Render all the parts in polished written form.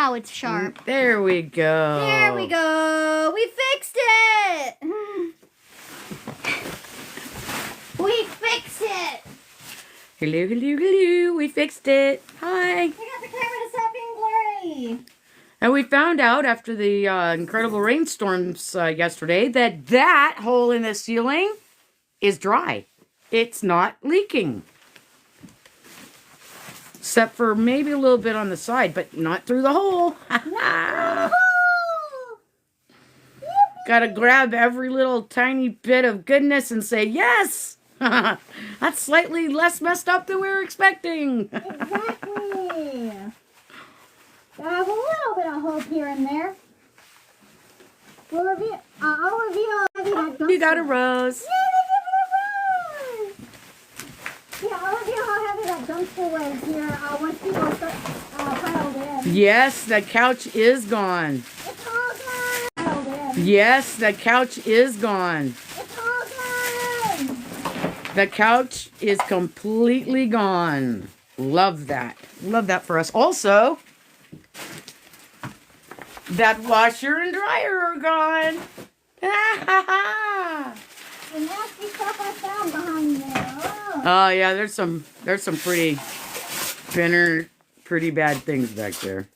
now it's sharp. There we go. There we go. We fixed it. We fixed it. Hello, hello, hello. We fixed it. Hi. We got the camera to stop being blurry. And we found out after the incredible rainstorms yesterday that hole in the ceiling is dry. It's not leaking. Except for maybe a little bit on the side, but not through the hole. Gotta grab every little tiny bit of goodness and say, yes! That's slightly less messed up than we were expecting. Exactly. Got a little bit of hope here and there. I'll reveal You got a rose. Yeah, I'll reveal how heavy that dumpster was here once people start piled in. Yes, the couch is gone. It's all gone. Piled in. Yes, the couch is gone. It's all gone. The couch is completely gone. Love that. Love that for us. Also, that washer and dryer are gone. The nasty stuff I found behind there. Oh. Oh yeah, there's some pretty bad things back there.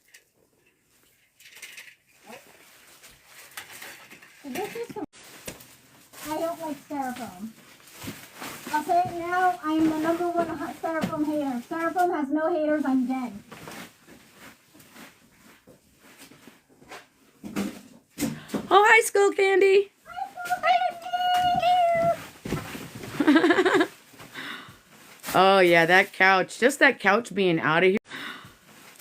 This is some... I don't like styrofoam. I'll say it now, I am the #1 styrofoam hater. Styrofoam has no haters, I'm dead. Oh, hi, Skull Candy. Oh yeah, that couch. Just that couch being out of here.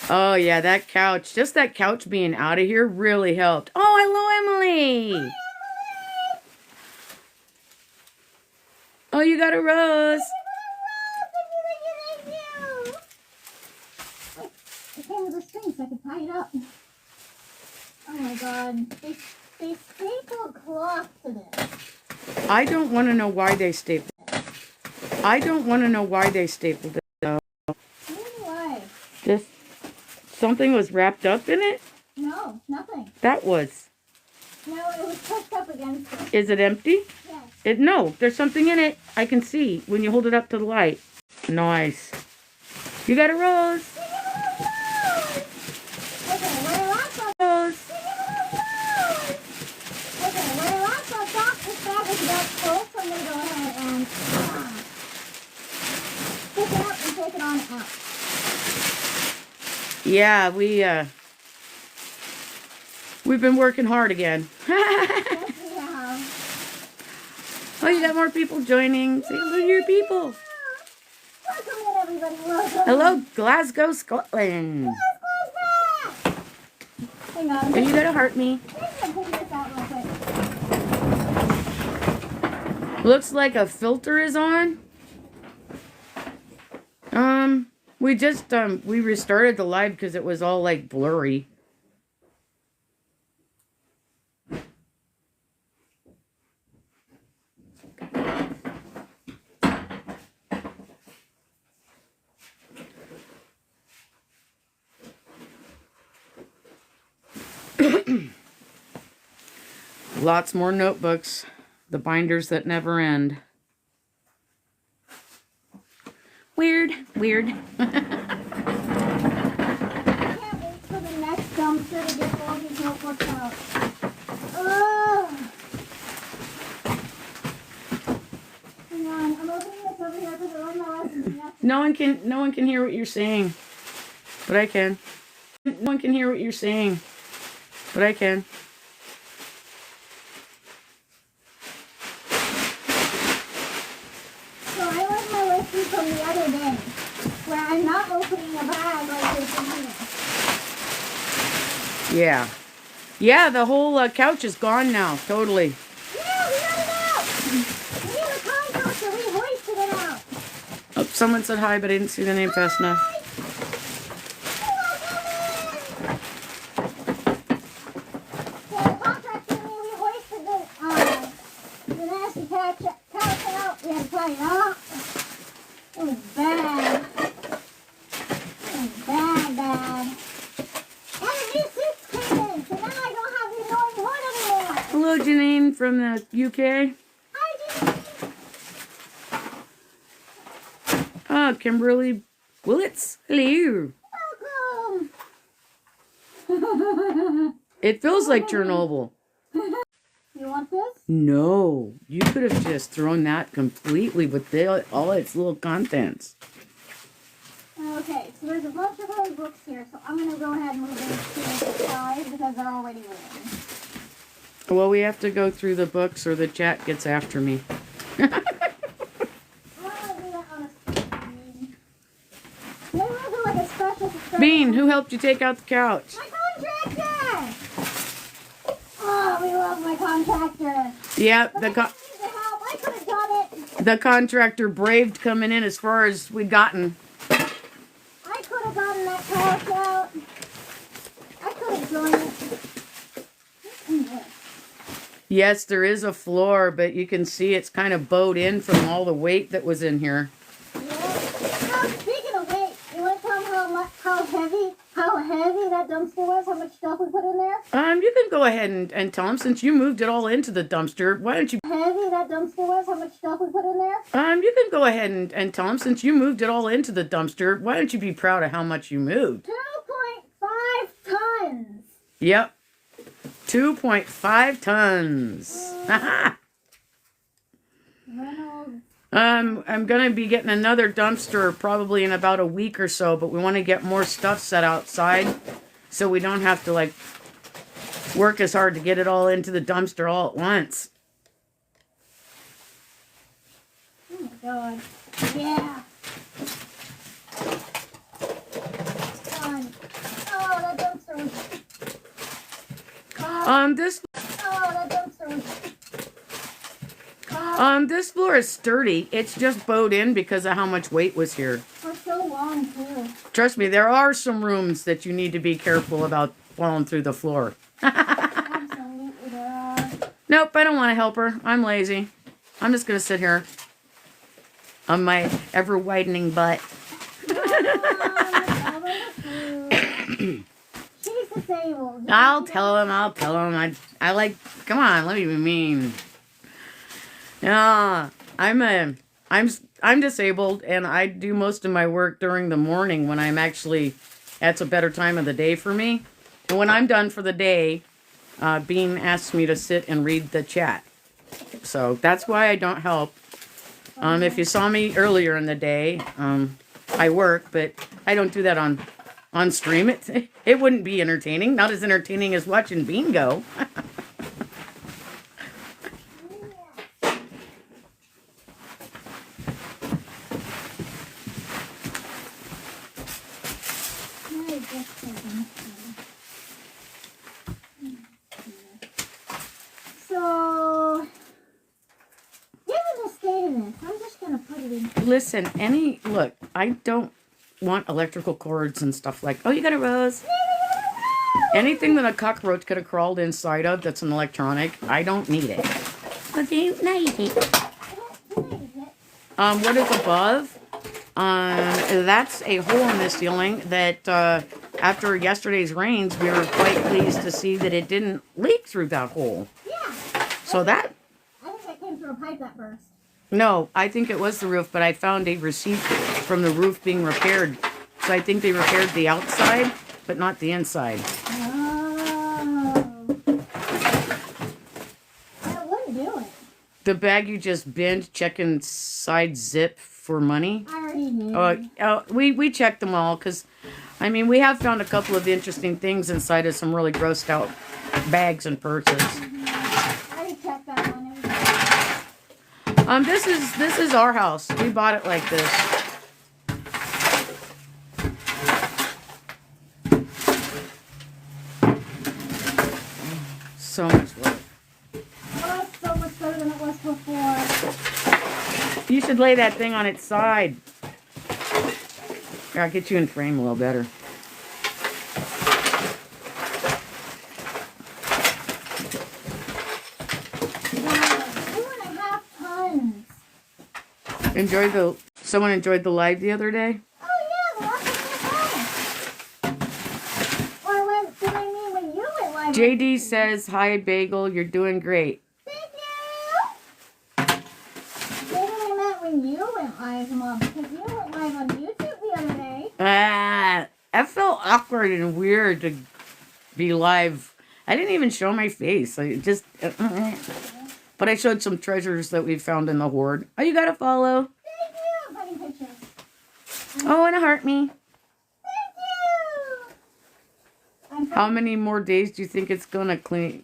Oh yeah, that couch. Just that couch being out of here really helped. Oh, hello, Emily. Hi, Emily. Oh, you got a rose. Thank you. Wait, it came with a string so I could tie it up. Oh my god. They stapled cloth to this. I don't want to know why they stapled it. I don't want to know why they stapled it, though. Why? Just something was wrapped up in it? No, nothing. That was. No, it was pushed up against it. Is it empty? Yes. No, there's something in it. I can see when you hold it up to the light. Nice. You got a rose. Okay, where last I thought this bag was about full, so I'm going to go ahead and pick it up and take it on out. Yeah, we've been working hard again. Yes, we have. Oh, you got more people joining. Say hello to your people. Welcome in, everybody. Welcome. Hello, Glasgow, Scotland. Hang on. Are you gonna hurt me? I'm going to take this out real quick. Looks like a filter is on. We just we restarted the live because it was all like blurry. Lots more notebooks. The binders that never end. Weird, weird. I can't wait for the next dumpster to get all these notebooks out. Ugh. Hang on, I'm opening this over here because I learned my lesson. No one can hear what you're saying. But I can. No one can hear what you're saying. But I can. So I learned my lesson from the other day, where I'm not opening a bag like this in here. Yeah. Yeah, the whole couch is gone now. Totally. Yeah, we got it out! We have a compactor, we hoisted it out! Oh, someone said hi, but I didn't see the name fast enough. Bad. Bad. Underneath Janine from the UK. Hi, Oh, Kimberly Willits. Hello. welcome. It feels like Chernobyl. You want this? No, you could have just thrown that completely with all its little contents. Okay, so there's a bunch of old books here, so I'm going to go ahead and move these to the side because they're already written. Well, we have to go through the books or the chat gets after me. Well, I'll do that on a screen. Maybe we'll do like a special subscription. Bean, who helped you take out the couch? My contractor! Oh, we love my contractor. Yeah, But I didn't need the help. I could have done it. the contractor braved coming in as far as we'd gotten. I could have gotten that couch out. I could have done it. What's in this? Yes, there is a floor, but you can see it's kind of bowed in from all the weight that was in here. Yeah. Now, speaking of weight, you want to tell me how heavy that dumpster was? How much stuff we put in there? You can go ahead and tell him since you moved it all into the dumpster. Why don't you? Heavy that dumpster was? How much stuff we put in there? You can go ahead and tell him since you moved it all into the dumpster. Why don't you be proud of how much you moved? 2.5 tons. Yep, 2.5 tons. Reynolds. I'm gonna be getting another dumpster probably in about a week or so, but we want to get more stuff set outside so we don't have to like work as hard to get it all into the dumpster all at once. Oh my god. Yeah. Fun. Oh, that dumpster was. This Oh, that dumpster was. this floor is sturdy. It's just bowed in because of how much weight was here. For so long too. Trust me, there are some rooms that you need to be careful about falling through the floor. Absolutely there are. Nope, I don't want to help her. I'm lazy. I'm just gonna sit here on my ever-widening butt. She's disabled. I'll tell him. I like. Come on, let me be mean. Yeah, I'm disabled, and I do most of my work during the morning when I'm actually. That's a better time of the day for me. And when I'm done for the day, Bean asks me to sit and read the chat. So that's why I don't help. If you saw me earlier in the day, I work, but I don't do that on stream. It wouldn't be entertaining. Not as entertaining as watching Bean go. So, given the state of this, I'm just gonna put it in. Listen, look, I don't want electrical cords and stuff like. Oh, you got a rose. Anything that a cockroach could have crawled inside of that's an electronic, I don't need it. Okay, now you need it. What is above? That's a hole in the ceiling that after yesterday's rains, we were quite pleased to see that it didn't leak through that hole. Yeah. So that. I think that came through a pipe that burst. No, I think it was the roof, but I found a receipt from the roof being repaired. So I think they repaired the outside, but not the inside. Oh. That wouldn't do it. The bag you just binned, checking side zip for money. I already did. We checked them all because, I mean, we have found a couple of interesting things inside of some really grossed out bags and purses. I already checked that one. This is our house. We bought it like this. So much work. Oh, it's so much better than it was before. You should lay that thing on its side. Here, I'll get you in frame a little better. 2.5 tons. Someone enjoyed the live the other day? Oh yeah, the last one was home. Or when you went live JD says, hi, Bagel. You're doing great. Thank you. Maybe I meant when you went live, Mom, because you went live on YouTube the other day. I felt awkward and weird to be live. I didn't even show my face. I just... But I showed some treasures that we found in the hoard. Oh, you gotta follow. Thank you. Funny pictures. Oh, and a heart me. Thank you. How many more days do you think it's gonna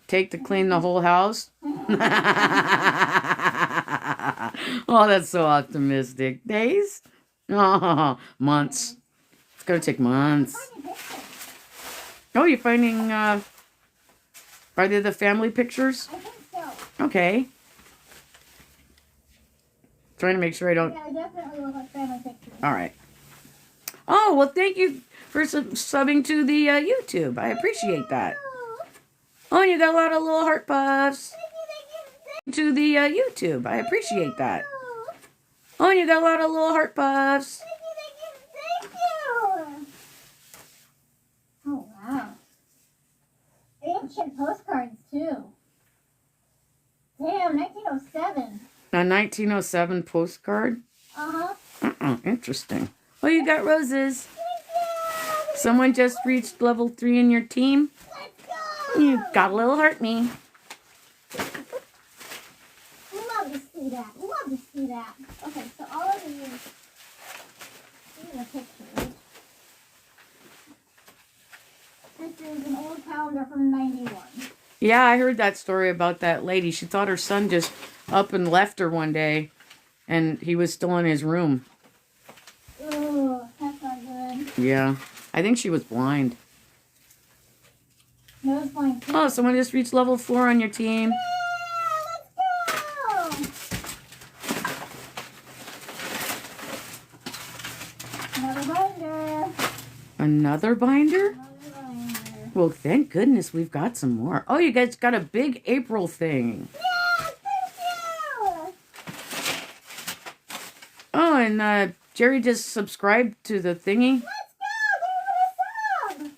take to clean the whole house? Oh, that's so optimistic. Days? Oh, months. It's gonna take months. Oh, you're finding, are they the family pictures? I think so. Okay. Trying to make sure I don't... Yeah, I definitely look like family pictures. All right. Oh, well, thank you for subbing to the YouTube. I appreciate that. Oh, you got a lot of little heart puffs. To the YouTube. I appreciate that. Oh, you got a lot of little heart puffs. Thank you. Oh, wow. Ancient postcards, too. Damn, 1907. A 1907 postcard? Uh-huh. Interesting. Oh, you got roses. Thank you. Someone just reached level 3 in your team. Let's go. You got a little heart me. Love to see that. Love to see that. Okay, so all of these are pictures. This is an old calendar from 91. Yeah, I heard that story about that lady. She thought her son just up and left her one day, and he was still in his room. Ooh, that's not good. Yeah, I think she was blind. Nose blind too. Oh, someone just reached level 4 on your team. Yeah, let's go! Another binder. Another binder? Another binder. Well, thank goodness we've got some more. Oh, you guys got a big April thing. Yeah, thank you! Oh, and Jerry just subscribed to the thingy. Let's go! Give it a sub!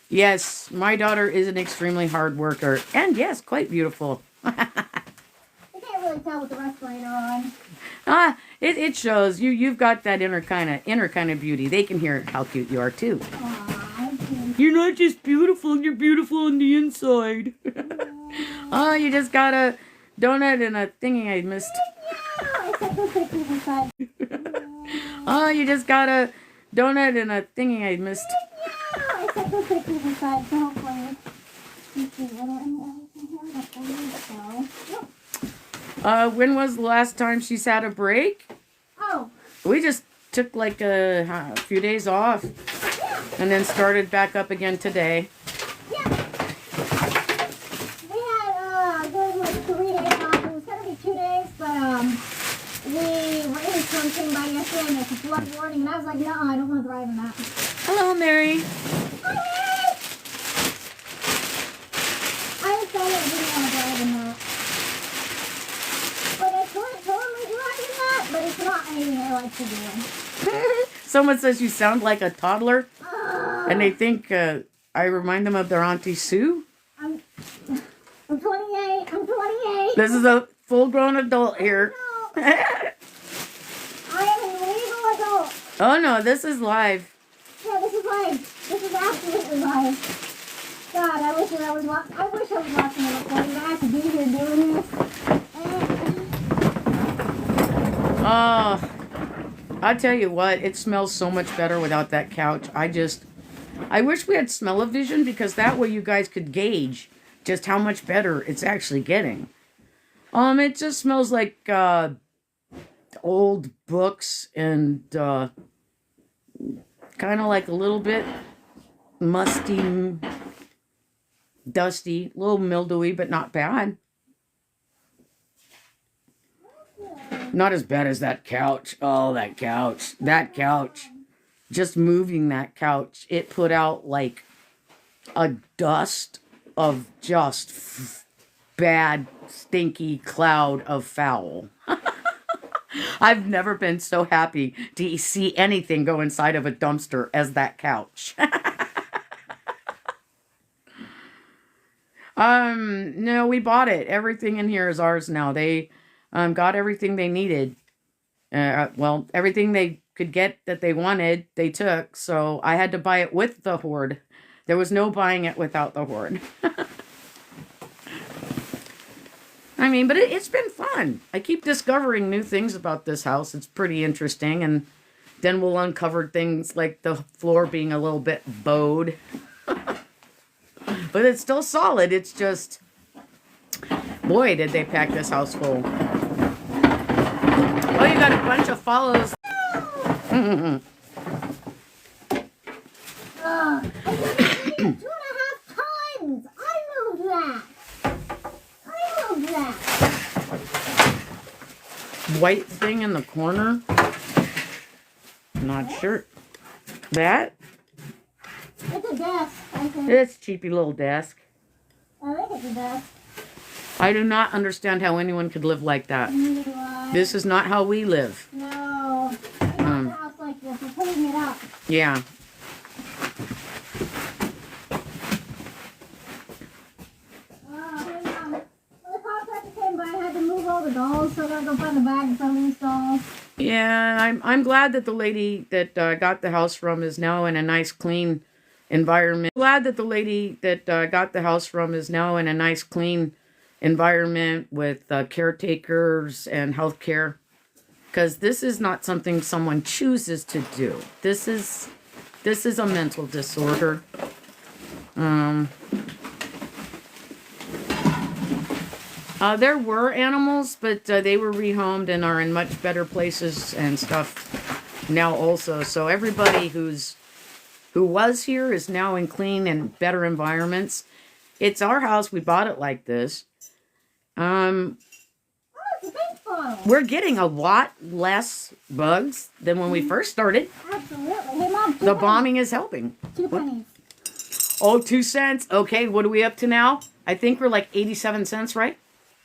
Yes, my daughter is an extremely hard worker. And yes, quite beautiful. You can't really tell with the respirator on. It shows. You've got that inner kind of beauty. They can hear how cute you are too. Aw, You're not just beautiful, you're beautiful on the inside. Oh, you just got a donut and a thingy I missed. yeah, I set those pictures aside. Oh, you just got a donut and a thingy I missed. Yeah, I set those pictures aside, so hopefully you see little anything here. But there you go. When was the last time she's had a break? Oh, We just took like a few days off and then started back up again today. yeah. We had going like 3 days off. It was gonna be 2 days, but the rainstorm came by yesterday and it's a flood warning, and I was like, no, I don't want to drive in that. Hello, Mary. Hi, I decided I didn't want to drive in that. But I could totally drive in that, but it's not anything I like to do. Someone says you sound like a toddler, Uh, and they think I remind them of their Auntie Sue. I'm 28. I'm 28. This is a full-grown adult here. No, I am a legal adult. Oh no, this is live. Yeah, this is live. This is absolutely live. God, I wish I was watching it recording. I have to be here doing this. Oh, I'll tell you what, it smells so much better without that couch. I wish we had smell-o-vision because that way you guys could gauge just how much better it's actually getting. It just smells like old books and kind of like a little bit musty, dusty, a little mildewy, but not bad. Not as bad as that couch. Oh, that couch. That couch. Just moving that couch, it put out like a dust of just bad, stinky cloud of foul. I've never been so happy to see anything go inside of a dumpster as that couch. No, we bought it. Everything in here is ours now. They got everything they needed. Well, everything they could get that they wanted, they took. So I had to buy it with the hoard. There was no buying it without the hoard. I mean, but it's been fun. I keep discovering new things about this house. It's pretty interesting. And then we'll uncover things like the floor being a little bit bowed. But it's still solid. It's just, boy, did they pack this house full. Oh, you got a bunch of follows. I moved 2.5 tons. I moved that. White thing in the corner. Not sure. That? It's a desk, I think. It's a cheapy little desk. I think it's a desk. I do not understand how anyone could live like that. Neither do I. This is not how we live. No. I want a house like this. We're putting it up. Yeah. Hang on. When the contractor came by, I had to move all the dolls, so I gotta go find the bag of some of these dolls. Yeah, I'm glad that the lady that got the house from is now in a nice clean environment. Glad that the lady that got the house from is now in a nice clean environment with caretakers and healthcare, because this is not something someone chooses to do. This is a mental disorder. There were animals, but they were rehomed and are in much better places and stuff now also. So everybody who was here is now in clean and better environments. It's our house. We bought it like this. Oh, it's a big bottle. We're getting a lot less bugs than when we first started. Absolutely. Hey, Mom, The bombing is helping. 2 pennies. Oh, 2 cents. Okay, what are we up to now? I think we're like 87 cents, right?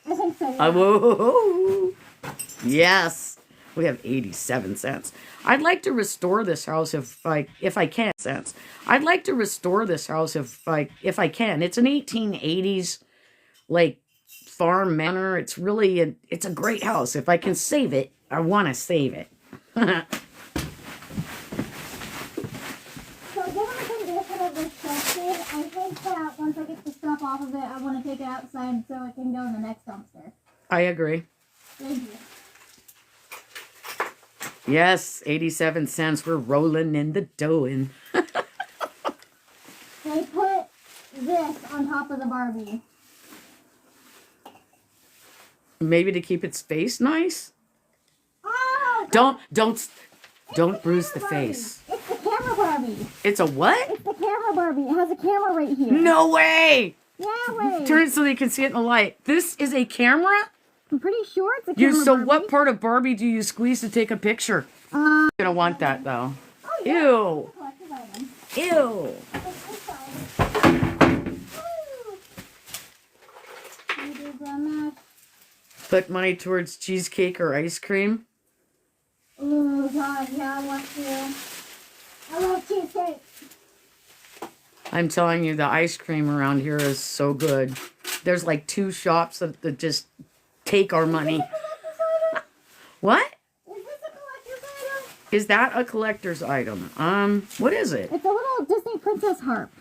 I think so, yeah. Whoa. Yes, we have 87 cents. I'd like to restore this house if I can. I'd like to restore this house if I can. It's an 1880s like farm manor. It's really it's a great house. If I can save it, I want to save it. So given the condition of this shelf, I think that once I get the stuff off of it, I want to take it outside so it can go in the next dumpster. I agree. Thank you. Yes, 87 cents. We're rolling in the dough. They put this on top of the Barbie. Maybe to keep its face nice. Oh! Don't bruise the Barbie. face. It's the camera Barbie. It's a what? It's the camera Barbie. It has a camera right here. No way! Yeah, wait. Turn it so they can see it in the light. This is a camera? I'm pretty sure it's a camera So Barbie. what part of Barbie do you squeeze to take a picture? You're gonna want that though. Oh, yeah. Ew. Collector's item. Ew. Put money towards cheesecake or ice cream. Oh, God, yeah, I want to. I love cheesecake. I'm telling you, the ice cream around here is so good. There's like 2 shops that just take our money. What? Is this a collector's item? Is that a collector's item? What is it? It's a little Disney princess harp.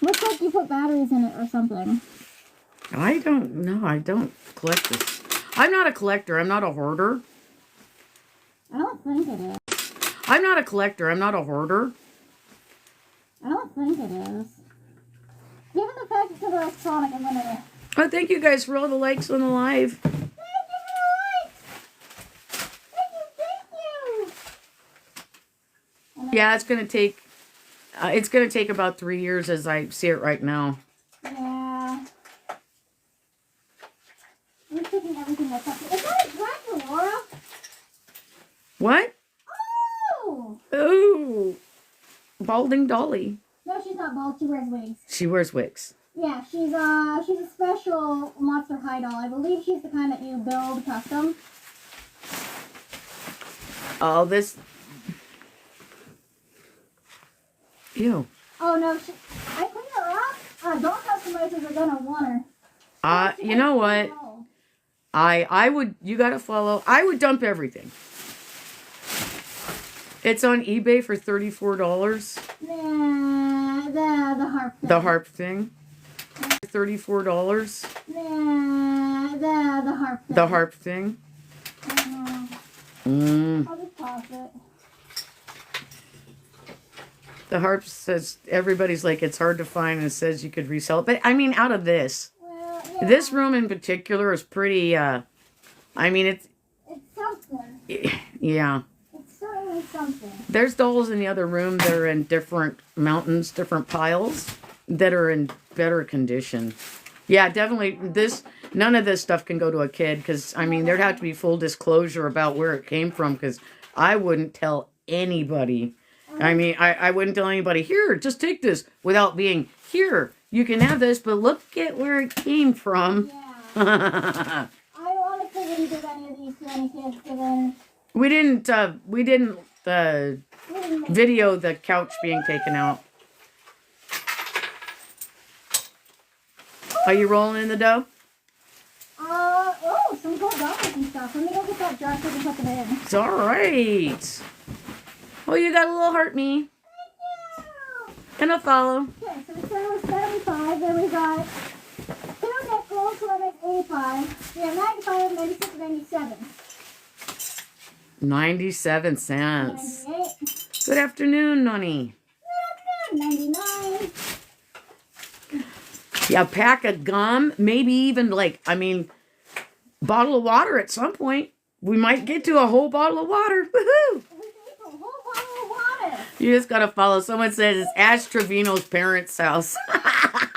Looks like you put batteries in it or something. I don't know. I don't collect this. I'm not a collector. I'm not a hoarder. I don't think it is. I'm not a collector. I'm not a hoarder. I don't think it is. Given the fact it's an electronic, I'm gonna... Oh, thank you guys for all the likes on the live. Thank you for the likes! Thank you! Yeah, it's gonna take about 3 years as I see it right now. Yeah. I'm taking everything that's up. Is that a Dracula, Laura? What? Oh! Ooh, balding Dolly. No, she's not bald. She wears wigs. She wears wigs. Yeah, she's a special Monster High doll. I believe she's the kind that you build custom. Oh, this. Ew. Oh no, I cleaned her up. Adult customizers are gonna want her. You know what? I would, you gotta follow, I would dump everything. It's on eBay for $34. Nah, the harp thing. The harp thing. $34. Nah, the harp thing. The harp thing. I'll just toss it. The harp says, everybody's like, it's hard to find, and it says you could resell it. But I mean, out of this, Well, yeah. this room in particular is pretty, I mean, It's something. yeah. It's certainly something. There's dolls in the other room that are in different mountains, different piles that are in better condition. Yeah, definitely. None of this stuff can go to a kid because, I mean, there'd have to be full disclosure about where it came from because I wouldn't tell anybody. I mean, I wouldn't tell anybody, here, just take this without being, here, you can have this, but look at where it came from. Yeah. I honestly didn't give any of these to any kids given. We didn't video the couch being taken out. Are you rolling in the dough? Oh, some gold dollars and stuff. Let me go get that jar so we can put them in. It's all right. Oh, you got a little heart me. And a follow. Okay, so we started with 75, then we got 2 nickels, so that makes 85. We have 95, 96, 97. 97 cents. 98. Good afternoon, Nonny. 99. Yeah, a pack of gum, maybe even bottle of water at some point. We might get to a whole bottle of water. Woohoo! We can eat a whole bottle of water. You just gotta follow. Someone says it's Ash Trevino's parents' house. $1.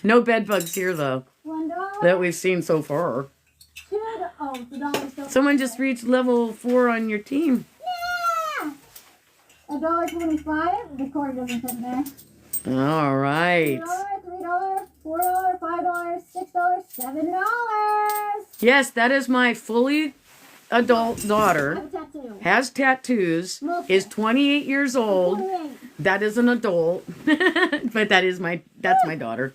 No bed bugs here, though, $1. that we've seen so far. Oh, the dollar still. Someone just reached level 4 on your team. Yeah. $1.25. The cord doesn't fit in there. All right. $3, $4, $5, $6, $7. Yes, that is my fully adult I daughter. have a tattoo. Has tattoos. Is 28 years old. 28. That is an adult. But that's my daughter.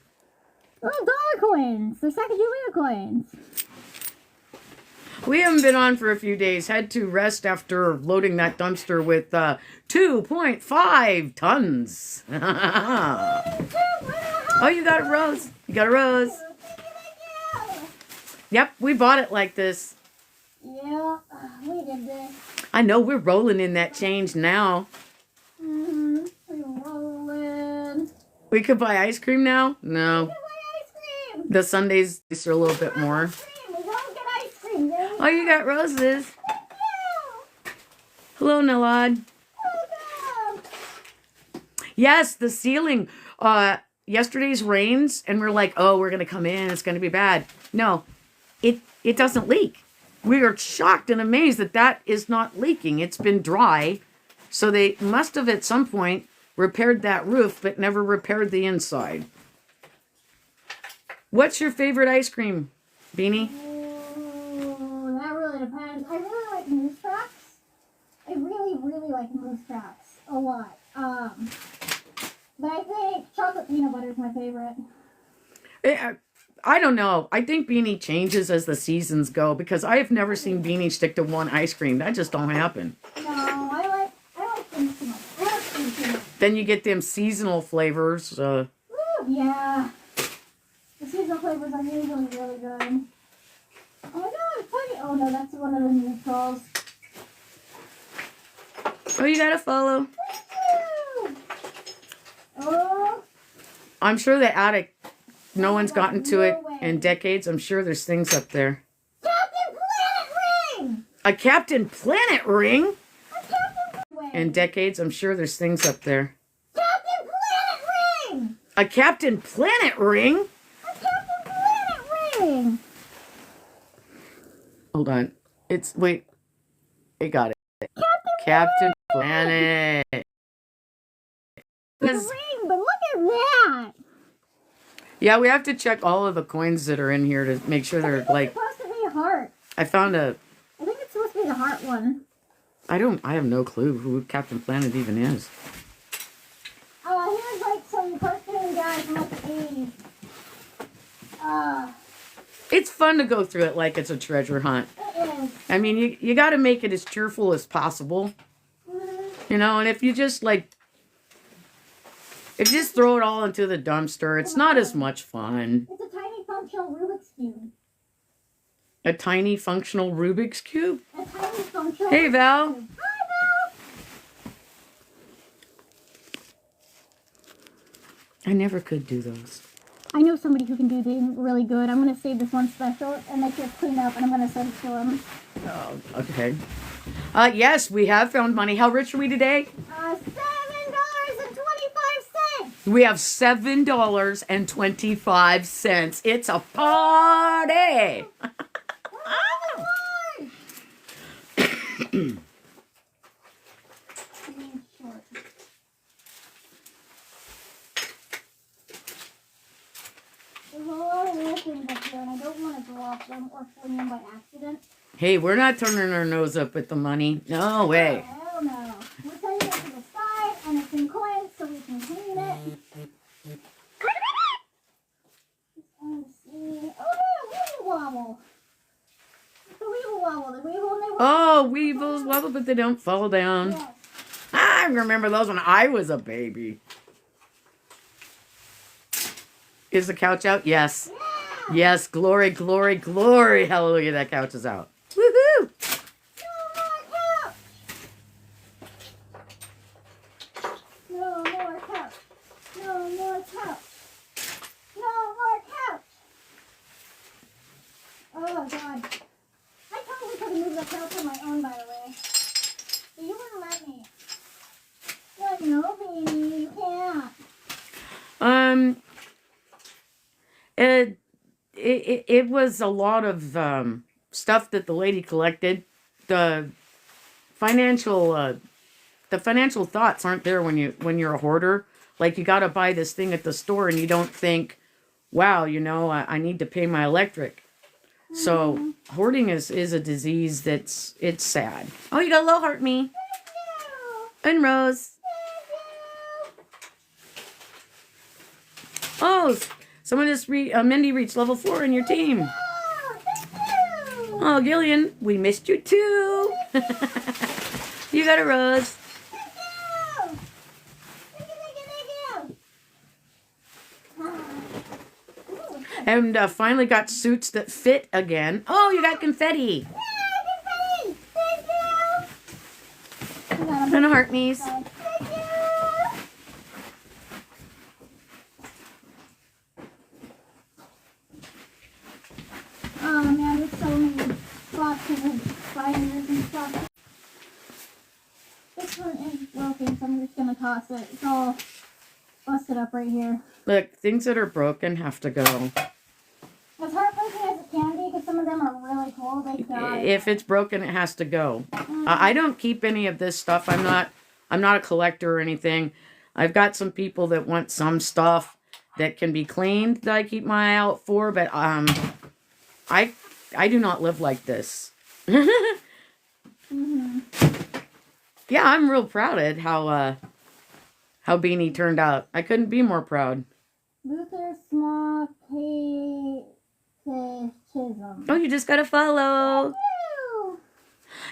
Little dollar coins. They're Sacagawea coins. We haven't been on for a few days. Had to rest after loading that dumpster with 2.5 tons. Oh, you got a rose. You got a rose. Thank you. Yep, we bought it like this. Yeah, we did this. I know we're rolling in that change now. Mm-hmm. We're rolling. We could buy ice cream now? No. We can buy ice cream. The Sundays are a little bit more. Ice cream. We don't get ice cream. There we Oh, you got roses. Thank you. Hello, Nalad. Welcome. Yes, the ceiling. Yesterday's rains, and we're like, oh, we're gonna come in. It's gonna be bad. No, it doesn't leak. We are shocked and amazed that is not leaking. It's been dry, so they must have at some point repaired that roof, but never repaired the inside. What's your favorite ice cream, Beanie? Ooh, that really depends. I really like moose tracks. I really, really like moose tracks a lot. But I think chocolate peanut butter is my favorite. I don't know. I think Beanie changes as the seasons go because I have never seen Beanie stick to one ice cream. That just don't happen. No, I like things too much. I like things too much. Then you get them seasonal flavors. Ooh, yeah. The seasonal flavors are usually really good. Oh no, it's funny. Oh no, that's one of the new trolls. Oh, you gotta follow. Thank you. Oh. I'm sure the attic, no one's gotten to it No way. in decades. I'm sure there's things up there. Captain Planet Ring! A Captain Planet ring? A Captain Planet In decades, I'm sure there's things up there. Captain Planet Ring! A Captain Planet ring? A Captain Planet Ring! Hold on. Wait. It got it. Captain Planet. The ring, but look at that! Yeah, we have to check all of the coins that are in here to make sure they're It's like. supposed to be a heart. I found I think it's supposed to be the heart one. I have no clue who Captain Planet even is. Here's like some cartoon guy supplies from like the 80s. It's fun to go through it like it's a treasure hunt. It is. I mean, you got to make it as cheerful as possible. You know, and if you just throw it all into the dumpster, it's not as much fun. It's a tiny functional Rubik's Cube. A tiny functional Rubik's Cube? A tiny functional Hey, Val. Rubik's Cube. Hi, I never could do those. I know somebody who can do them really good. I'm going to save this one special and make it clean up, and I'm going to send it to him. Oh, okay. Yes, we have found money. How rich are we today? $7.25. We have $7.25. It's a party. There's a lot of little things up here, and I don't want to drop them or fling them by accident. Hey, we're not turning our nose up at the money. No way. Hell no. We're sending it to the side, and it's in coins, so we can clean it. And see. Oh, yeah, Weeble Wobble. It's the Weeble Wobble. The Weeble and they wobble. Oh, weevils wobble, but they don't fall down. Yes. I remember those when I was a baby. Is the couch out? Yes. Yeah. Yes. Glory, glory, glory. Hallelujah. That couch is out. Woohoo. No more couch. No more couch. No more couch. Oh, God. I totally could have moved the couch on my own, by the way. But you wouldn't let me. You're like, no, baby, you can't. It was a lot of stuff that the lady collected. The financial thoughts aren't there when you're a hoarder. Like, you got to buy this thing at the store and you don't think, wow, I need to pay my electric. So hoarding is a disease it's sad. Oh, you got a little heart me. And Rose. Oh, someone just Mindy reached level 4 in your team. Oh, Gillian, we missed you too. You got a rose. And finally got suits that fit again. Oh, you got confetti. And a heart knees. Oh man, there's so many boxes of binders and stuff. This one is broken, so I'm just gonna toss it. It's all busted up right here. Look, things that are broken have to go. As heartbreaking as it can be, because some of them are really cool, they die. If it's broken, it has to go. I don't keep any of this stuff. I'm not a collector or anything. I've got some people that want some stuff that can be cleaned that I keep my eye out for, but I do not live like this. Yeah, I'm real proud at how Beanie turned out. I couldn't be more proud. Luther Small Chisholm. Oh, you just gotta follow. Woo!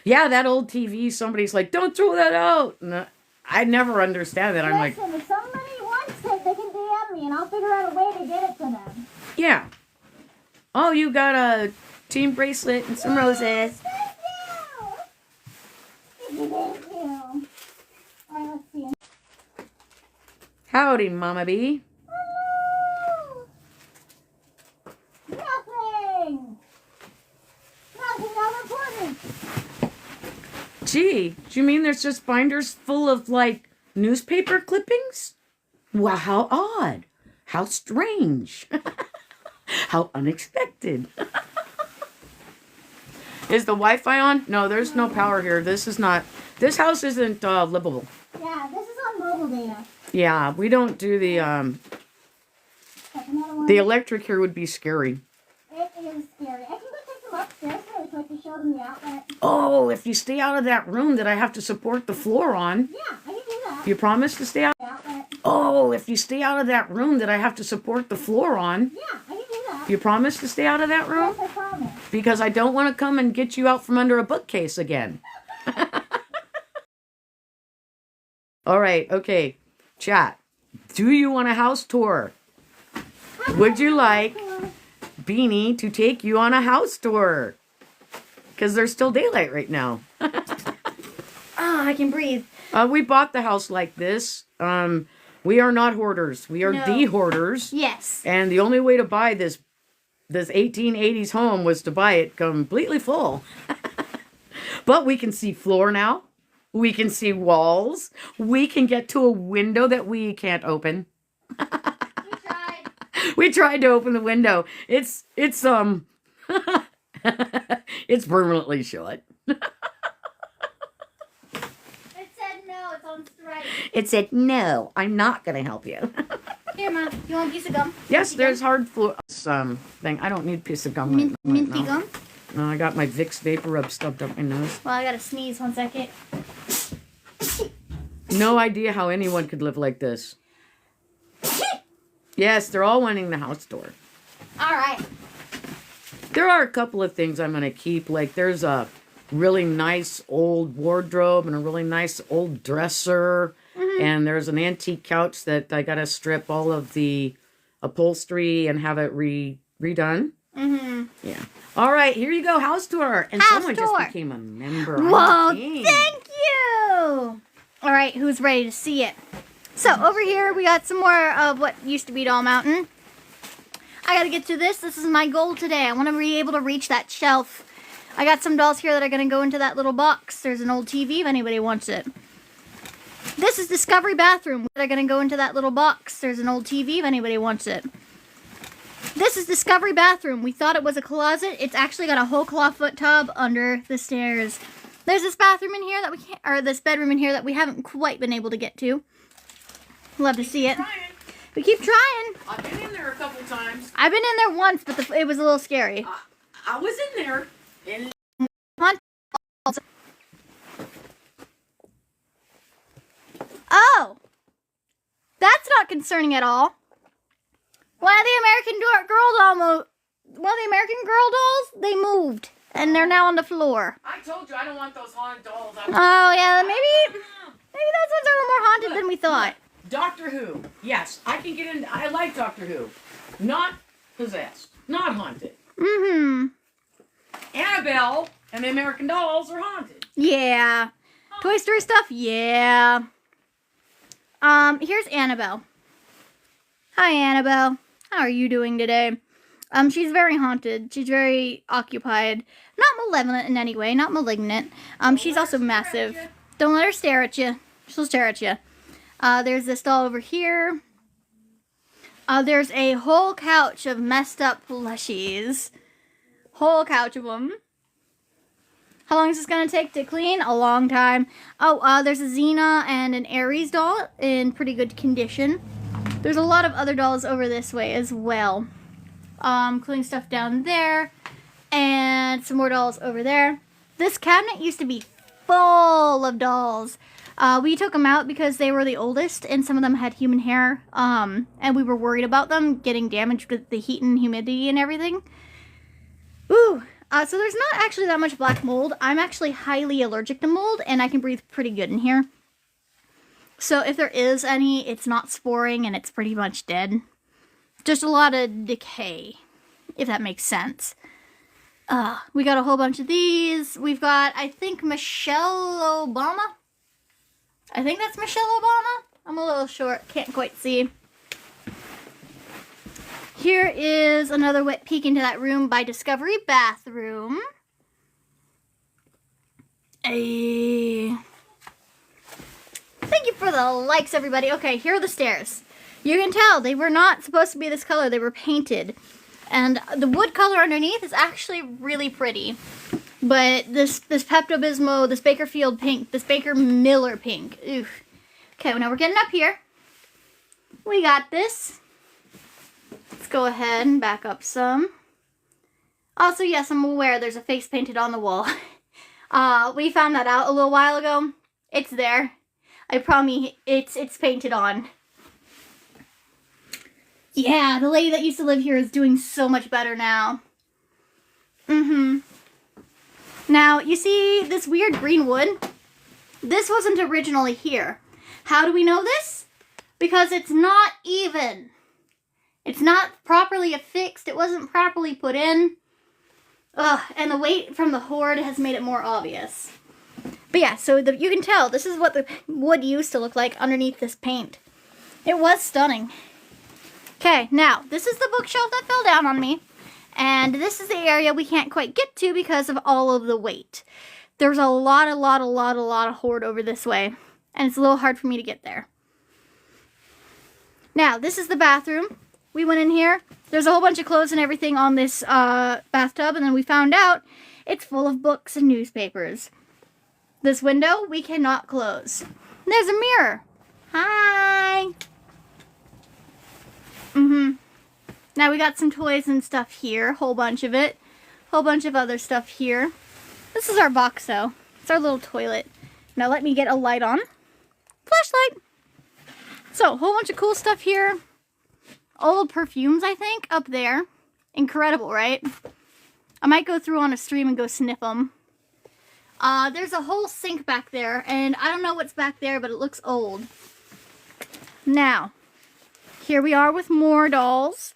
Yeah, that old TV, somebody's like, don't throw that out. And I never understand that. I'm like, Listen, if somebody wants it, they can DM me and I'll figure out a way to get it to them. yeah. Oh, you got a team bracelet and some roses. Thank you. Thank you. Alright, let's see. Howdy, Mama Bee. Hello. Nothing. Nothing unimportant. Gee, do you mean there's just binders full of, like, newspaper clippings? Wow, how odd. How strange. How unexpected. Is the Wi-Fi on? No, there's no power here. This house isn't livable. Yeah, this is on mobile data. Yeah, we don't do the electric here would be scary. It is scary. I can go take them upstairs really quick to show them the outlet. Oh, if you stay out of that room that I have to support the floor on. Yeah, I can do that. You promise to stay out? The outlet. Oh, know if you stay out of that room that I have to support the floor on. Yeah, I can do that. You promise to stay out of that room? Yes, I promise. Because I don't want to come and get you out from under a bookcase again. All right, okay. Chat. Do you want a house tour? Would you like Beanie to take you on a house tour? Because there's still daylight right now. Oh, I can breathe. We bought the house like this. We are not hoarders. We are the hoarders. Yes. And the only way to buy this 1880s home was to buy it completely full. But we can see floor now. We can see walls. We can get to a window that we can't open. We tried. We tried to open the window. It's it's permanently shut. It said no, it's on strike. It said, no, I'm not going to help you. Here, Mom, you want a piece of gum? Yes, there's hard floor thing. I don't need a piece of gum. Minty gum? No, I got my Vicks Vapor Rub stubbed up my nose. Well, I gotta sneeze 1 second. No idea how anyone could live like this. Yes, they're all wanting the house tour. Alright. There are a couple of things I'm going to keep. Like, there's a really nice old wardrobe and a really nice old dresser. Mm-hmm. And there's an antique couch that I got to strip all of the upholstery and have it redone. Mm-hmm. Yeah. All right, here you go, house tour. And House someone tour. just became a member. Whoa, thank you! Alright, who's ready to see it? So, over here, we got some more of what used to be Doll Mountain. I gotta get through this. This is my goal today. I want to be able to reach that shelf. I got some dolls here that are going to go into that little box. There's an old TV if anybody wants it. This is Discovery Bathroom. They're going to go into that little box. There's an old TV if anybody wants it. This is Discovery Bathroom. We thought it was a closet. It's actually got a whole clawfoot tub under the stairs. There's this bathroom in here that we can't, or this bedroom in here that we haven't quite been able to get to. Love to see it. We keep trying. I've been in there a couple times. I've been in there once, but it was a little scary. I was in there. Oh! That's not concerning at all. One of the American Girl dolls, they moved. And they're now on the floor. I told you I don't want those haunted dolls. Oh, yeah, maybe those ones are a little more haunted than we thought. Doctor Who. Yes, I can get in. I like Doctor Who. Not possessed. Not haunted. Mm-hmm. Annabelle and the American Dolls are haunted. Yeah. Toy Story stuff? Yeah. Here's Annabelle. Hi, Annabelle. How are you doing today? She's very haunted. She's very occupied. Not malevolent in any way. Not malignant. She's also massive. Don't let her stare at you. She'll stare at you. There's this doll over here. There's a whole couch of messed up plushies. Whole couch of them. How long is this going to take to clean? A long time. Oh, there's a Xena and an Aries doll in pretty good condition. There's a lot of other dolls over this way as well. Cleaning stuff down there. And some more dolls over there. This cabinet used to be full of dolls. We took them out because they were the oldest and some of them had human hair. And we were worried about them getting damaged with the heat and humidity and everything. Ooh. So there's not actually that much black mold. I'm actually highly allergic to mold and I can breathe pretty good in here. So if there is any, it's not sporing and it's pretty much dead. Just a lot of decay, if that makes sense. We got a whole bunch of these. We've got, I think, Michelle Obama. I think that's Michelle Obama. I'm a little short, can't quite see. Here is another wet peek into that room by Discovery Bathroom. Thank you for the likes, everybody. Okay, here are the stairs. You can tell they were not supposed to be this color. They were painted. And the wood color underneath is actually really pretty. But this Pepto-Bismol, this Bakerfield pink, this Baker Miller pink. Oof. Okay, well, now we're getting up here. We got this. Let's go ahead and back up some. Also, yes, I'm aware there's a face painted on the wall. We found that out a little while ago. It's there. I promise it's painted on. Yeah, the lady that used to live here is doing so much better now. Now, you see this weird green wood? This wasn't originally here. How do we know this? Because it's not even. It's not properly affixed. It wasn't properly put in. Ugh, and the weight from the hoard has made it more obvious. But yeah, so you can tell this is what the wood used to look like underneath this paint. It was stunning. Okay, now, this is the bookshelf that fell down on me. And this is the area we can't quite get to because of all of the weight. There's a lot of hoard over this way. And it's a little hard for me to get there. Now, this is the bathroom. We went in here. There's a whole bunch of clothes and everything on this bathtub. And then we found out it's full of books and newspapers. This window, we cannot close. There's a mirror. Hi. Now we got some toys and stuff here. Whole bunch of it. Whole bunch of other stuff here. This is our box, though. It's our little toilet. Now let me get a light on. Flashlight. So, whole bunch of cool stuff here. Old perfumes, I think, up there. Incredible, right? I might go through on a stream and go sniff them. There's a whole sink back there, and I don't know what's back there, but it looks old. Now, here we are with more dolls.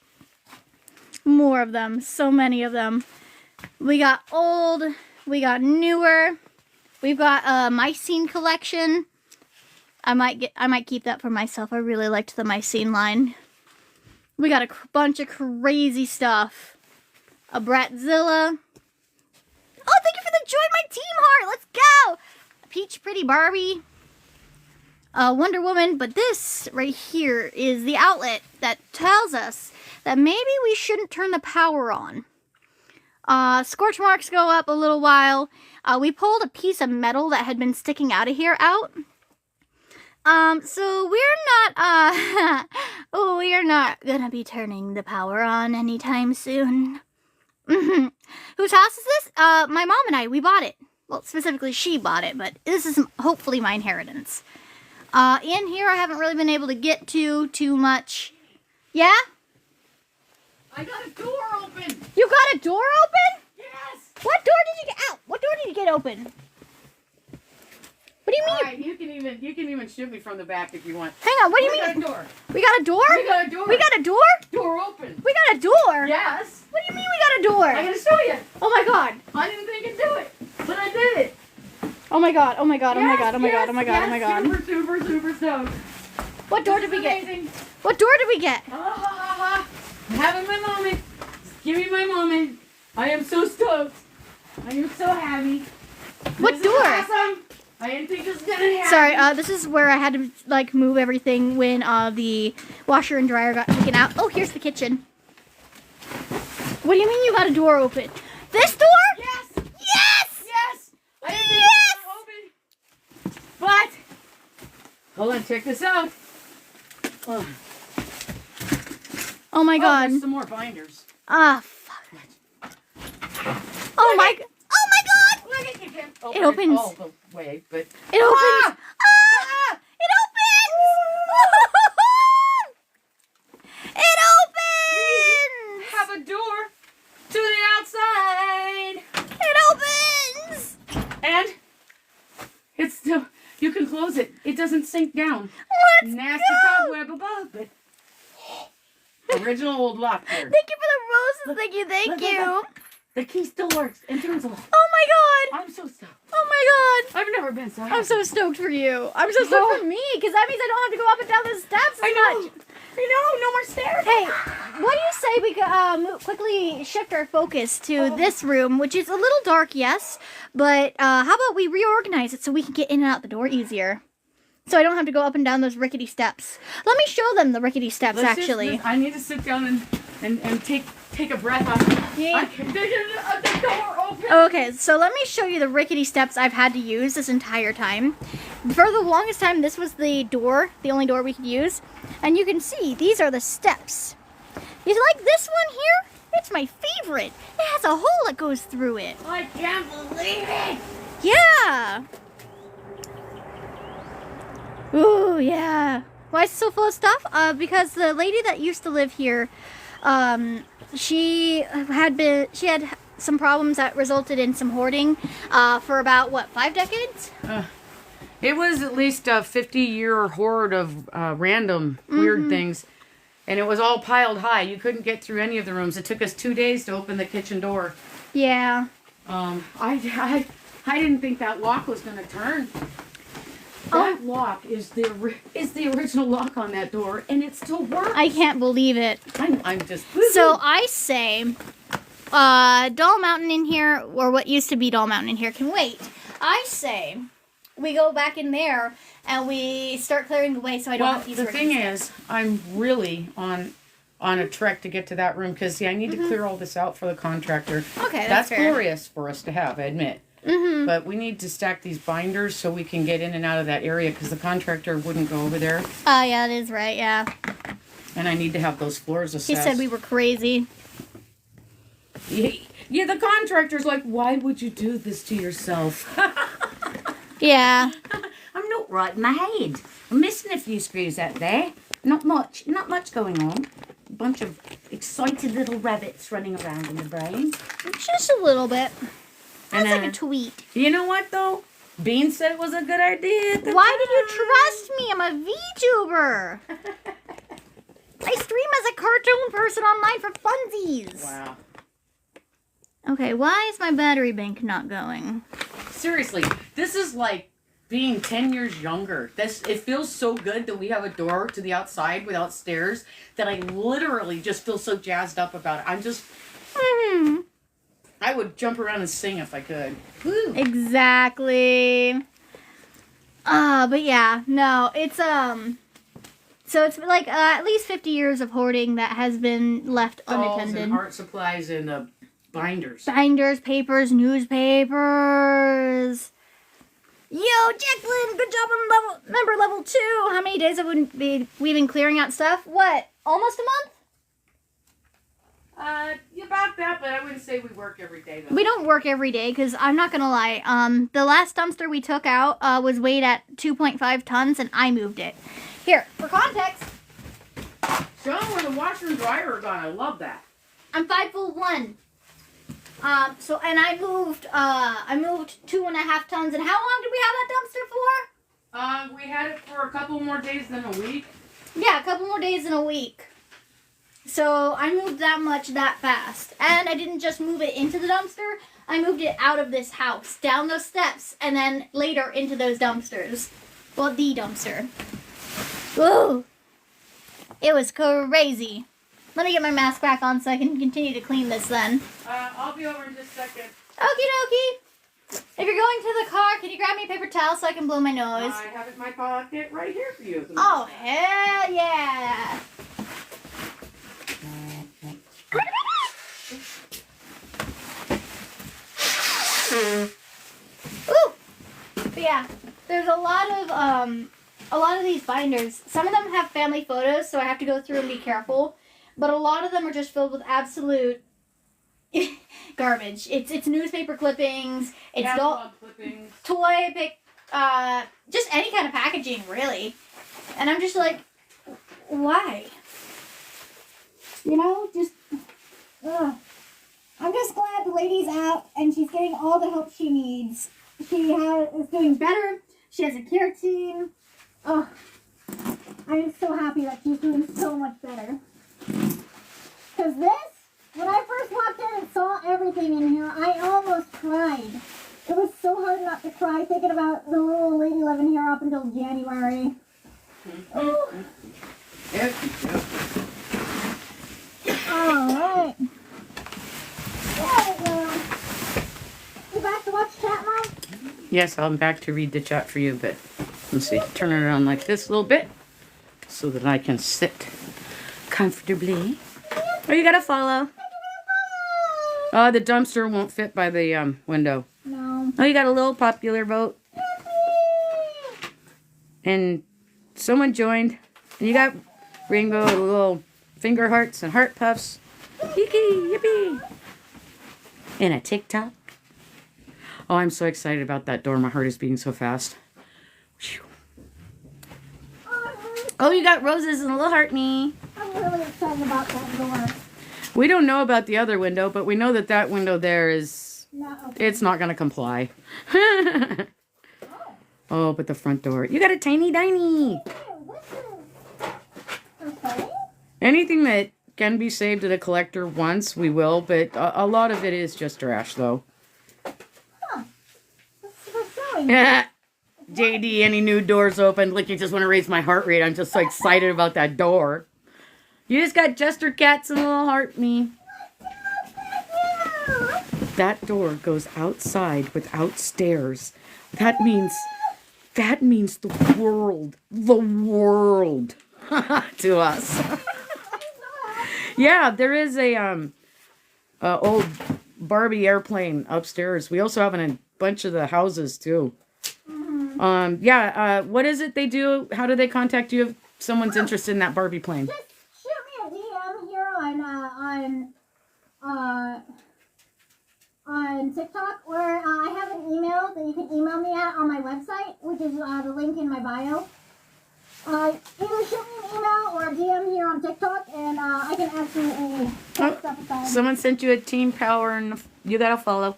More of them. So many of them. We got old. We got newer. We've got a Mycene collection. I might keep that for myself. I really liked the Mycene line. We got a bunch of crazy stuff. A Bratzilla. Oh, thank you for the Join My Team heart. Let's go. A Peach Pretty Barbie. Wonder Woman. But this right here is the outlet that tells us that maybe we shouldn't turn the power on. Scorch marks go up a little while. We pulled a piece of metal that had been sticking out of here out. So we're not, we're not gonna be turning the power on anytime soon. Whose house is this? My mom and I, we bought it. Well, specifically she bought it, but this is hopefully my inheritance. In here I haven't really been able to get to too much. Yeah? I got a door open. You got a door open? Yes. What door did you get out? What door did you get open? What do you mean? All right, you can even shoot me from the back if you want. Hang on, what do you mean? We got a door. We got a door? We got a door. We got a door? Door open. We got a door? Yes. What do you mean we got a door? I'm gonna show you. Oh my god. I didn't think I'd do it, but I did it. Oh my god, oh my god, oh my Yes, god, oh my yes, god, oh my god, oh my yes, god. Super stoked. What door This did we is get? amazing. What door did we get? I'm having my moment. Just give me my moment. I am so stoked. I am so happy. What This is door? awesome. I didn't think this was gonna happen. Sorry, this is where I had to like move everything when the washer and dryer got taken out. Oh, here's the kitchen. What do you mean you got a door open? This door? Yes. Yes! Yes. I didn't think it was gonna open. But hold on, check this out. Oh, Oh my god. there's some more binders. Ah, fuck. Oh my god. Oh my god! Look at you, Kim. It opens. All the way, but It opens. Ah! Ah! It opens! It opens! have a door to the outside, It opens! and it's still. You can close it. It doesn't sink down. Let's Nasty go! cobweb above, but original old lock here. Thank you for the roses. Thank you. Thank Look, you. look. The key still works and turns a lock. Oh my god. I'm so stoked. Oh my god. I've never been so happy. I'm so stoked for you. I'm so stoked for me because that means I don't have to go up and down the steps as I know. much. I know. No more stairs. Hey, what do you say we could quickly shift our focus to this room, which is a little dark, yes, but how about we reorganize it so we can get in and out the door easier? So I don't have to go up and down those rickety steps. Let me show them the rickety steps, actually. I need to sit down and take a breath off. Yeah. The door open. Okay, so let me show you the rickety steps I've had to use this entire time. For the longest time, this was the door, the only door we could use. And you can see, these are the steps. You like this one here? It's my favorite. It has a hole that goes through it. I can't believe it. Yeah. Ooh, yeah. Why is it so full of stuff? Because the lady that used to live here, she had some problems that resulted in some hoarding for about, 5 decades? It was at least a 50-year hoard of random weird things. And it was all piled high. You couldn't get through any of the rooms. It took us 2 days to open the kitchen door. Yeah. I didn't think that lock was going to turn. That lock is the original lock on that door, and it still works. I can't believe it. I'm just... So I say, Doll Mountain in here, or what used to be Doll Mountain in here, can wait. I say we go back in there and we start clearing the way so I don't have to use the thing is, I'm really on a trek to get to that room because, I need to clear all this out for the contractor. Okay, that's fair. glorious for us to have, I admit. But we need to stack these binders so we can get in and out of that area because the contractor wouldn't go over there. Yeah, that is right, yeah. And I need to have those floors assessed. He said we were crazy. Yeah, the contractor's like, why would you do this to yourself? Yeah. I'm not right in my head. I'm missing a few screws out there. Not much going on. A bunch of excited little rabbits running around in the brain. Just a little bit. That's And, like a tweet. You know what, though? Bean said it was a good idea. Why did you trust me? I'm a VTuber. I stream as a cartoon person online for funsies. Wow. Okay, why is my battery bank not going? Seriously, this is like being 10 years younger. It feels so good that we have a door to the outside without stairs that I literally just feel so jazzed up about it. I'm just... I would jump around and sing if I could. Woo. Exactly. But yeah, no, it's so it's like at least 50 years of hoarding that has been left Dolls unattended. and art supplies and binders. Binders, papers, newspapers. Yo, Jacqueline, good job on number level 2. How many days have we been clearing out stuff? What? Almost a month? About that, but I wouldn't say we work every day, though. We don't work every day because I'm not gonna lie. The last dumpster we took out was weighed at 2.5 tons, and I moved it. Here, for context, Show them where the washer and dryer are gone. I love that. I'm 5'1". So and I moved 2.5 tons. And how long did we have that dumpster for? We had it for a couple more days than a week. Yeah, a couple more days than a week. So I moved that much that fast. And I didn't just move it into the dumpster. I moved it out of this house, down those steps, and then later into those dumpsters. Well, the dumpster. Ooh. It was crazy. Let me get my mask back on so I can continue to clean this then. I'll be over in just a second. Okie dokie. If you're going to the car, can you grab me a paper towel so I can blow my nose? I have it in my pocket right here for you. Oh, hell yeah. Ooh. But yeah, there's a lot of these binders. Some of them have family photos, so I have to go through and be careful. But a lot of them are just filled with absolute garbage. It's newspaper clippings. It's clippings. just any kind of packaging, really. And I'm just like, why? You know, just, ugh. I'm just glad the lady's out and she's getting all the help she needs. She is doing better. She has a care team. Oh, I'm so happy that she's doing so much better. Because when I first walked in and saw everything in here, I almost cried. It was so hard not to cry thinking about the little lady living here up until January. Oh. Alright. There we go. You back to watch chat, Mom? Yes, I'm back to read the chat for you, but let's see. Turn it around like this a little bit so that I can sit comfortably. Oh, you gotta follow. Oh, the dumpster won't fit by the window. No. Oh, you got a little popular vote. And someone joined. And you got rainbow little finger hearts and heart puffs. Yippee, yippee. And a TikTok. Oh, I'm so excited about that door. My heart is beating so fast. Whew. Oh, it hurts. Oh, you got roses and a little heart me. I'm really excited about that door. We don't know about the other window, but we know that that window there is, Not open. it's not going to comply. Oh. Oh, but the front door. You got a tiny tiny. This is exciting. Anything that can be saved at a collector once, we will, but a lot of it is just trash, though. Huh. This is for sewing. JD, any new doors open? Like, you just want to raise my heart rate. I'm just so excited about that door. You just got Jester cats and a little heart me. That door goes outside without stairs. That means the world to us. Yeah, there is a old Barbie airplane upstairs. We also have in a bunch of the houses too. What is it they do? How do they contact you if someone's interested in that Barbie plane? Just shoot me a DM here on TikTok, or I have an email that you can email me at on my website, which is the link in my bio. Either shoot me an email or a DM here on TikTok, and I can absolutely get stuff aside. Someone sent you a Team Power, and you gotta follow.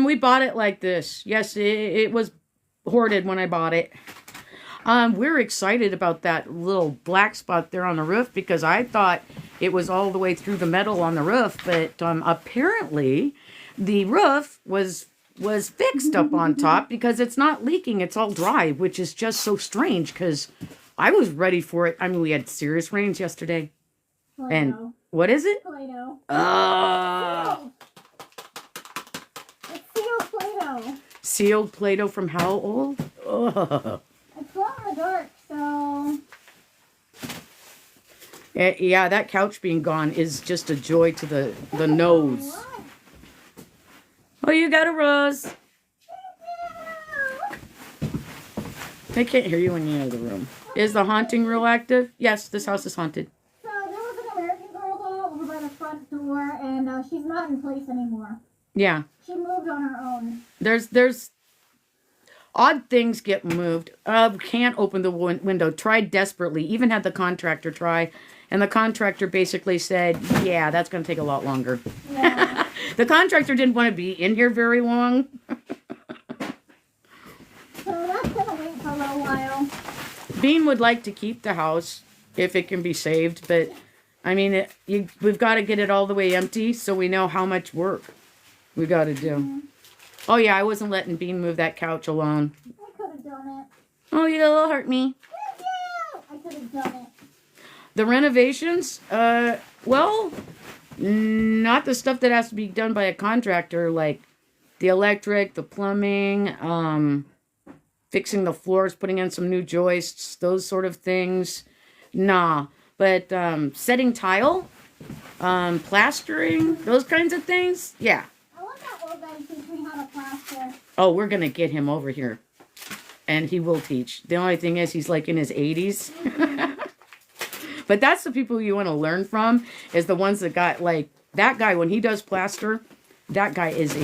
We bought it like this. Yes, it was hoarded when I bought it. We're excited about that little black spot there on the roof because I thought it was all the way through the metal on the roof, but apparently the roof was fixed up on top because it's not leaking. It's all dry, which is just so strange because I was ready for it. I mean, we had serious rains yesterday. Play-Doh. And what is it? Play-Doh. Oh. It's sealed Play-Doh. Sealed Play-Doh from how old? Oh. It's glow in the dark, so... Yeah, that couch being gone is just a joy to the nose. What? Oh, you got a rose. I can't hear you in the other room. Is the haunting rule active? Yes, this house is haunted. So there was an American Girl doll over by the front door, and she's not in place anymore. Yeah. She moved on her own. There's odd things get moved. Can't open the window. Tried desperately. Even had the contractor try. And the contractor basically said, yeah, that's going to take a lot longer. Yeah. The contractor didn't want to be in here very long. So that's going to wait for a little while. Bean would like to keep the house if it can be saved. But, I mean, we've got to get it all the way empty so we know how much work we got to do. Mm-hmm. Oh, yeah, I wasn't letting Bean move that couch alone. I could have done it. Oh, you got a little hurt me. I could have done it. The renovations, well, not the stuff that has to be done by a contractor, like the electric, the plumbing, fixing the floors, putting in some new joists, those sort of things. Nah, but setting tile, plastering, those kinds of things, yeah. I want that old guy to teach me how to plaster. Oh, we're going to get him over here, and he will teach. The only thing is he's like in his 80s. But that's the people you want to learn from, is the ones that got, like, that guy, when he does plaster, that guy is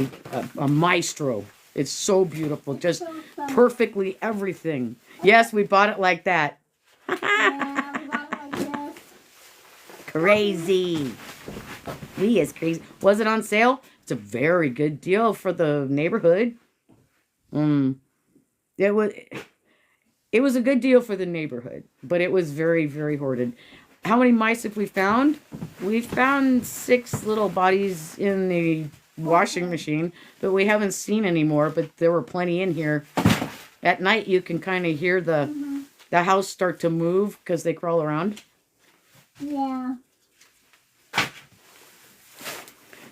a maestro. It's so beautiful. Just perfectly everything. Yes, we bought it like that. Yeah, we got it like this. Crazy. We is crazy. Was it on sale? It's a very good deal for the neighborhood. It was a good deal for the neighborhood, but it was very, very hoarded. How many mice have we found? We found 6 little bodies in the washing machine, but we haven't seen any more, but there were plenty in here. At night, you can kind of hear the house start to move because they crawl around. Yeah.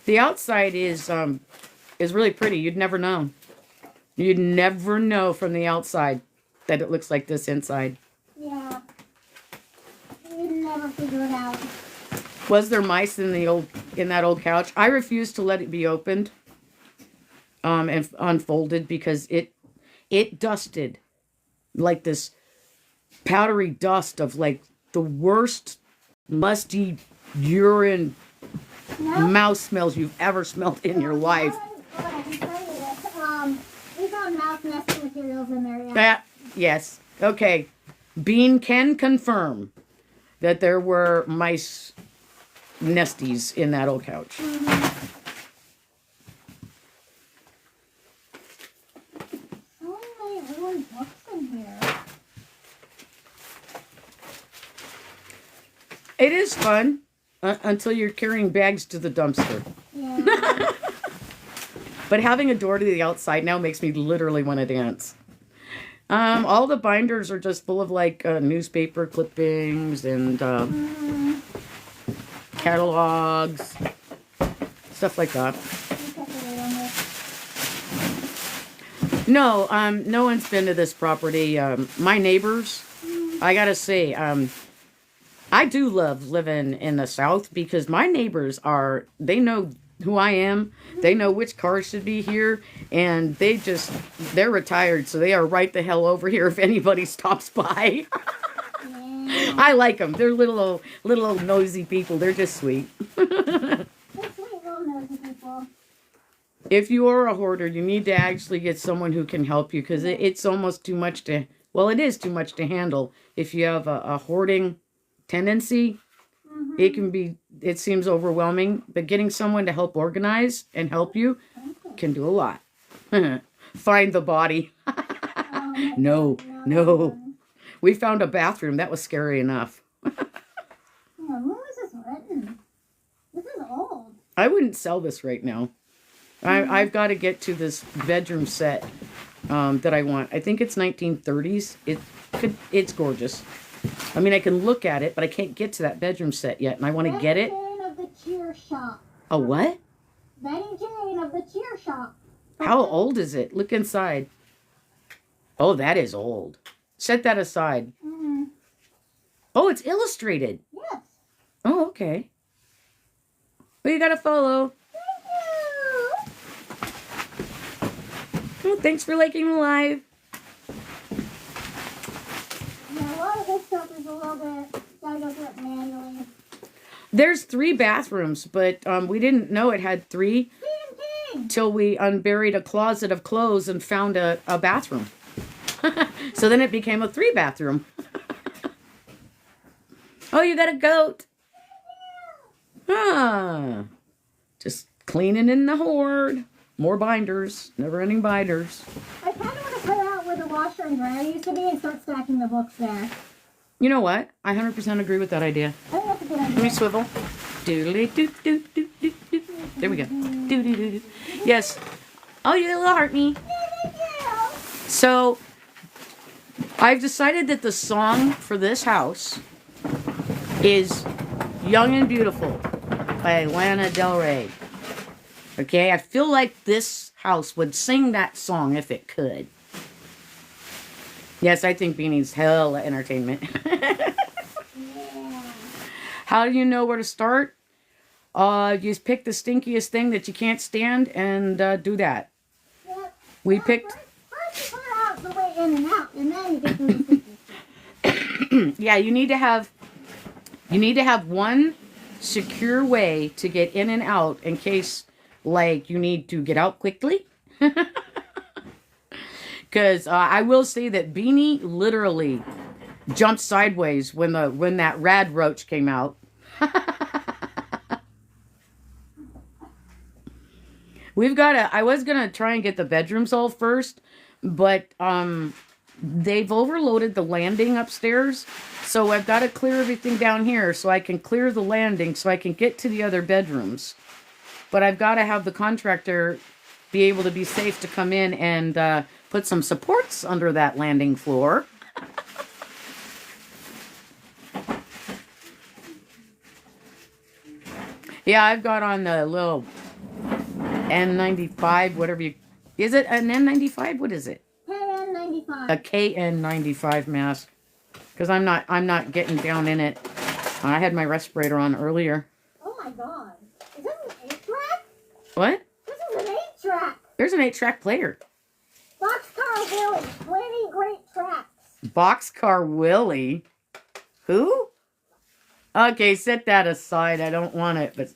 The outside is really pretty. You'd never know. You'd never know from the outside that it looks like this inside. Yeah. You'd never figure it out. Was there mice in that old couch? I refused to let it be opened and unfolded because it dusted like this powdery dust of like the worst musty urine mouse smells you've ever smelled in your life. I can tell you this. We found mouse nesting materials in there. Yeah. Yes. Okay. Bean can confirm that there were mice nesties in that old couch. So many ruined books in here. It is fun until you're carrying bags to the dumpster. Yeah. But having a door to the outside now makes me literally want to dance. All the binders are just full of like newspaper clippings and catalogs, stuff like that. No, no one's been to this property. My neighbors, I gotta say, I do love living in the South because my neighbors they know who I am. They know which cars should be here, and they're retired, so they are right the hell over here if anybody stops by. Yeah. I like them. They're little old nosy people. They're just sweet. They're sweet little nosy people. If you are a hoarder, you need to actually get someone who can help you because it's almost too much it is too much to handle. If you have a hoarding tendency, it seems overwhelming, but getting someone to help organize and help you can do a lot. Find the body. No. We found a bathroom. That was scary enough. Yeah, when was this written? This is old. I wouldn't sell this right now. I've got to get to this bedroom set that I want. I think it's 1930s. It's gorgeous. I mean, I can look at it, but I can't get to that bedroom set yet, and I want to get it. Betty Jane of the Cheer Shop. A what? Betty Jane of the Cheer Shop. How old is it? Look inside. Oh, that is old. Set that aside. Mm-hmm. Oh, it's illustrated. Yes. Oh, okay. Well, you gotta follow. Thank you. Well, thanks for liking the live. Yeah, a lot of this stuff is a little bit, gotta go through it manually. There's 3 bathrooms, but we didn't know it had 3 King. till we unburied a closet of clothes and found a bathroom. So then it became a 3 bathroom. Oh, you got a goat. Ah, just cleaning in the hoard. More binders, never-ending binders. I kind of want to put out where the washer and dryer used to be and start stacking the books there. You know what? I 100% agree with that idea. I think that's a good Let me idea. swivel. Doodly doo doo doo doo doo. There we go. Doo doo doo doo. Yes. Oh, you little heart me. Thank you. So, I've decided that the song for this house is Young and Beautiful by Lana Del Rey. Okay, I feel like this house would sing that song if it could. Yes, I think Beanie's hella entertainment. Yeah. How do you know where to start? You just pick the stinkiest thing that you can't stand and do that. Yep. We Well, picked... First you put out the way in and out, and then you get through the sticky. Yeah, you need to have one secure way to get in and out in case, like, you need to get out quickly. Because I will say that Beanie literally jumped sideways when that rad roach came out. I was gonna try and get the bedrooms all first, but they've overloaded the landing upstairs, so I've got to clear everything down here so I can clear the landing so I can get to the other bedrooms. But I've got to have the contractor be able to be safe to come in and put some supports under that landing floor. Yeah, I've got on the little N95, whatever you... Is it an N95? What is it? KN95. A KN95 mask. Because I'm not getting down in it. I had my respirator on earlier. Oh my god. Is this an 8-track? What? This is an 8-track. There's an 8-track player. Boxcar Willie. 20 great tracks. Boxcar Willie? Who? Okay, set that aside. I don't want it, but...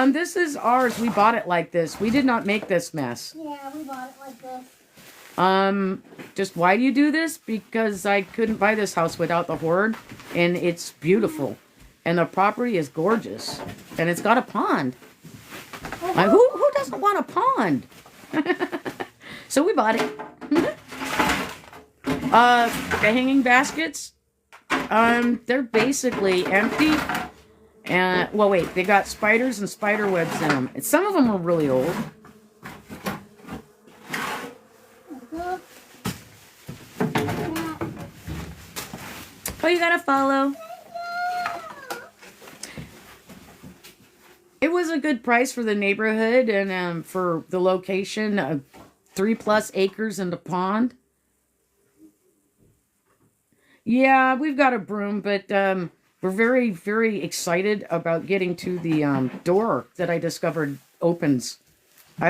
This is ours. We bought it like this. We did not make this mess. Yeah, we bought it like this. Just why do you do this? Because I couldn't buy this house without the hoard, and it's beautiful, and the property is gorgeous, and it's got a pond. Who doesn't want a pond? So we bought it. The hanging baskets, they're basically empty. And well, wait, they got spiders and spider webs in them. And some of them are really old. Oh, you gotta follow. It was a good price for the neighborhood and for the location. 3+ acres and a pond. Yeah, we've got a broom, but we're very, very excited about getting to the door that I discovered opens.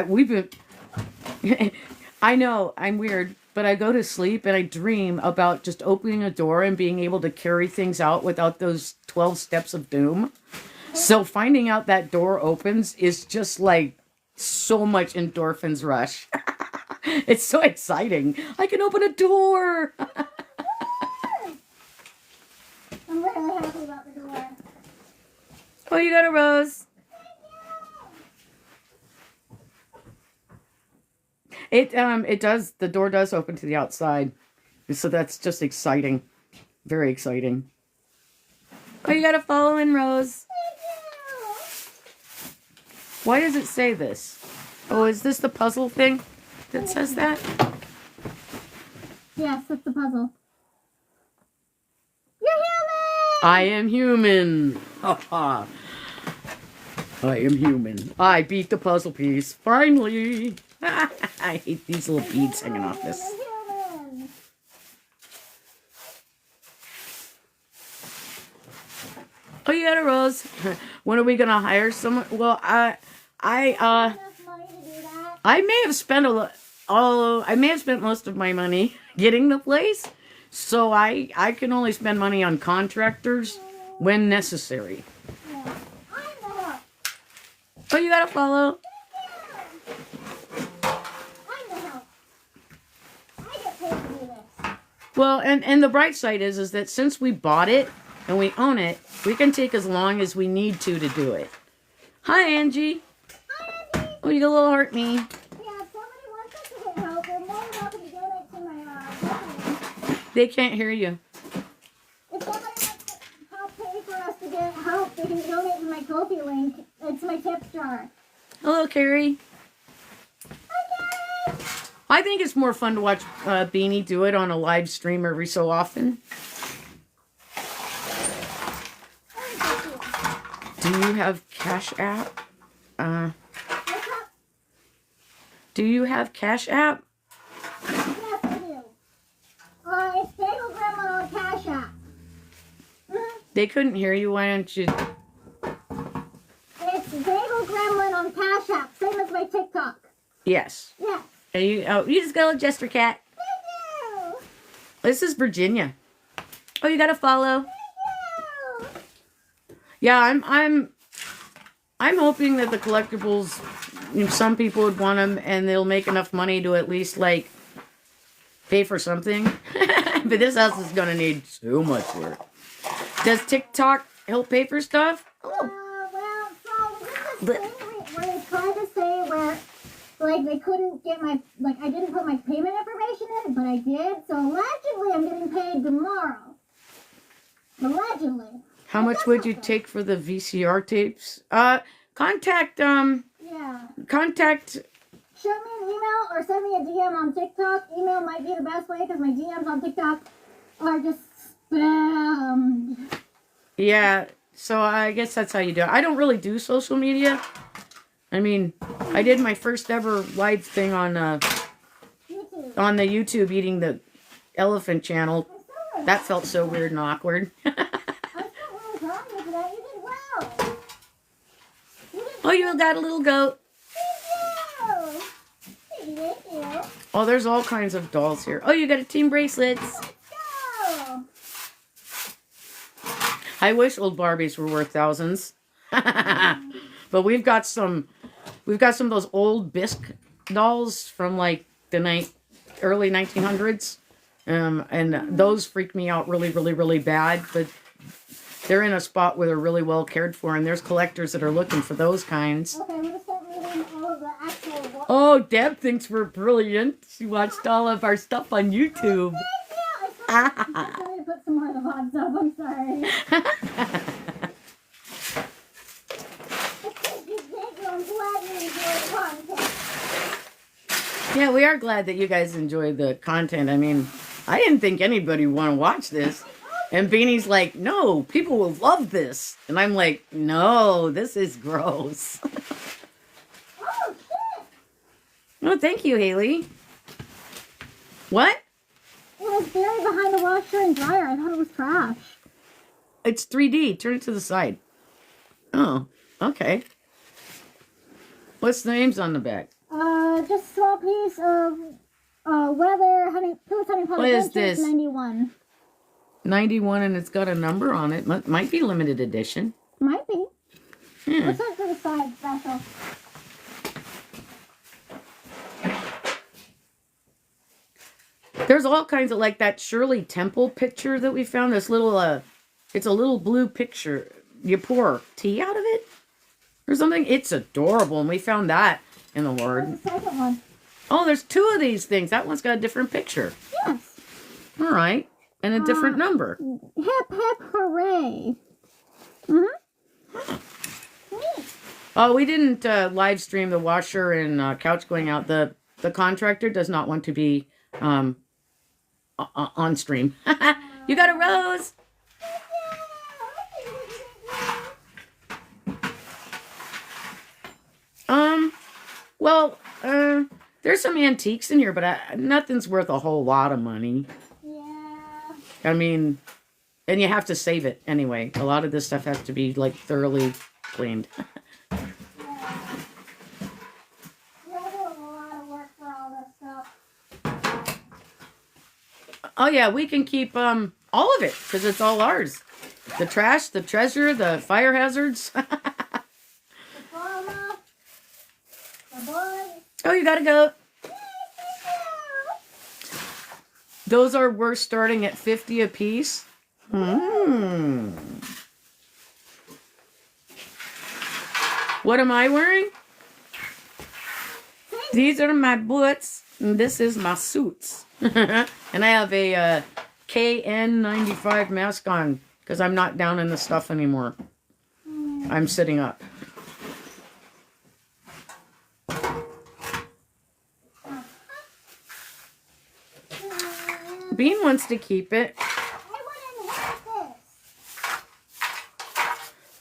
We've been. I know I'm weird, but I go to sleep and I dream about just opening a door and being able to carry things out without those 12 steps of doom. So finding out that door opens is just like so much endorphins rush. It's so exciting. I can open a door. I'm really happy about the door. Oh, you got a rose. It does. The door does open to the outside, so that's just exciting. Very exciting. Oh, you got a following rose. Why does it say this? Oh, is this the puzzle thing that says that? Yes, that's the puzzle. You're human! I am human. Ha ha. I am human. I beat the puzzle piece. Finally. I hate these little beads hanging off this. You're human. Oh, you got a rose. When are we gonna hire someone? Well, Enough money to do that. I may have spent I may have spent most of my money getting the place, so I can only spend money on contractors when necessary. Yeah. I'm the help. Oh, you gotta follow. I'm the help. I get paid to do this. Well, and the bright side is that since we bought it and we own it, we can take as long as we need to do it. Hi, Angie. Hi, Angie. Oh, you got a little heart me. Yeah, if somebody wants us to get help, they're more than welcome to donate to my company. They can't hear you. If somebody wants to help pay for us to get help, they can donate to my Kofi link. It's my tip jar. Hello, Carrie. Hi, Carrie. I think it's more fun to watch Beanie do it on a live stream every so often. Do you have Cash App? What's up? Do you have Cash App? Yes, I do. It's Bagel Grandma on Cash App. They couldn't hear you. Why don't you? It's Bagel Gremlin on Cash App, same as my TikTok. Yes. Yeah. And you just got a little jester cat. Thank you. This is Virginia. Oh, you got to follow. Thank you. Yeah, I'm hoping that the collectibles, some people would want them, and they'll make enough money to at least like pay for something. But this house is gonna need so much work. Does TikTok help pay for stuff? Oh. Well, so this is where they tried to say where, like, they couldn't get my, like, I didn't put my payment information in, but I did. So allegedly, I'm getting paid tomorrow. Allegedly. How much would you take for the VCR tapes? Contact. Yeah. Contact. Shoot me an email or send me a DM on TikTok. Email might be the best way because my DMs on TikTok are just spammed. Yeah. So I guess that's how you do it. I don't really do social media. I mean, I did my first ever live thing on YouTube. on the YouTube eating the elephant channel. That felt so weird and awkward. I'm still really proud of you for that. You did well. You did Oh, you got a little goat. Thank you. Thank you. Oh, there's all kinds of dolls here. Oh, you got a team bracelets. Let's go. I wish old Barbies were worth thousands. But we've got some of those old bisque dolls from like the early 1900s. And those freak me out really, really, really bad. But they're in a spot where they're really well cared for, and there's collectors that are looking for those kinds. Okay, I'm gonna start reading all of the actual. Oh, Deb thinks we're brilliant. She watched all of our stuff on YouTube. I'm sorry to put some more of the VODs up. I'm sorry. I'm glad you enjoy the content. Yeah, we are glad that you guys enjoy the content. I mean, I didn't think anybody would want to watch this. And Beanie's like, no, people will love this. And I'm like, no, this is gross. Oh, shit! Oh, thank you, Haley. What? It was buried behind the washer and dryer. I thought it was trash. It's 3D. Turn it to the side. Oh, okay. What's the names on the back? Just a small piece of weather, Phyllis Honey Pot What is Adventures, this? 91. 91, and it's got a number on it. Might be limited edition. Might be. Hmm. Let's look for the side special. There's all kinds of, like that Shirley Temple picture that we found. This little, it's a little blue picture. You pour tea out of it or something. It's adorable, and we found that in the Hoard. Where's the second one? Oh, there's two of these things. That one's got a different picture. Yes. All right, and a different number. Hip, hip, hooray. Mm-hmm. Neat. Oh, we didn't live stream the washer and couch going out. The contractor does not want to be on stream. You got a rose. Well, there's some antiques in here, but nothing's worth a whole lot of money. Yeah. I mean, and you have to save it anyway. A lot of this stuff has to be like thoroughly cleaned. Yeah. You're doing a lot of work for all this stuff. Oh yeah, we can keep all of it because it's all ours. The trash, the treasure, the fire hazards. The pharma, the blood. Oh, you gotta go. Those are worth starting at 50 a piece. What am I wearing? These are my boots, and this is my suits. And I have a KN95 mask on because I'm not down in the stuff anymore. I'm sitting up. Bean wants to keep it. I wouldn't have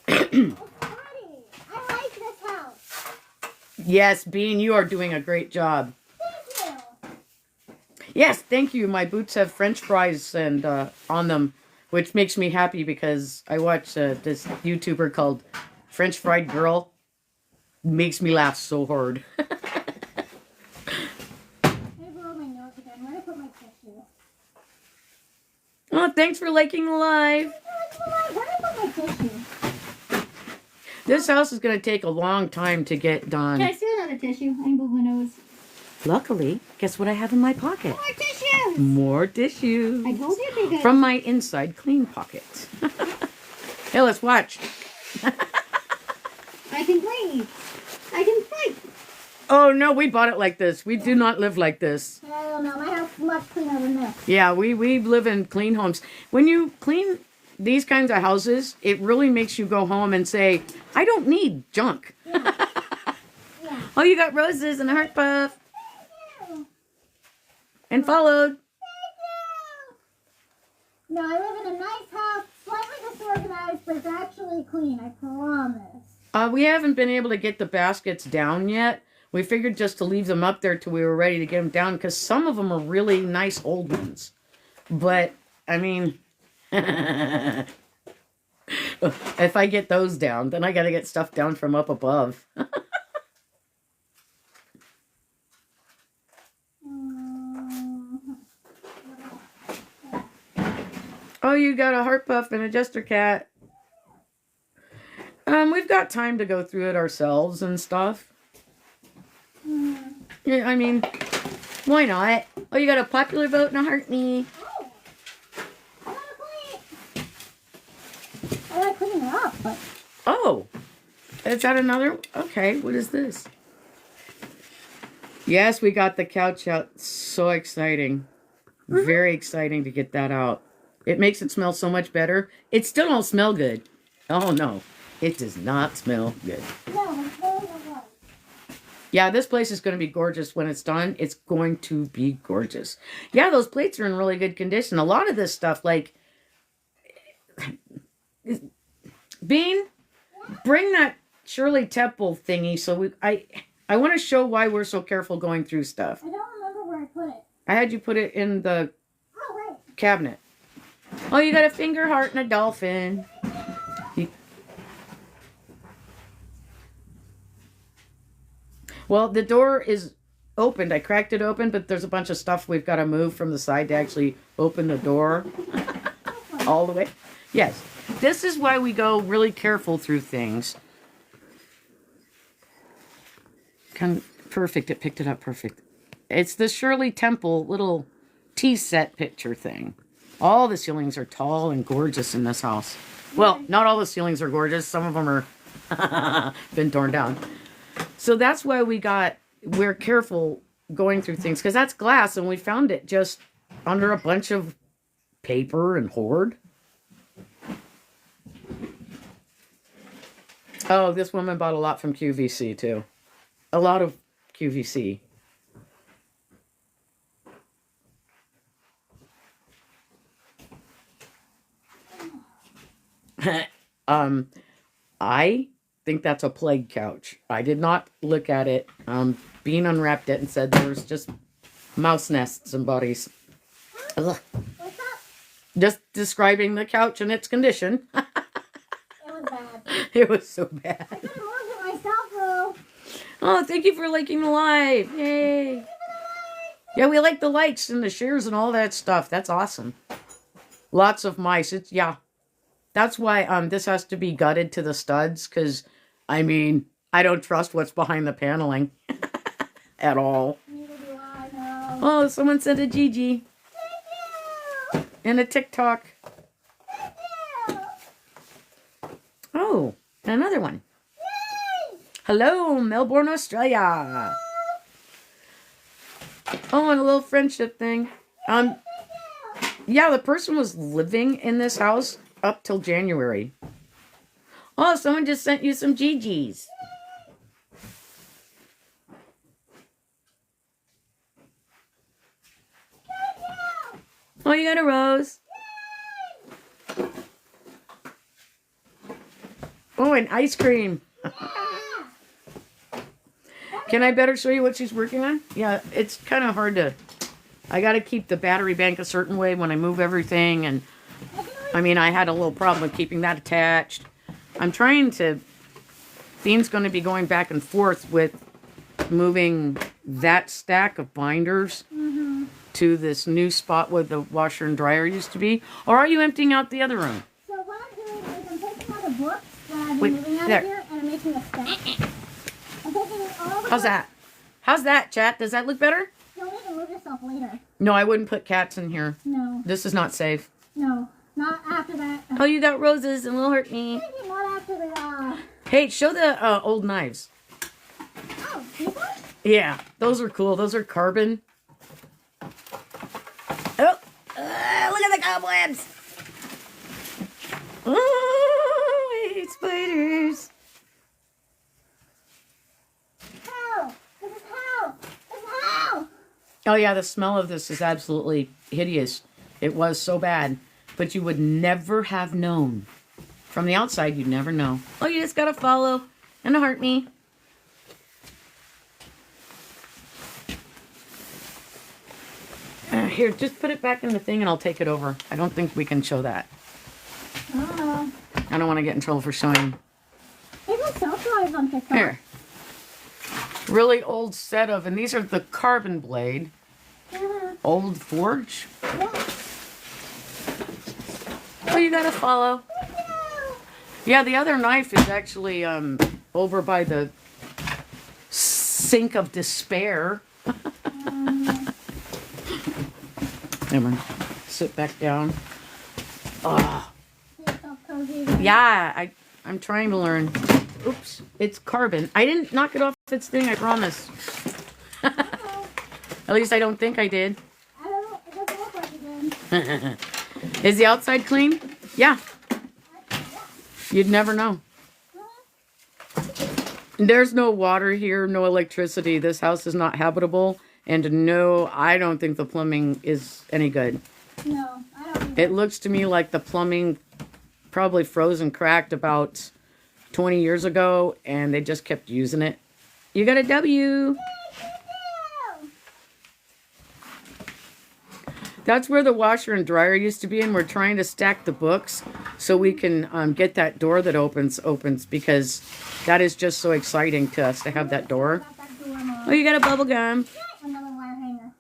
this. It's pretty. I like this house. Yes, Bean, you are doing a great job. Thank you. Yes, thank you. My boots have French fries and on them, which makes me happy because I watch this YouTuber called French Fried Girl. Makes me laugh so hard. I broke my nose again. Where did I put my tissue? Oh, thanks for liking the live. Where did I put my tissue? This house is going to take a long time to get done. Can I see another tissue? I can blow my nose. Luckily, guess what I have in my pocket? More tissues! More tissue. I told you to be good. From my inside clean pocket. Hey, let's watch. I can breathe. I can fight. Oh, no, we bought it like this. We do not live like this. I don't know. My house is much cleaner than this. Yeah, we live in clean homes. When you clean these kinds of houses, it really makes you go home and say, I don't need junk. Yeah. Oh, you got roses and a heart puff. Thank you. And followed. No, I live in a nice house, slightly disorganized, but it's actually clean. I promise. We haven't been able to get the baskets down yet. We figured just to leave them up there till we were ready to get them down because some of them are really nice old ones. But, I mean, if I get those down, then I got to get stuff down from up above. Oh, you got a heart puff and a jester cat. We've we've got time to go through it ourselves and stuff. Yeah, I mean, why not? Oh, you got a popular vote and a heart me. Oh, I gotta clean it. I gotta clean it up, but Oh, is that another? Okay, what is this? Yes, we got the couch out. So exciting. Very exciting to get that out. It makes it smell so much better. It still don't smell good. Oh, no. It does not smell good. no, it's very good. Yeah, this place is going to be gorgeous when it's done. It's going to be gorgeous. Yeah, those plates are in really good condition. A lot of this stuff, like... Bean, bring that Shirley Temple thingy so I want to show why we're so careful going through stuff. I don't remember where I put it. I had you put it in the Oh, right. cabinet. Oh, you got a finger heart and a dolphin. Well, the door is opened. I cracked it open, but there's a bunch of stuff we've got to move from the side to actually open the door all the way. Yes. This is why we go really careful through things. Perfect. It picked it up perfect. It's the Shirley Temple little tea set picture thing. All the ceilings are tall and gorgeous in this house. Well, not all the ceilings are gorgeous. Some of them are been torn down. So that's why we're careful going through things, because that's glass and we found it just under a bunch of paper and hoard. Oh, this woman bought a lot from QVC too. A lot of QVC. I think that's a plague couch. I did not look at it. Bean unwrapped it and said there's just mouse nests and bodies. Ugh. What's up? Just describing the couch and its condition. It was bad. It was so bad. I could have moved it myself, though. Oh, thank you for liking the live. Yay. Yeah, we like the likes and the shares and all that stuff. That's awesome. Lots of mice. Yeah. That's why this has to be gutted to the studs, because, I mean, I don't trust what's behind the paneling at all. Neither do I, no. Oh, someone sent a Gigi Thank you. and a TikTok. Thank you. Oh, another one. Yay. Hello, Melbourne, Australia. Oh, and a little friendship thing. Yeah, the person was living in this house up till January. Oh, someone just sent you some GGs. Oh, you got a rose. Oh, and ice cream. Can I better show you what she's working on? Yeah, it's kind of hard to... I got to keep the battery bank a certain way when I move everything. And, I mean, I had a little problem with keeping that attached. I'm trying to... Bean's going to be going back and forth with moving that stack of binders to this new spot where the washer and dryer used to be. Or are you emptying out the other room? So what I'm doing is I'm taking all the books that I've Wait, been moving out there. of here, and I'm making a stack. I'm taking all the How's that? How's that, chat? Does that look better? You'll need to move yourself later. No, I wouldn't put cats in here. No, This is not safe. no, not after that. Oh, you got roses and little hurt me. Maybe not after the, Hey, show the old knives. oh, these ones? Yeah, those are cool. Those are carbon. Oh, look at the cobwebs. Oh, I hate spiders. Hell! This is hell! This is hell! Oh, yeah, the smell of this is absolutely hideous. It was so bad. But you would never have known. From the outside, you'd never know. Oh, you just gotta follow and heart me. Here, just put it back in the thing and I'll take it over. I don't think we can show that. Oh. I don't want to get in trouble for showing. Even self-drives on TikTok. Here. Really old set of, and these are the carbon blade. Old forge. Yeah. Oh, you gotta follow. Yeah, the other knife is actually over by the sink of despair. Never mind. Sit back down. Oh. Yeah, I'm trying to learn. Oops, it's carbon. I didn't knock it off its thing, I promise. At least I don't think I did. I don't know. It doesn't look like it did. Is the outside clean? Yeah. You'd never know. There's no water here, no electricity. This house is not habitable. And no, I don't think the plumbing is any good. No, I don't either. It looks to me like the plumbing probably froze and cracked about 20 years ago, and they just kept using it. You got a W. That's where the washer and dryer used to be, and we're trying to stack the books so we can get that door that opens because that is just so exciting to us to have that door. Oh, you got a bubble gum. Another wire hanger.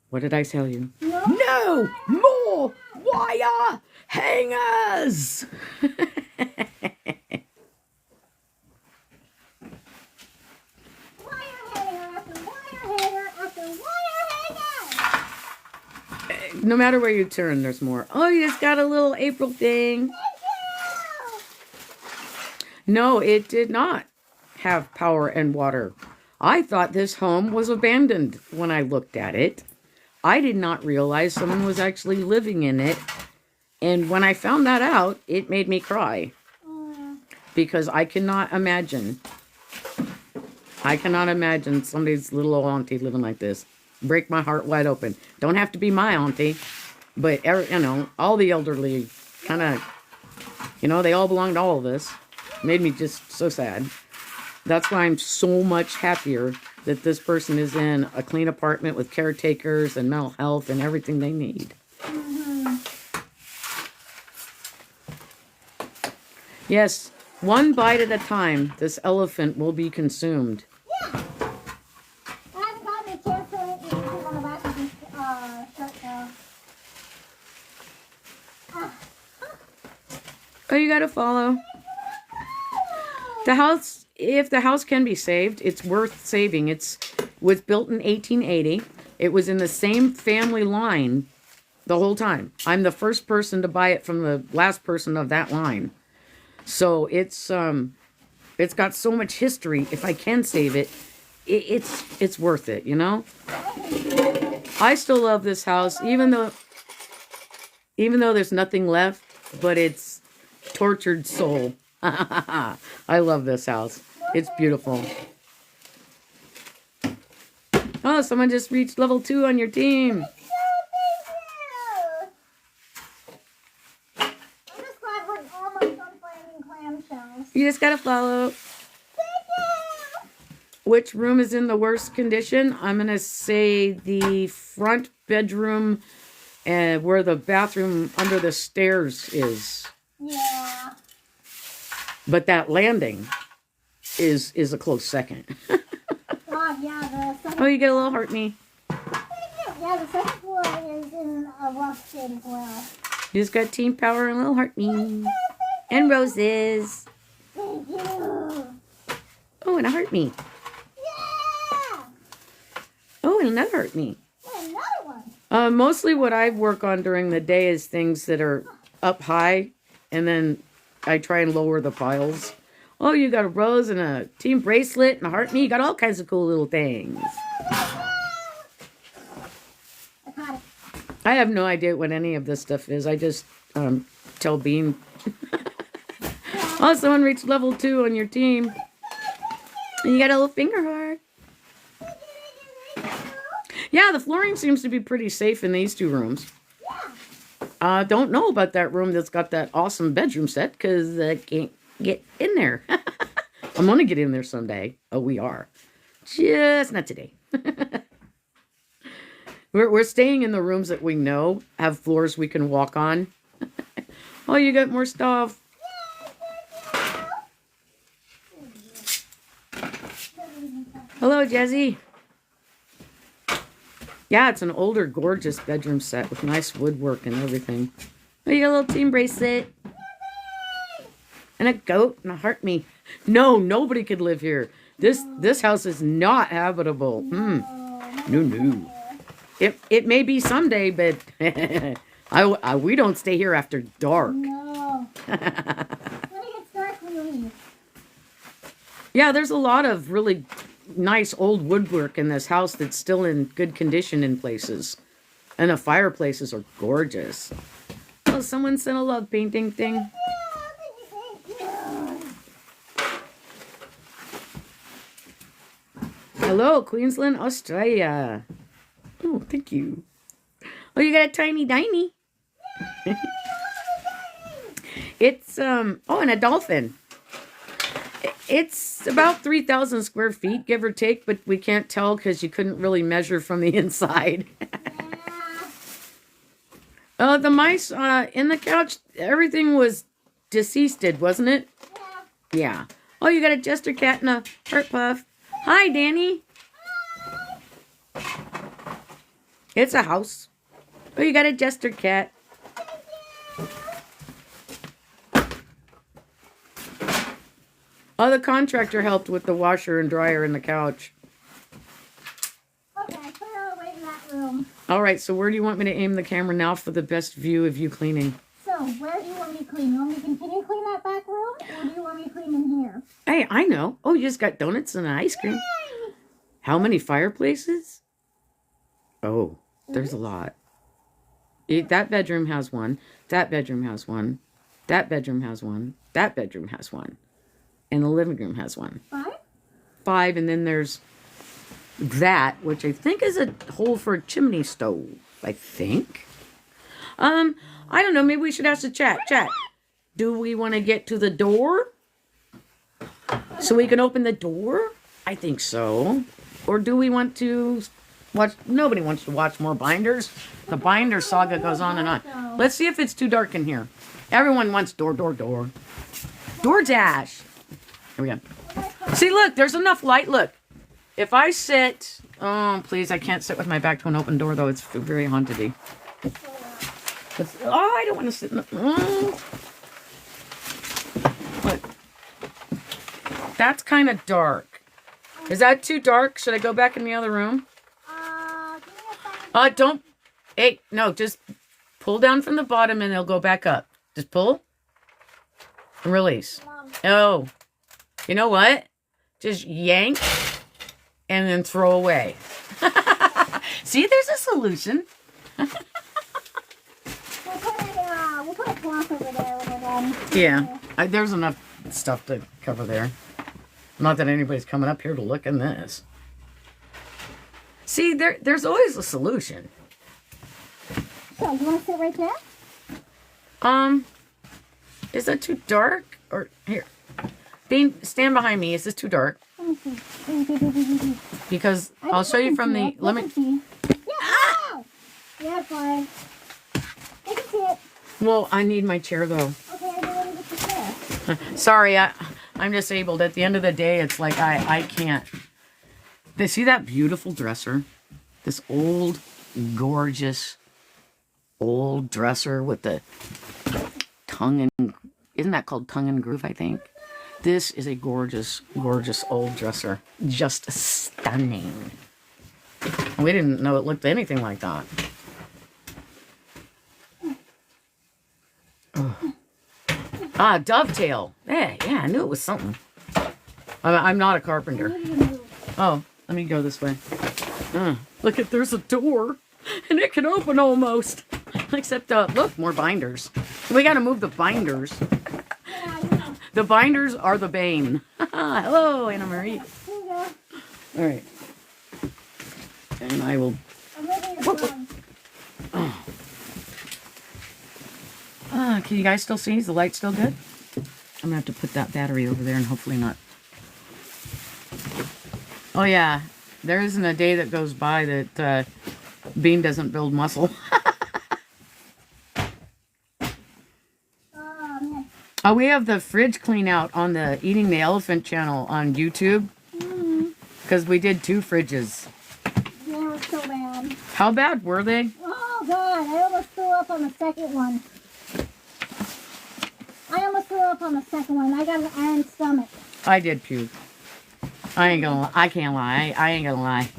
What did I tell you? No. No more wire hangers. No matter where you turn, there's more. Oh, you just got a little April thing. No, it did not have power and water. I thought this home was abandoned when I looked at it. I did not realize someone was actually living in it. And when I found that out, it made me cry. Because I cannot imagine somebody's little old auntie living like this. Break my heart wide open. Don't have to be my auntie, but all the elderly kind of, they all belong to all of us. Made me just so sad. That's why I'm so much happier that this person is in a clean apartment with caretakers and mental health and everything they need. Yes, one bite at a time, this elephant will be consumed. Yeah. I haven't gotten a chance to eat anything on the back of this shirt, though. Oh, you gotta follow. The house, if the house can be saved, it's worth saving. It was built in 1880. It was in the same family line the whole time. I'm the first person to buy it from the last person of that line. So it's got so much history. If I can save it, it's worth it, I still love this house, even though there's nothing left, but it's tortured soul. I love this house. It's beautiful. Oh, someone just reached level 2 on your team. I'm just glad we're almost done finding clamshells. You just gotta follow. Which room is in the worst condition? I'm gonna say the front bedroom and where the bathroom under the stairs is. Yeah. But that landing is a close second. God, yeah, the second Oh, you get a little heart me. Yeah, the second floor is in a rough state as well. You just got team power and a little heart me. And roses. Thank you. Oh, and a heart me. Yeah. Oh, and another heart me. And another one. Mostly what I work on during the day is things that are up high, and then I try and lower the piles. Oh, you got a rose and a team bracelet and a heart me. You got all kinds of cool little things. I caught it. I have no idea what any of this stuff is. I just tell Bean. Oh, someone reached level 2 on your team. And you got a little finger heart. Yeah, the flooring seems to be pretty safe in these 2 rooms. Don't know about that room that's got that awesome bedroom set because I can't get in there. I'm going to get in there someday. Oh, we are. Just not today. We're staying in the rooms that we know have floors we can walk on. Oh, you got more stuff. Hello, Jazzy. Yeah, it's an older, gorgeous bedroom set with nice woodwork and everything. Oh, you got a little team bracelet. and a goat and a heart me. No, nobody could live here. This house is not habitable. No. It may be someday, but we don't stay here after dark. No. When it gets dark, we leave. Yeah, there's a lot of really nice old woodwork in this house that's still in good condition in places. And the fireplaces are gorgeous. Oh, someone sent a love painting thing. Yeah, thank you. Hello, Queensland, Australia. Oh, thank you. Oh, you got a tiny diny. It's, and a dolphin. It's about 3,000 square feet, give or take, but we can't tell because you couldn't really measure from the inside. The mice in the couch, everything was deceased, wasn't it? Yeah. Oh, you got a jester cat and a heart puff. Hi, Danny. It's a house. Oh, you got a jester cat. Oh, the contractor helped with the washer and dryer in the couch. Okay, put her away in that room. All right, so where do you want me to aim the camera now for the best view of you cleaning? So, where do you want me to clean? You want me to continue to clean that back room? Or do you want me to clean in here? Hey, I know. Oh, you just got donuts and ice cream. How many fireplaces? Oh, there's a lot. That bedroom has one. That bedroom has one. That bedroom has one. That bedroom has one. And the living room has one. 5? 5, and then there's that, which I think is a hole for a chimney stove. I think. I don't know. Maybe we should ask the chat. Chat, do we want to get to the door so we can open the door? I think so. Or do we want to watch? Nobody wants to watch more binders. The binder saga goes on and on. Let's see if it's too dark in here. Everyone wants door. DoorDash. Here we go. See, look, there's enough light. Look, if I sit, oh, please, I can't sit with my back to an open door, though. It's very haunted-y. I don't want to sit in the, Look, that's kind of dark. Is that too dark? Should I go back in the other room? Don't. Hey, no, just pull down from the bottom and it'll go back up. Just pull and release. Oh, you know what? Just yank and then throw away. See, there's a solution. We'll put a cloth over there when we're done. Yeah, there's enough stuff to cover there. Not that anybody's coming up here to look in this. See, there's always a solution. So, you want to sit right there? Is that too dark? Or here, Bean, stand behind me. Is this too dark? Let me see. Because I'll show you from the. Let me. Yeah, yeah, fine. I can see it. Well, I need my chair though. Okay, I don't want to get the chair. Sorry, I'm disabled. At the end of the day, it's like I can't. They see that beautiful dresser? This old, gorgeous, old dresser with the tongue and... Isn't that called tongue and groove, I think? This is a gorgeous, gorgeous old dresser. Just stunning. We didn't know it looked anything like that. Oh. Dovetail. Yeah, I knew it was something. I'm not a carpenter. Oh, let me go this way. Look, there's a door, and it can open almost. Except, look, more binders. We got to move the binders. The binders are the bane. Hello, Anna Marie. All right. And I will... Can you guys still see? Is the light still good? I'm going to have to put that battery over there and hopefully not... Oh, yeah. There isn't a day that goes by that Bean doesn't build muscle. We have the fridge clean out on the Eating the Elephant channel on YouTube. Because we did 2 fridges. They were so bad. How bad were they? Oh, God. I almost threw up on the second one. I almost threw up on the second one. I got an iron stomach. I did puke. I ain't gonna lie. I can't lie. I ain't gonna lie.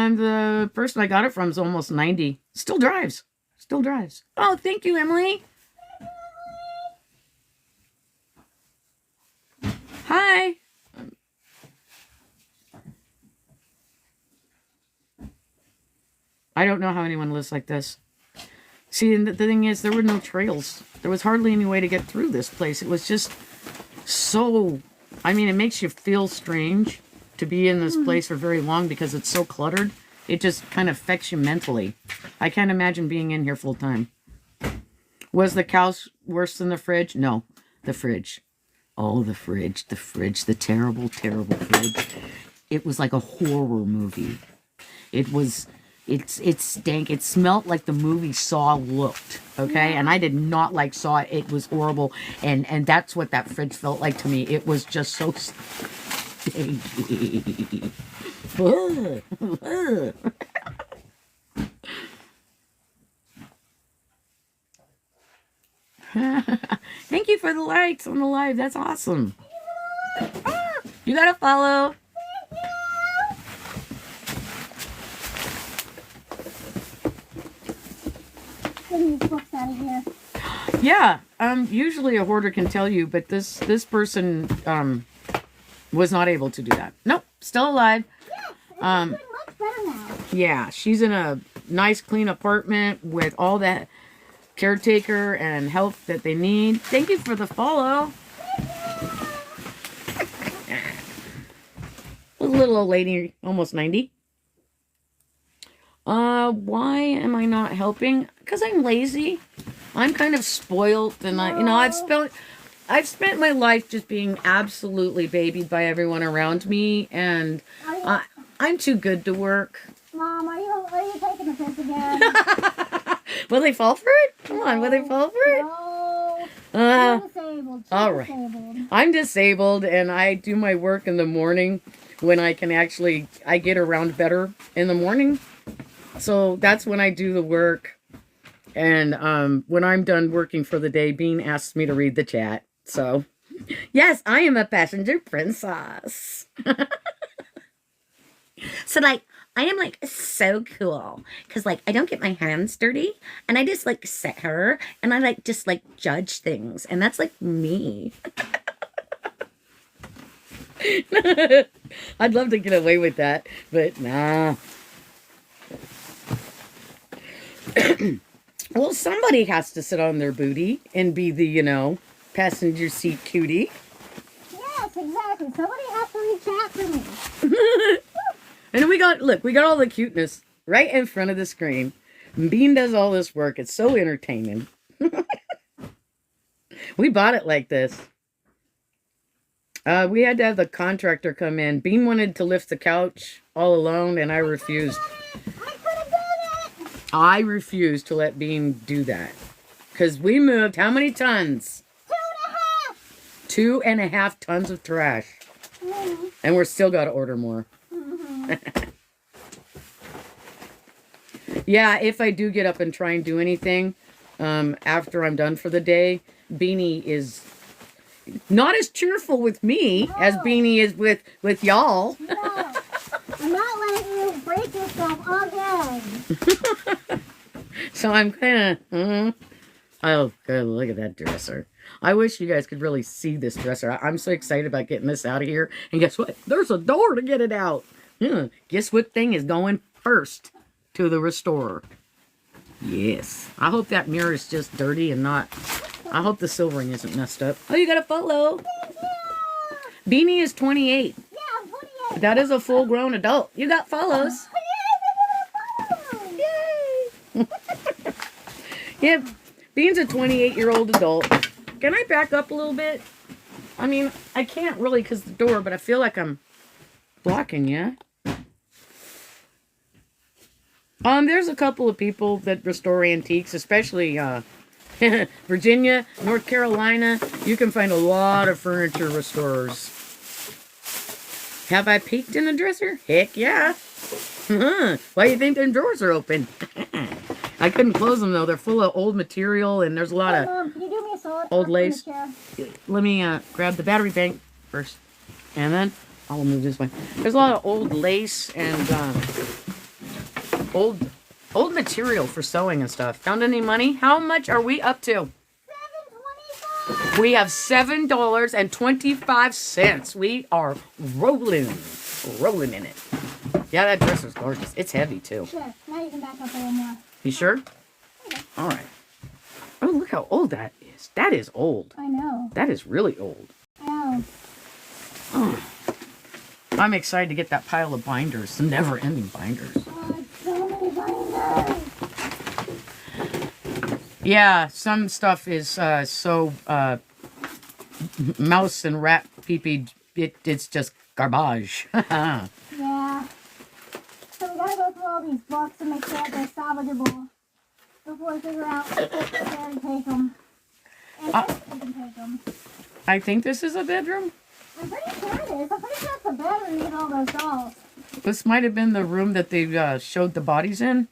The person I got it from is almost 90. Still drives. Still drives. Oh, thank you, Emily. Hi. I don't know how anyone lives like this. See, and the thing is, there were no trails. There was hardly any way to get through this place. It was just so... I mean, it makes you feel strange to be in this place for very long because it's so cluttered. It just kind of affects you mentally. I can't imagine being in here full time. Was the couch worse than the fridge? No, the fridge. Oh, the fridge, the terrible, terrible fridge. It was like a horror movie. It stank. It smelled like the movie Saw looked. Okay, and I did not like Saw. It was horrible, and that's what that fridge felt like to me. It was just so stinky. Thank you for the likes on the live. That's awesome. You gotta follow. Getting these books out of here. Yeah, usually a hoarder can tell you, but this person was not able to do that. Nope, still alive. Yes, it's doing much better now. Yeah, she's in a nice clean apartment with all that caretaker and help that they need. Thank you for the follow. A little old lady, almost 90. Why am I not helping? Because I'm lazy. I'm kind of spoiled, and I've spent my life just being absolutely babied by everyone around me, and I'm too good to work. Mom, are you taking the piss again? Will they fall for it? Come on, will they fall for it? No. You're disabled. She's All right. disabled. I'm disabled, and I do my work in the morning when I get around better in the morning. So that's when I do the work. And when I'm done working for the day, Bean asks me to read the chat. So, yes, I am a passenger princess. So, like, I am, like, so cool. Because, like, I don't get my hands dirty. And I just, like, sit her. And I, like, just, like, judge things. And that's, like, me. I'd love to get away with that. But, nah. Well, somebody has to sit on their booty and be the, passenger seat cutie. Yes, exactly. Somebody has to reach out for me. And we got all the cuteness right in front of the screen. Bean does all this work. It's so entertaining. We bought it like this. We had to have the contractor come in. Bean wanted to lift the couch all alone, and I refused. I refused to let Bean do that. Because we moved how many tons? 2.5. 2.5 tons of trash. Mm-hmm. And we're still got to order more. Mm-hmm. Yeah, if I do get up and try and do anything after I'm done for the day, Beanie is not as cheerful with me as Beanie is with y'all. No. I'm not letting you break yourself again. So I'm kind of... Oh, good. Look at that dresser. I wish you guys could really see this dresser. I'm so excited about getting this out of here. And guess what? There's a door to get it out. Yeah. Guess what thing is going first to the restorer? Yes. I hope that mirror is just dirty and not... I hope the silvering isn't messed up. Oh, you got to follow. Beanie is 28. Yeah, I'm 28. That is a full-grown adult. You got follows. Yay! Yeah, Bean's a 28-year-old adult. Can I back up a little bit? I mean, I can't really because the door, but I feel like I'm blocking you. There's a couple of people that restore antiques, especially Virginia, North Carolina. You can find a lot of furniture restorers. Have I peeked in the dresser? Heck yeah. Why do you think them drawers are open? I couldn't close them though. They're full of old material, and there's a lot Hey, of. Mom, can you do me a solid? Old Up in the lace. chair? Let me grab the battery bank first, and then I'll move this way. There's a lot of old lace and old material for sewing and stuff. Found any money? How much are we up to? $7.25. We have $7.25. We are rolling in it. Yeah, that dress is gorgeous. It's heavy too. Sure. Now you can back up a little more. You sure? All right. Oh, look how old that is. That is old. I know. That is really old. I know. Oh. I'm excited to get that pile of binders. Some never-ending binders. Oh, so many binders. Yeah, some stuff is so mouse and rat pee-pee. It's just garbage. Yeah. So we gotta go through all these books and make sure that they're salvageable before we figure out where to take them. And if we can take them. I think this is a bedroom. I'm pretty sure it is. I'm pretty sure it's the bedroom with all those dolls. This might have been the room that they showed the bodies in.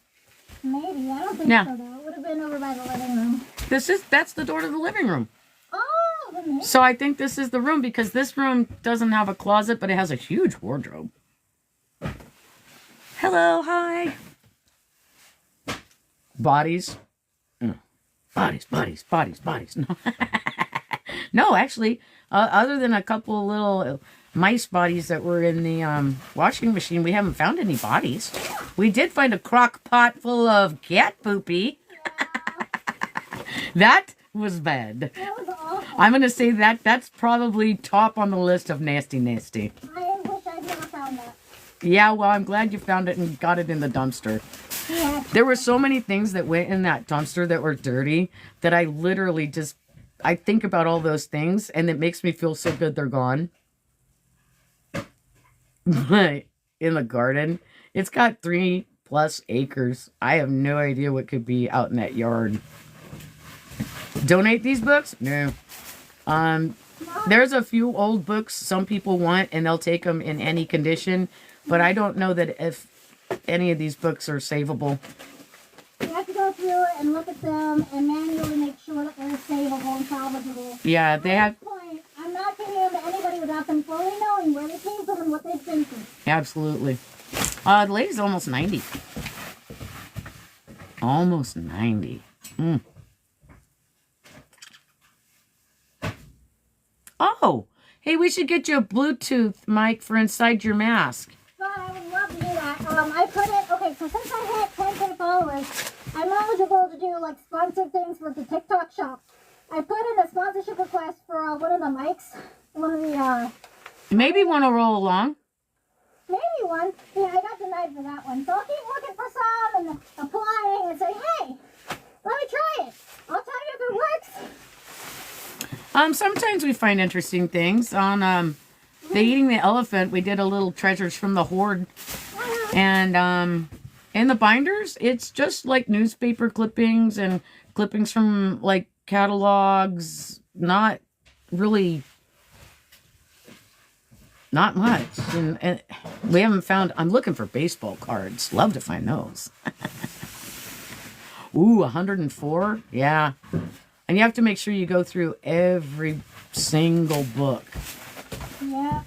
Maybe. I don't think Yeah. so, though. It would have been over by the living room. That's the door to the living room. Oh, then maybe. So I think this is the room because this room doesn't have a closet, but it has a huge wardrobe. Hello, hi. Bodies. Bodies. No, no, actually, other than a couple little mice bodies that were in the washing machine, we haven't found any bodies. We did find a crock pot full of cat poopy. That was bad. That was awful. I'm going to say that's probably top on the list of nasty. I wish I'd never found that. Yeah, well, I'm glad you found it and got it in the dumpster. Yeah. There were so many things that went in that dumpster that were dirty that I literally I think about all those things and it makes me feel so good they're gone. In the garden, it's got 3+ acres. I have no idea what could be out in that yard. Donate these books? No. There's a few old books some people want and they'll take them in any condition, but I don't know that if any of these books are savable. You have to go through it and look at them and manually make sure that they're savable and salvageable. Yeah, they have. At this point, I'm not giving them to anybody without them fully knowing where they came from and what they've been through. Absolutely. The lady's almost 90. Almost 90. Oh, hey, we should get you a Bluetooth mic for inside your mask. God, I would love to do that. I put it, okay, so since I hit 10K followers, I'm eligible to do like sponsored things with the TikTok shop. I put in a sponsorship request for one of the mics, one of the, Maybe want to roll along. maybe one. Yeah, I got denied for that one. So I'll keep looking for some and applying and say, hey, let me try it. I'll tell you if it works. Sometimes we find interesting things. On the Eating the Elephant, we did a little treasures from the hoard. And in the binders, it's just like newspaper clippings and clippings from like catalogs. Not really, not much. And we haven't found, I'm looking for baseball cards. Love to find those. Ooh, 104? Yeah. And you have to make sure you go through every single book. Yeah.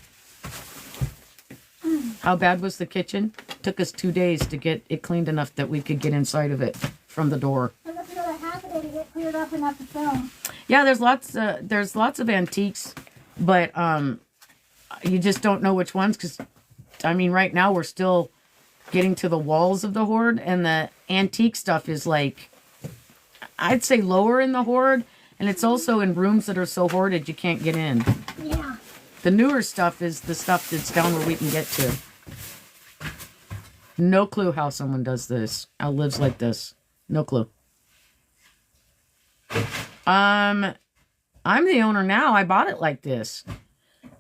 How bad was the kitchen? Took us 2 days to get it cleaned enough that we could get inside of it from the door. And that's another half a day to get cleared up enough to film. Yeah, there's lots of antiques, but you just don't know which ones because, I mean, right now we're still getting to the walls of the hoard, and the antique stuff is like, I'd say lower in the hoard, and it's also in rooms that are so hoarded you can't get in. Yeah. The newer stuff is the stuff that's down where we can get to. No clue how someone does this, how lives like this. No clue. I'm the owner now. I bought it like this.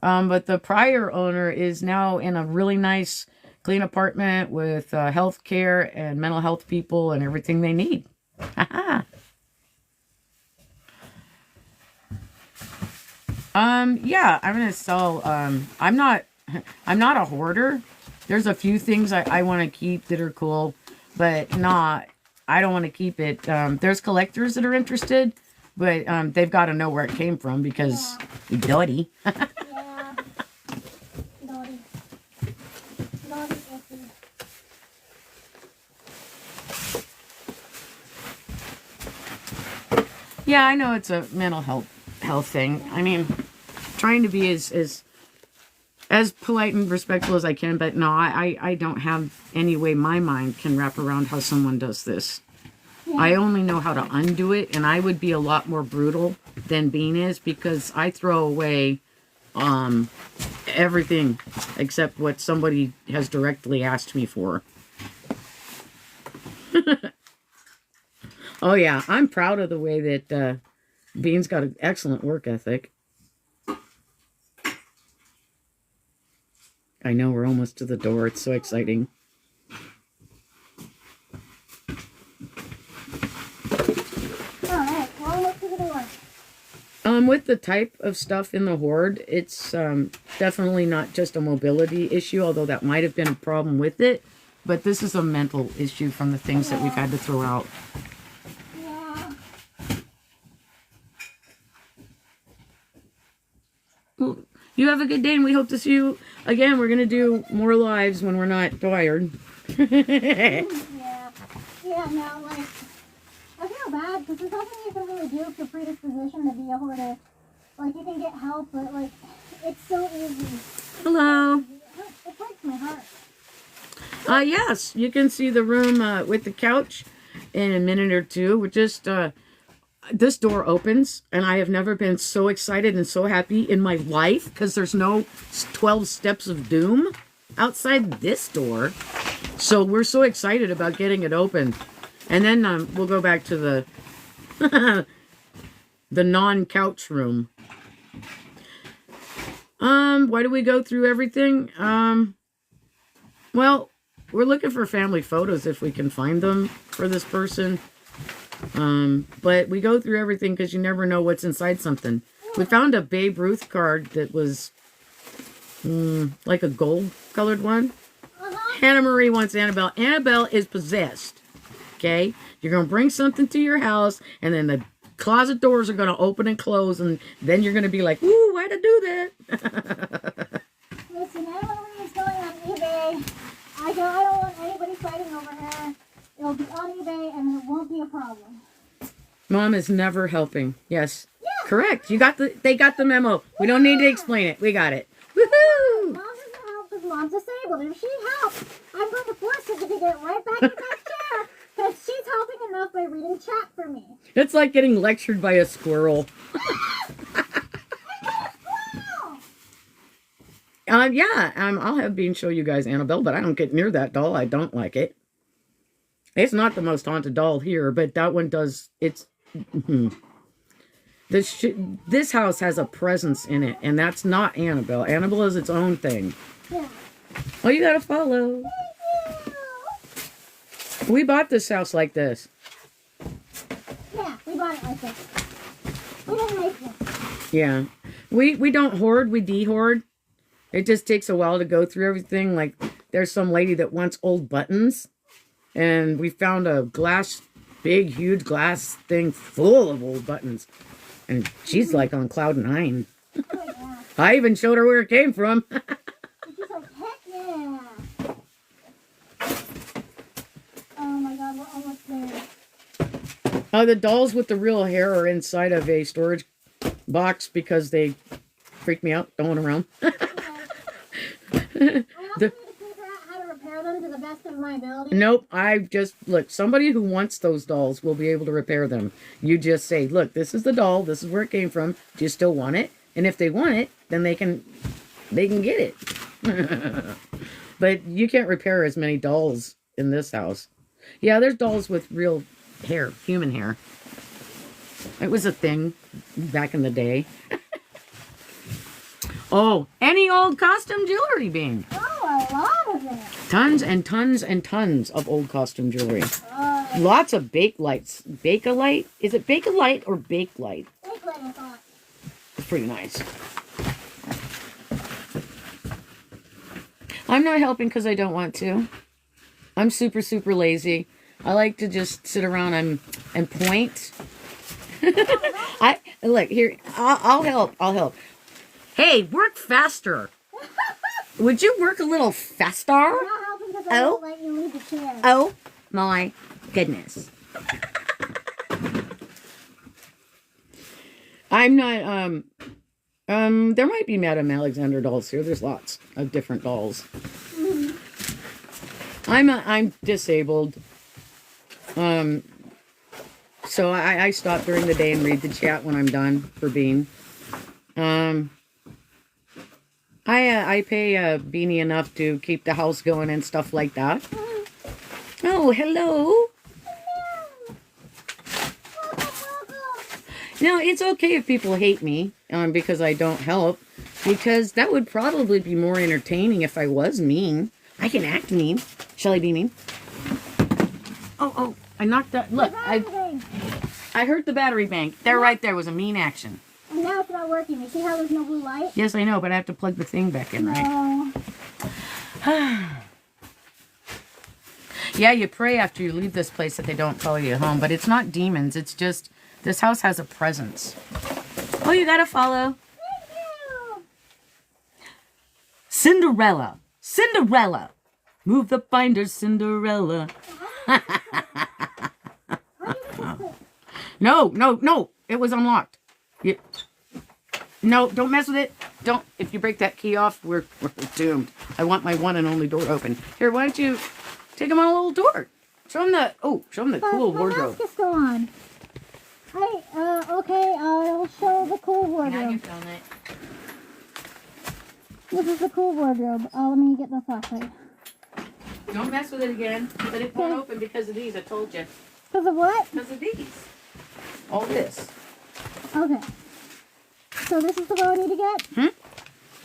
But the prior owner is now in a really nice, clean apartment with health care and mental health people and everything they need. Yeah, I'm gonna sell. I'm not a hoarder. There's a few things I want to keep that are cool, but not. I don't want to keep it. There's collectors that are interested, but they've got to know where it came from because dirty. Yeah. Naughty. Naughty iffy. Yeah, I know it's a mental health thing. I mean, trying to be as polite and respectful as I can, but no, I don't have any way my mind can wrap around how someone does this. Yeah. I only know how to undo it, and I would be a lot more brutal than Bean is because I throw away everything except what somebody has directly asked me for. Oh yeah, I'm proud of the way that Bean's got an excellent work ethic. I know we're almost to the door. It's so exciting. Alright, we're almost to the door. With the type of stuff in the hoard, it's definitely not just a mobility issue, although that might have been a problem with it. But this is a mental issue from the things that we've had to throw out. Yeah. Well, you have a good day, and we hope to see you again. We're going to do more lives when we're not tired. Yeah. Yeah, no, like, I feel bad because there's nothing you can really do if you're predisposition to be a hoarder. Like, you can get help, but, like, it's so easy. Hello. It breaks my heart. Yes, you can see the room with the couch in a minute or two. We're just, this door opens, and I have never been so excited and so happy in my life because there's no 12 steps of doom outside this door. So we're so excited about getting it open. And then we'll go back to the the non-couch room. Why do we go through everything? Well, we're looking for family photos if we can find them for this person. But we go through everything because you never know what's inside something. We found a Babe Ruth card that was like a gold-colored one. Hannah Marie wants Annabelle. Annabelle is possessed. Okay? You're going to bring something to your house, and then the closet doors are going to open and close, and then you're going to be like, ooh, why'd I do that? Listen, Emily is going on eBay. I don't want anybody fighting over her. It'll be on eBay, and it won't be a problem. Mom is never helping. Yes. Yeah. Correct. They got the memo. We don't need to explain it. We got it. Woohoo! Mom doesn't help because Mom's disabled. If she helps, I'm going to force her to get right back in that chair because she's helping enough by reading chat for me. It's like getting lectured by a squirrel. Yeah, I'll have Bean show you guys Annabelle, but I don't get near that doll. I don't like it. It's not the most haunted doll here, but that one does. It's this house has a presence in it, and that's not Annabelle. Annabelle is its own thing. Yeah. Oh, you gotta follow. Thank you. We bought this house like this. Yeah, we bought it like this. We didn't make it. Yeah, we don't hoard. We de-hoard. It just takes a while to go through everything. Like there's some lady that wants old buttons. And we found a big, huge glass thing full of old buttons. And she's like on cloud 9. Oh, yeah. I even showed her where it came from. And she's like, heck yeah. Oh my god, we're almost there. The dolls with the real hair are inside of a storage box because they freak me out going around. I also need to figure out how to repair them to the best of my ability. Nope, look, somebody who wants those dolls will be able to repair them. You just say, look, this is the doll, this is where it came from, do you still want it? And if they want it, then they can get it. But you can't repair as many dolls in this house. Yeah, there's dolls with real hair, human hair. It was a thing back in the day. Oh, any old costume jewelry, Bean. Oh, a lot of it. Tons and tons and tons of old costume jewelry. Lots of Bakelite. Bakelite? Is it Bakelite or Bakelite? Bakelite, I thought. It's pretty nice. I'm not helping because I don't want to. I'm super, super lazy. I like to just sit around and point. Look here. I'll help. I'll help. Hey, work faster. Would you work a little faster? I'm not helping because I won't let you leave the chair. Oh my goodness. I'm not there might be Madame Alexander dolls here. There's lots of different dolls. I'm disabled. So I stop during the day and read the chat when I'm done for Bean. I pay Beanie enough to keep the house going and stuff like that. Oh, hello. Now, it's okay if people hate me because I don't help, because that would probably be more entertaining if I was mean. I can act mean. Shall I be mean? Oh, I knocked that. Look, I heard the battery bank. There, right there was a mean action. And now it's not working. You see how there's no blue light? Yes, I know, but I have to plug the thing back in, right? No. Yeah, you pray after you leave this place that they don't follow you home, but it's not demons. It's just this house has a presence. Oh, you gotta follow. Thank you. Cinderella. Cinderella. Move the binders, Cinderella. No. It was unlocked. No, don't mess with it. Don't. If you break that key off, we're doomed. I want my one and only door open. Here, why don't you take him on a little tour? Show him the cool My wardrobe. mask is still on. Okay, I'll show the cool Now wardrobe. you've done it. This is the cool wardrobe. Let me get the flashlight. Don't mess with it again. But it won't open because of these. I told you. Because of what? Because of these. All this. Okay. So this is the one I need to get?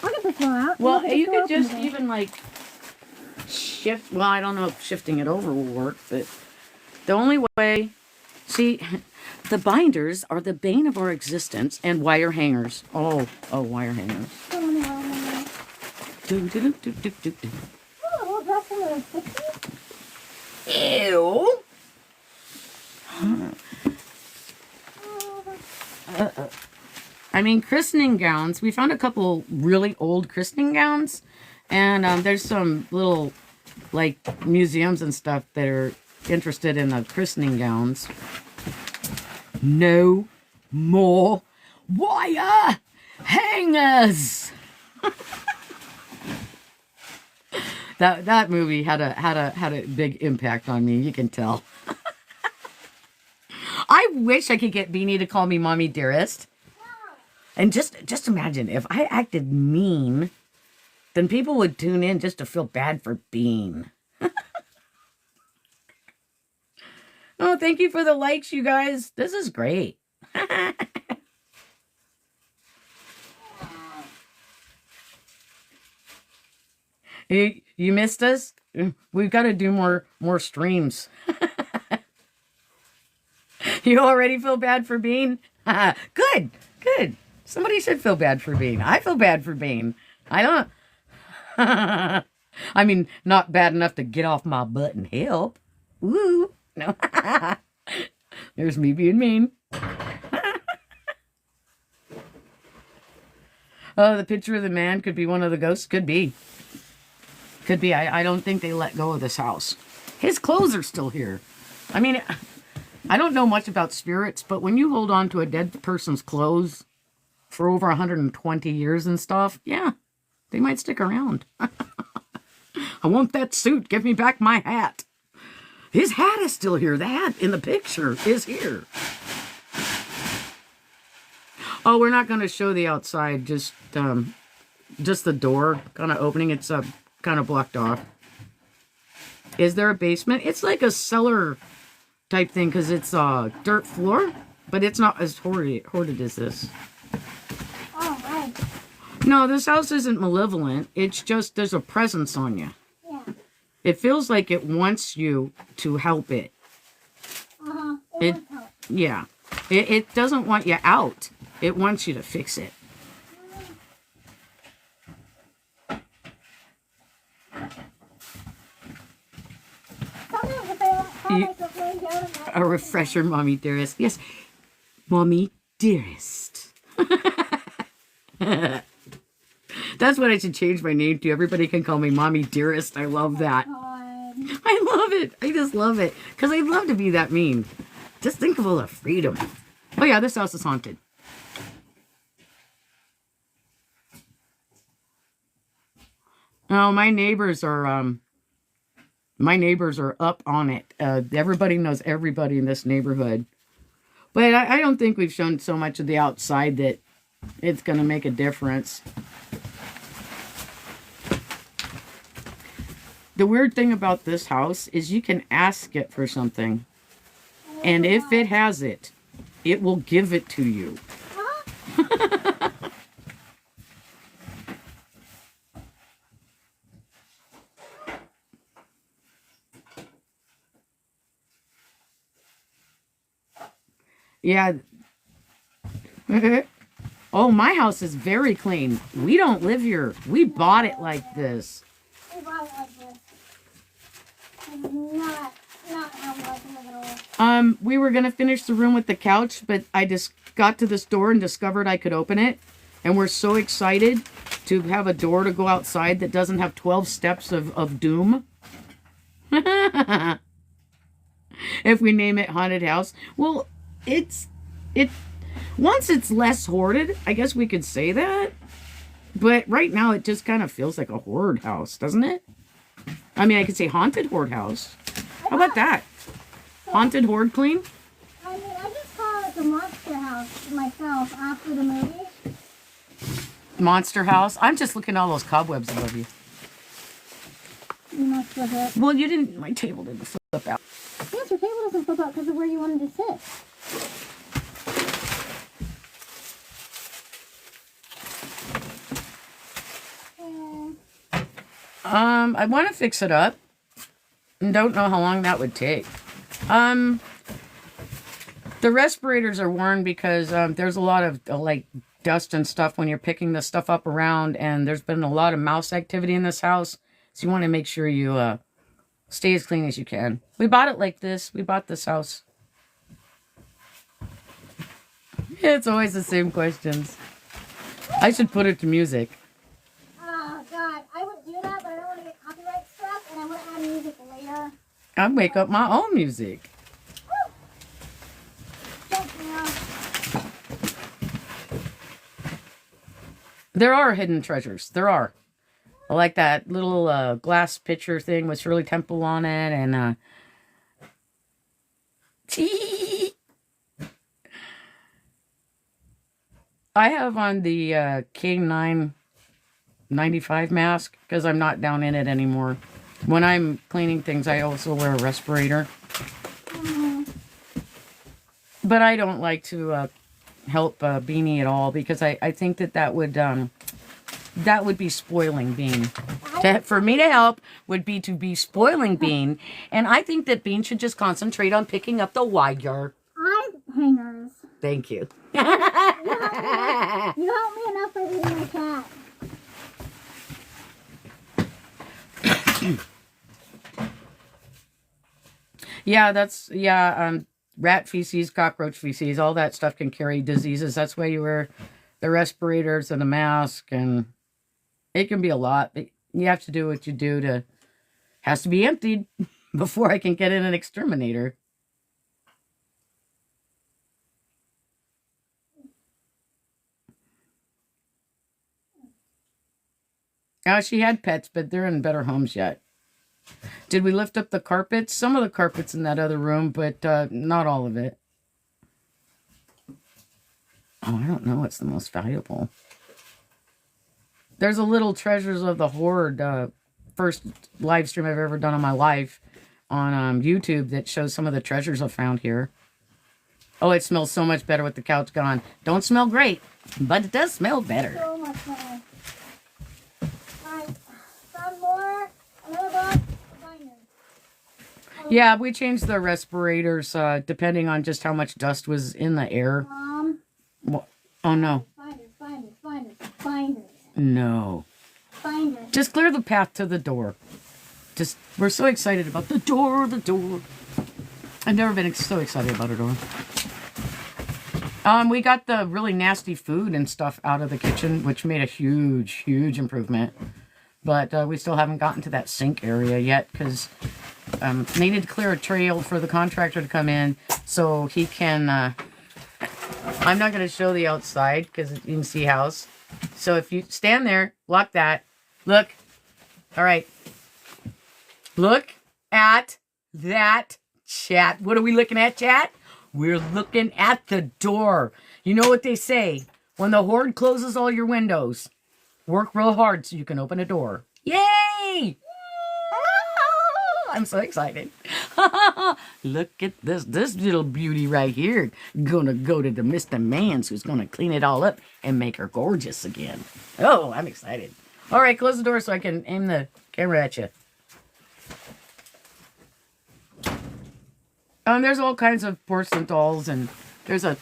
I'll get this one out. Well, Look at you the could door just open today. even like shift. Well, I don't know if shifting it over will work, but the only way. See, the binders are the bane of our existence, and wire hangers. Oh, wire hangers. Oh, no. Do. Oh, a little dress from the 60s? Ew. I mean, christening gowns. We found a couple really old christening gowns, and there's some little like museums and stuff that are interested in the christening gowns. No more wire hangers. That movie had a big impact on me. You can tell. I wish I could get Beanie to call me Mommy Dearest. And just imagine if I acted mean, then people would tune in just to feel bad for Bean. Oh, thank you for the likes, you guys. This is great. You missed us? We've got to do more streams. You already feel bad for Bean? Good. Somebody should feel bad for Bean. I feel bad for Bean. I don't. I mean, not bad enough to get off my butt and help. Woo. No. There's me being mean. Oh, the picture of the man could be one of the ghosts. Could be. I don't think they let go of this house. His clothes are still here. I mean, I don't know much about spirits, but when you hold on to a dead person's clothes for over 120 years and stuff, yeah, they might stick around. I want that suit. Give me back my hat. His hat is still here. The hat in the picture is here. Oh, we're not going to show the outside. Just the door kind of opening. It's kind of blocked off. Is there a basement? It's like a cellar type thing because it's a dirt floor, but it's not as hoarded as this. Oh, right. No, this house isn't malevolent. It's just there's a presence on you. Yeah. It feels like it wants you to help it. Uh-huh. It- won't help. Yeah. It doesn't want you out. It wants you to fix it. Sometimes if I myself laying down in that. A refresher, Mommy Dearest. Yes, Mommy Dearest. That's what I should change my name to. Everybody can call me Mommy Dearest. I love that. God. I love it. I just love it. Because I'd love to be that mean. Just think of all the freedom. Oh yeah, this house is haunted. Oh, my neighbors are up on it. Everybody knows everybody in this neighborhood. But I don't think we've shown so much of the outside that it's going to make a difference. The weird thing about this house is you can ask it for something. And if it has it, it will give it to you. Huh? Yeah. Oh, my house is very clean. We don't live here. We bought it like this. We bought it like this. It's not how we like to live at all. We were gonna finish the room with the couch, but I just got to this door and discovered I could open it. And we're so excited to have a door to go outside that doesn't have 12 steps of doom. If we name it Haunted House. Well, once it's less hoarded, I guess we could say that. But right now it just kind of feels like a hoard house, doesn't it? I mean, I could say haunted hoard house. How about that? Haunted hoard clean? I mean, I just call it the monster house myself after the movie. Monster house. I'm just looking at all those cobwebs above you. You must flip it. Well, you didn't. My table didn't flip out. Yes, your table doesn't flip out because of where you wanted to sit. I want to fix it up. And don't know how long that would take. The respirators are worn because there's a lot of like dust and stuff when you're picking the stuff up around, and there's been a lot of mouse activity in this house. So you want to make sure you stay as clean as you can. We bought it like this. We bought this house. It's always the same questions. I should put it to music. Oh, God. I would do that, but I don't want to get copyright stuff, and I want to add music later. I make up my own music. Woo! Thanks, Mia. There are hidden treasures. There are. I like that little glass pitcher thing with Shirley Temple on it, and I have on the K995 mask because I'm not down in it anymore. When I'm cleaning things, I also wear a respirator. But I don't like to help Beanie at all because I think that would be spoiling Bean. For me to help would be to be spoiling Bean, and I think that Bean should just concentrate on picking up the wire. Hangers. Thank you. You help me enough by eating my cat. Rat feces, cockroach feces, all that stuff can carry diseases. That's why you wear the respirators and the mask, and it can be a lot. But you have to do what you do has to be emptied before I can get in an exterminator. Now, she had pets, but they're in better homes yet. Did we lift up the carpets? Some of the carpets in that other room, but not all of it. Oh, I don't know what's the most valuable. There's a little Treasures of the Hoard first live stream I've ever done in my life on YouTube that shows some of the treasures I found here. Oh, it smells so much better with the couch gone. Don't smell great, but it does smell better. So much better. Alright. Found more. Another box. Binder. Yeah, we changed the respirators depending on just how much dust was in the air. Oh, no. Binders. No. Binders. Just clear the path to the door. We're so excited about the door. I've never been so excited about a door. We got the really nasty food and stuff out of the kitchen, which made a huge, huge improvement. But we still haven't gotten to that sink area yet because needed to clear a trail for the contractor to come in so he can... I'm not going to show the outside because you can see house. So if you stand there, block that. Look. All right. Look at that, chat. What are we looking at, chat? We're looking at the door. You know what they say? When the Hoard closes all your windows, work real hard so you can open a door. Yay! I'm so excited. Look at this little beauty right here. Gonna go to the Mr. Mans who's gonna clean it all up and make her gorgeous again. Oh, I'm excited. All right, close the door so I can aim the camera at you. There's all kinds of porcelain dolls, and there's a...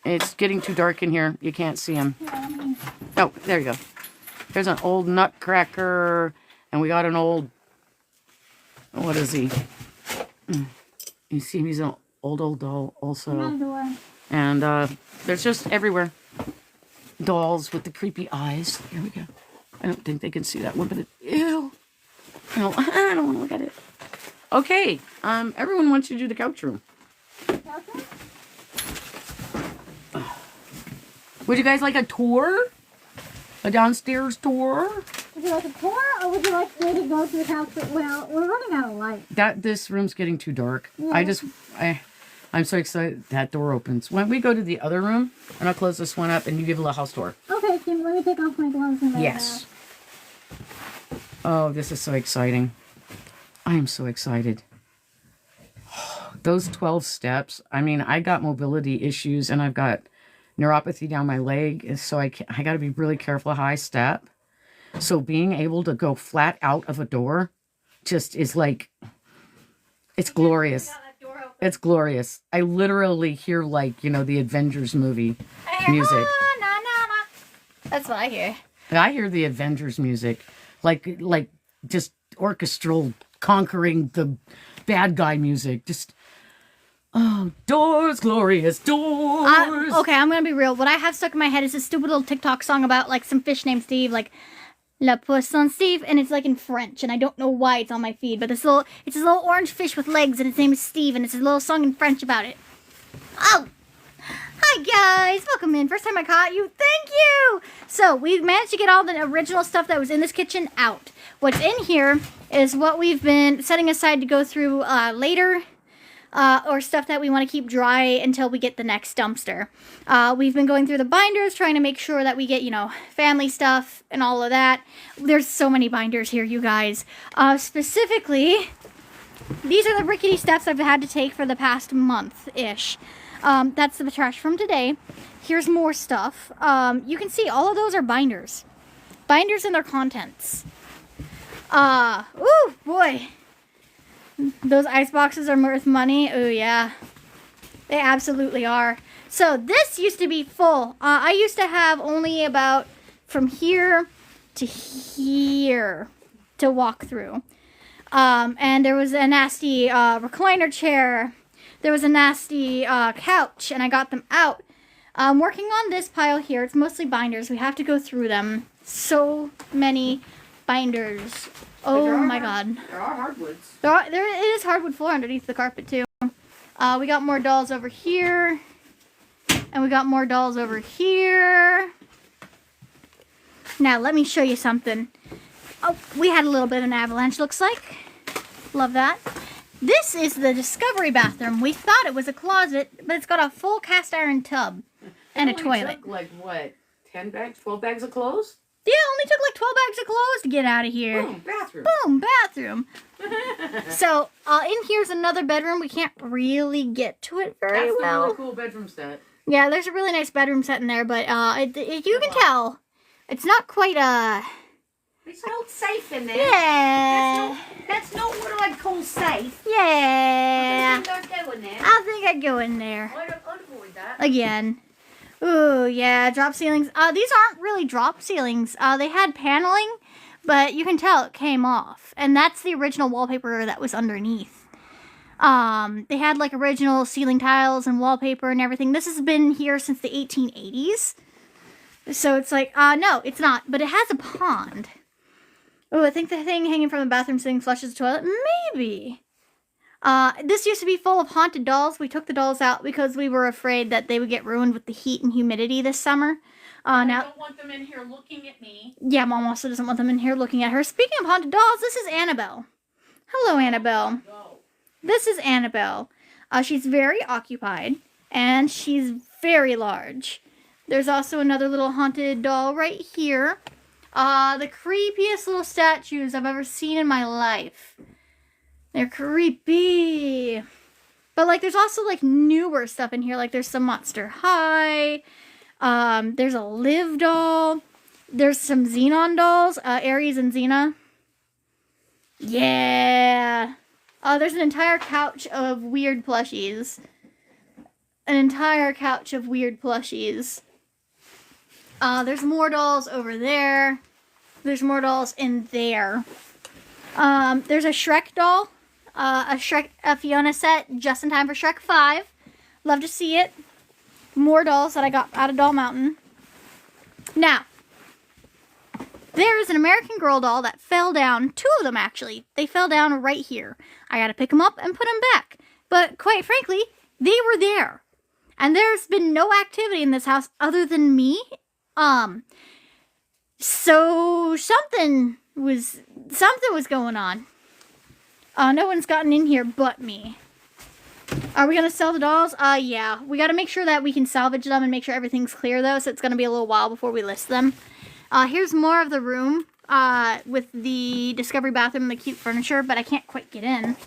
It's getting too dark in here. You can't see them. Oh, there you go. There's an old nutcracker, and we got an old... What is he? You see, he's an old doll also. And there's just everywhere. Dolls with the creepy eyes. Here we go. I don't think they can see that one, but ew. I don't want to look at it. Okay, everyone wants you to do the couch room. Would you guys like a tour? A downstairs tour? Would you like a tour, or would you like me to go to the couch? Well, we're running out of light. This room's getting too dark. Yeah. I'm so excited that door opens. When we go to the other room, and I'll close this one up, and you give a little house tour. Okay, Kim, let me take off my gloves and yes. Oh, this is so exciting. I am so excited. Those 12 steps. I mean, I got mobility issues, and I've got neuropathy down my leg, so I got to be really careful how I step. So being able to go flat out of a door just is like, it's glorious. It's glorious. I literally hear, like, you know, the Avengers movie music. That's what I hear. I hear the Avengers music, like just orchestral conquering the bad guy music. Just, oh, doors, glorious doors. Okay, I'm gonna be real. What I have stuck in my head is a stupid little TikTok song about like some fish named Steve, like La Poisson Steve, and it's like in French, and I don't know why it's on my feed, but it's this little orange fish with legs, and his name is Steve, and it's a little song in French about it. Oh! Hi guys! Welcome in. First time I caught you. Thank you! So, we've managed to get all the original stuff that was in this kitchen out. What's in here is what we've been setting aside to go through later, or stuff that we want to keep dry until we get the next dumpster. We've been going through the binders, trying to make sure that we get, you know, family stuff and all of that. There's so many binders here, you guys. Specifically, these are the rickety steps I've had to take for the past month-ish. That's the trash from today. Here's more stuff. You can see all of those are binders. Binders and their contents. Ooh, boy. Those ice boxes are worth money. Oh, yeah. They absolutely are. So, this used to be full. I used to have only about from here to here to walk through. And there was a nasty recliner chair. There was a nasty couch, and I got them out. I'm working on this pile here. It's mostly binders. We have to go through them. So many binders. Oh my god. There are hardwoods. There is hardwood floor underneath the carpet too. We got more dolls over here. And we got more dolls over here. Now let me show you something. Oh, we had a little bit of an avalanche, looks like. Love that. This is the Discovery bathroom. We thought it was a closet, but it's got a full cast iron tub and a toilet. Took like what? 10 bags, 12 bags of clothes? Yeah, it only took like 12 bags of clothes to get out of here. Boom, bathroom. Boom, bathroom. So, in here's another bedroom. We can't really get to it very That's well. a really cool bedroom set. Yeah, there's a really nice bedroom set in there, but you can tell it's not quite It's not safe in there. Yeah. That's not what I'd call safe. Yeah. I think I'd go in there. I think I'd go in there. I'd avoid that. Again. Ooh, yeah, drop ceilings. These aren't really drop ceilings. They had paneling, but you can tell it came off. And that's the original wallpaper that was underneath. They had like original ceiling tiles and wallpaper and everything. This has been here since the 1880s. So it's like, no, it's not. But it has a pond. Oh, I think the thing hanging from the bathroom sitting flushes the toilet. Maybe. This used to be full of haunted dolls. We took the dolls out because we were afraid that they would get ruined with the heat and humidity this summer. I don't want them in here looking at me. Yeah, Mom also doesn't want them in here looking at her. Speaking of haunted dolls, this is Annabelle. Hello, Annabelle. This is Annabelle. She's very occupied, and she's very large. There's also another little haunted doll right here. The creepiest little statues I've ever seen in my life. They're creepy. But, like, there's also, like, newer stuff in here. Like, there's some Monster High. There's a Liv doll. There's some Xenon dolls. Aries and Xena. Yeah. There's an entire couch of weird plushies. An entire couch of weird plushies. There's more dolls over there. There's more dolls in there. There's a Shrek doll. A Fiona set just in time for Shrek 5. Love to see it. More dolls that I got out of Doll Mountain. Now, there's an American Girl doll that fell down. 2 of them, actually. They fell down right here. I gotta pick them up and put them back. But quite frankly, they were there. And there's been no activity in this house other than me. So something was going on. No one's gotten in here but me. Are we gonna sell the dolls? Yeah. We gotta make sure that we can salvage them and make sure everything's clear though, so it's gonna be a little while before we list them. Here's more of the room, with the Discovery bathroom and the cute furniture, but I can't quite get in.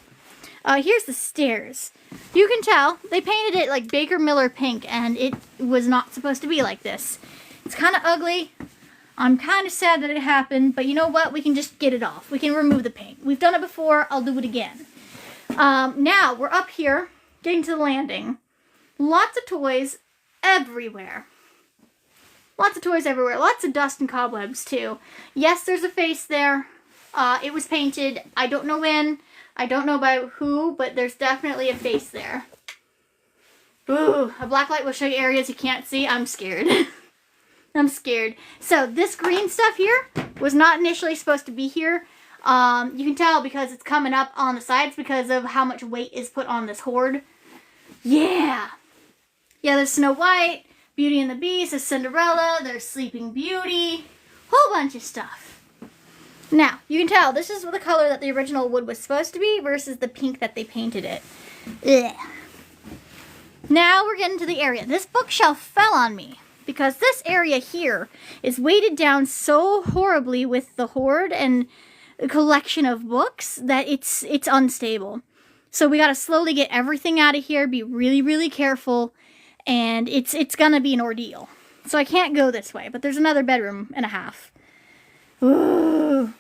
Here's the stairs. You can tell, they painted it like Baker Miller pink, and it was not supposed to be like this. It's kind of ugly. I'm kind of sad that it happened, but you know what? We can just get it off. We can remove the paint. We've done it before. I'll do it again. Now, we're up here, getting to the landing. Lots of toys everywhere. Lots of toys everywhere. Lots of dust and cobwebs, too. Yes, there's a face there. It was painted. I don't know when. I don't know by who, but there's definitely a face there. Ooh, a black light will show you areas you can't see. I'm scared. I'm scared. So, this green stuff here was not initially supposed to be here. You can tell because it's coming up on the sides because of how much weight is put on this hoard. Yeah. Yeah, there's Snow White, Beauty and the Beast, there's Cinderella, there's Sleeping Beauty. Whole bunch of stuff. Now, you can tell this is the color that the original wood was supposed to be versus the pink that they painted it. Ugh. Now we're getting to the area. This bookshelf fell on me because this area here is weighted down so horribly with the hoard and a collection of books that it's unstable. So we gotta slowly get everything out of here, be really, really careful, and it's gonna be an ordeal. So I can't go this way, but there's another bedroom and a half. Ooh.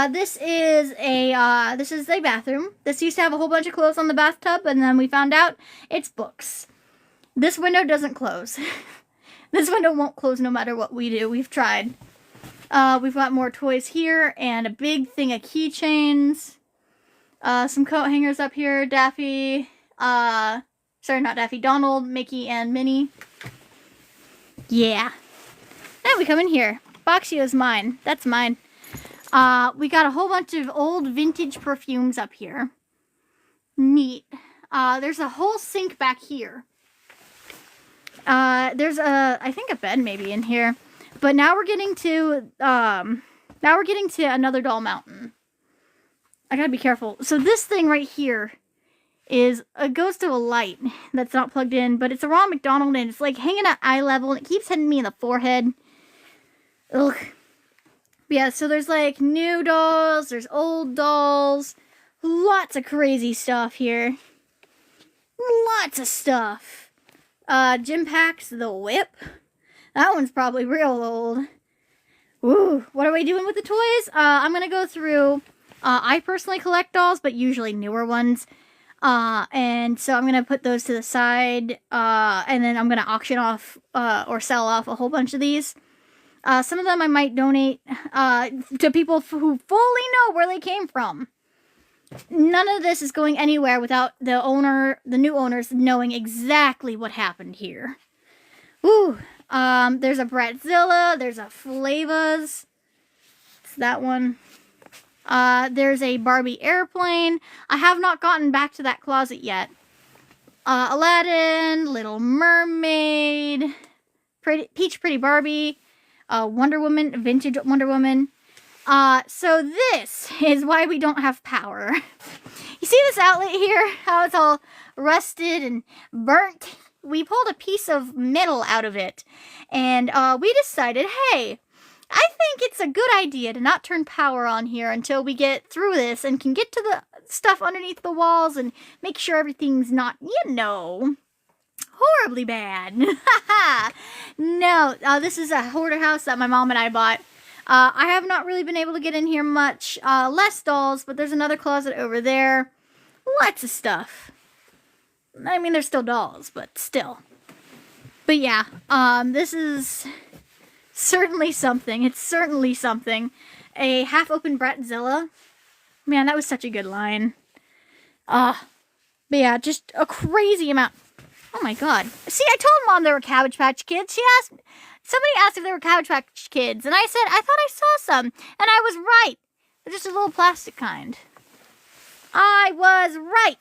This is a bathroom. This used to have a whole bunch of clothes on the bathtub, and then we found out it's books. This window doesn't close. This window won't close no matter what we do. We've tried. We've got more toys here, and a big thing of keychains. Some coat hangers up here. Daffy, sorry, not Daffy, Donald, Mickey, and Minnie. Yeah. Now we come in here. Boxio's mine. That's mine. We got a whole bunch of old vintage perfumes up here. Neat. There's a whole sink back here. There's I think a bed maybe in here. But now we're getting to another doll mountain. I gotta be careful. So this thing right here goes to a light that's not plugged in, but it's a Ronald McDonald and it's like hanging at eye level and it keeps hitting me in the forehead. Ugh. Yeah, so there's like new dolls, there's old dolls, lots of crazy stuff here. Lots of stuff. Jim Pack's The Whip. That one's probably real old. Ooh, what are we doing with the toys? I'm gonna go through. I personally collect dolls, but usually newer ones. And so I'm gonna put those to the side. And then I'm gonna auction off or sell off a whole bunch of these. Some of them I might donate to people who fully know where they came from. None of this is going anywhere without the new owners knowing exactly what happened here. Ooh, there's a Bratzilla, there's a Flavas. It's that one. There's a Barbie airplane. I have not gotten back to that closet yet. Aladdin, Little Mermaid, Pretty Barbie, Wonder Woman, vintage Wonder Woman. So this is why we don't have power. You see this outlet here? How it's all rusted and burnt? We pulled a piece of metal out of it. And we decided, hey, I think it's a good idea to not turn power on here until we get through this and can get to the stuff underneath the walls and make sure everything's not, horribly bad. No, this is a hoarder house that my mom and I bought. I have not really been able to get in here much. Less dolls, but there's another closet over there. Lots of stuff. I mean, there's still dolls, but still. But yeah, this is certainly something. It's certainly something. A half-open Bratzilla. Man, that was such a good line. But yeah, just a crazy amount. Oh my god. See, I told Mom there were Cabbage Patch Kids. Somebody asked if there were Cabbage Patch Kids, and I said, I thought I saw some. And I was right. They're just a little plastic kind. I was right.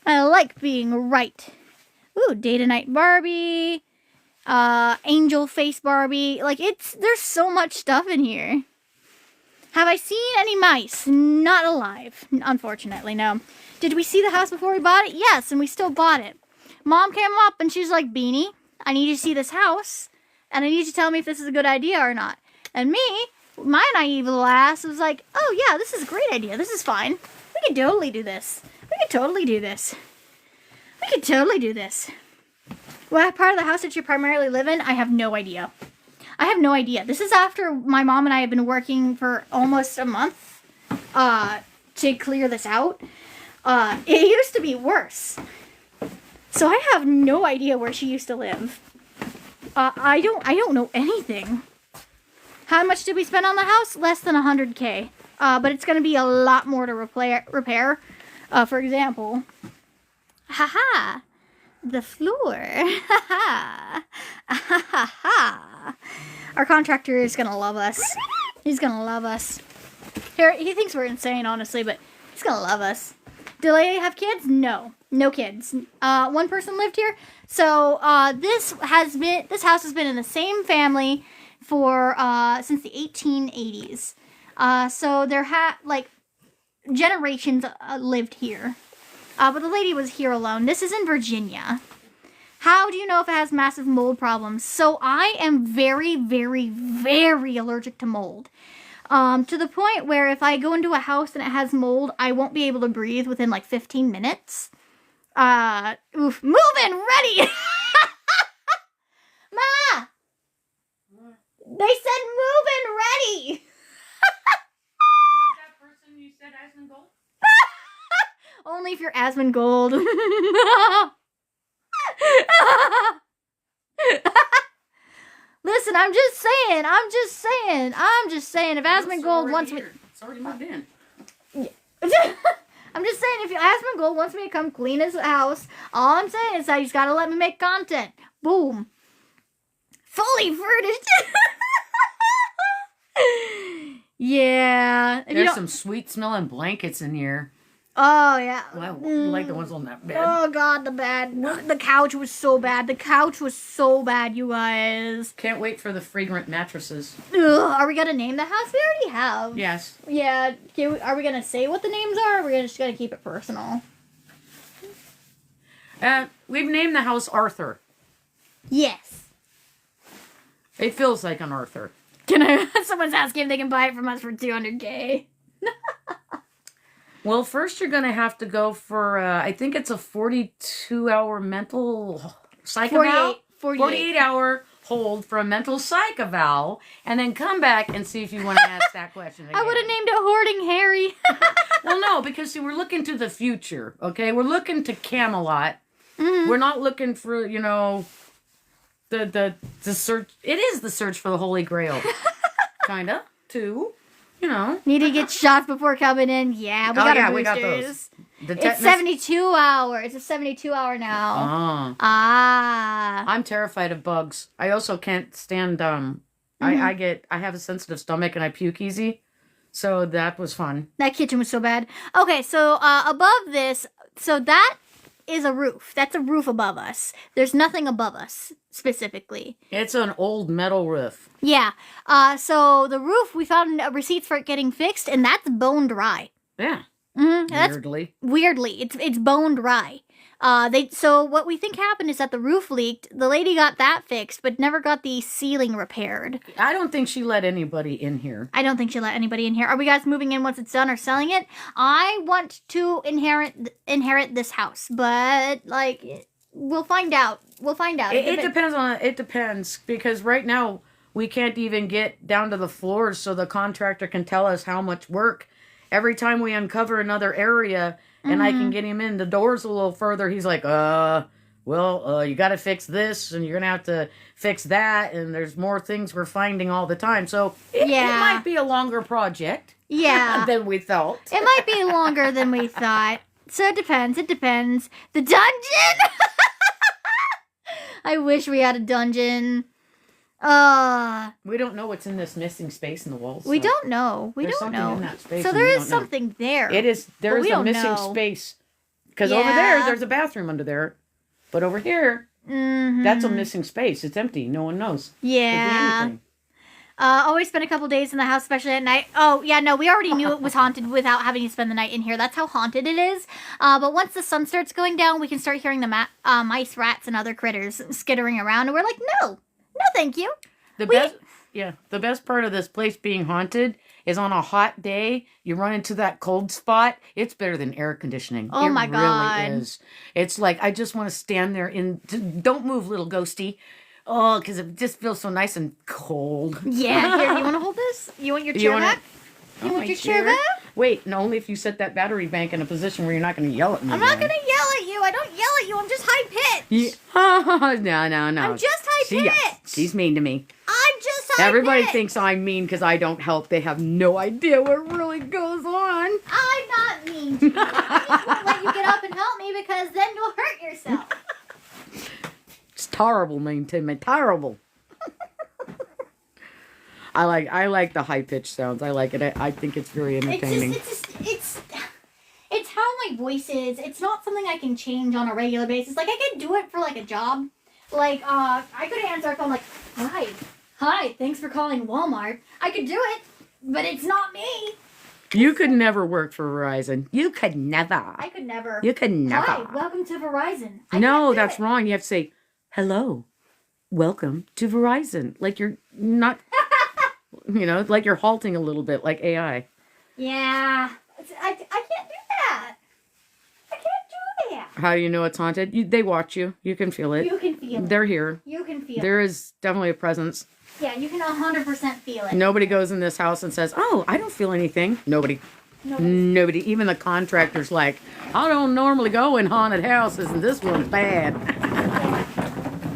I like being right. Ooh, Date Night Barbie. Angel Face Barbie. Like, there's so much stuff in here. Have I seen any mice? Not alive. Unfortunately, no. Did we see the house before we bought it? Yes, and we still bought it. Mom came up and she's like, Beanie, I need you to see this house, and I need you to tell me if this is a good idea or not. And me, my naive little ass, was like, oh yeah, this is a great idea. This is fine. We can totally do this. We can totally do this. We can totally do this. What part of the house that you primarily live in? I have no idea. I have no idea. This is after my mom and I have been working for almost a month to clear this out. It used to be worse. So I have no idea where she used to live. I don't know anything. How much did we spend on the house? Less than $100K. But it's going to be a lot more to repair. For example, haha, the floor. Haha, ha. Our contractor is going to love us. He's going to love us. He thinks we're insane, honestly, but he's going to love us. Do they have kids? No. No kids. One person lived here. So, this house has been in the same family for, since the 1880s. So there generations lived here. But the lady was here alone. This is in Virginia. How do you know if it has massive mold problems? So I am very, very, very allergic to mold. To the point where if I go into a house and it has mold, I won't be able to breathe within like 15 minutes. Move in, ready! Ma! They said move in, ready! Who was that person you said Asmongold? Only if you're Asmongold. Listen, I'm just saying. If Asmongold wants me... It's already moved in. I'm just saying, if Asmongold wants me to come clean his house, all I'm saying is that he's got to let me make content. Boom. Fully furnished. Yeah. There's some sweet smelling blankets in here. Oh, yeah. Well, like the ones on that bed. Oh, God, the couch was so bad. The couch was so bad, you guys. Can't wait for the fragrant mattresses. Ugh, are we going to name the house? We already have. Yes. Yeah. Are we going to say what the names are, or are we just going to keep it personal? We've named the house Arthur. Yes. It feels like an Arthur. Someone's asking if they can buy it from us for $200K. Well, first you're going to have to go for, I think it's a 42-hour mental psych eval. 48-hour hold for a mental psych eval, and then come back and see if you want to ask that question again. I would have named it Hoarding Harry. Well, no, because see, we're looking to the future, okay? We're looking to Camelot. Mm-hmm. We're not looking for, the search. It is the search for the Holy Grail, kinda too. You know. Need to get shots before coming in. Yeah, we got our boosters. We got those. The It's tetanus. 72 hour. It's a 72 hour now. I'm terrified of bugs. I also can't stand I have a sensitive stomach and I puke easy. So that was fun. That kitchen was so bad. Okay, so above this, so that is a roof. That's a roof above us. There's nothing above us specifically. It's an old metal roof. Yeah. So the roof, we found receipts for it getting fixed, and that's bone dry. Yeah. That's Weirdly. It's bone dry. So what we think happened is that the roof leaked. The lady got that fixed, but never got the ceiling repaired. I don't think she let anybody in here. I don't think she'll let anybody in here. Are we guys moving in once it's done or selling it? I want to inherit this house, but like we'll find out. It depends because right now we can't even get down to the floors so the contractor can tell us how much work. Every time we uncover another area and I can get him in the doors a little further, he's like, you got to fix this and you're going to have to fix that. And there's more things we're finding all the time. So it might be a longer project than we thought. It might be longer than we thought. So it depends. The dungeon! I wish we had a dungeon. We don't know what's in this missing space in the walls. We don't know. There's something in that space So there is something there. There's a missing space. Because over there's a bathroom under there. But over here, that's a missing space. It's empty. No one knows. Yeah. Always spend a couple days in the house, especially at night. Oh, yeah, no, we already knew it was haunted without having to spend the night in here. That's how haunted it is. But once the sun starts going down, we can start hearing the mice, rats, and other critters skittering around. And we're like, no, thank you. The best part of this place being haunted is on a hot day, you run into that cold spot. It's better than air conditioning. Oh my God. It really is. It's like, I just want to stand there don't move, little ghosty. Oh, because it just feels so nice and cold. Yeah, here, you want to hold this? You want your chair back? You want your chair back? Wait, no, only if you set that battery bank in a position where you're not going to yell at me. I'm not going to yell at you. I don't yell at you. I'm just high-pitched. No. I'm just high-pitched. She's mean to me. I'm just high-pitched. Everybody thinks I'm mean because I don't help. They have no idea what really goes on. I'm not mean to you. I just won't let you get up and help me because then you'll hurt yourself. It's terrible, mean to me. Terrible. I like the high pitched sounds. I like it. I think it's very entertaining. It's how my voice is. It's not something I can change on a regular basis. Like I can do it for like a job. Like I could answer a phone like, hi, thanks for calling Walmart. I could do it, but it's not me. You could never work for Verizon. You could never. I could never. You could never. Hi, welcome to Verizon. No, that's wrong. You have to say, hello, welcome to Verizon. Like you're not, like you're halting a little bit, like AI. Yeah. I can't do that. I can't do that. How do you know it's haunted? They watch you. You can feel it. You can feel it. They're here. You can feel it. There is definitely a presence. Yeah, you can 100% feel it. Nobody goes in this house and says, oh, I don't feel anything. Nobody. Even the contractor's like, I don't normally go in haunted houses and this one's bad.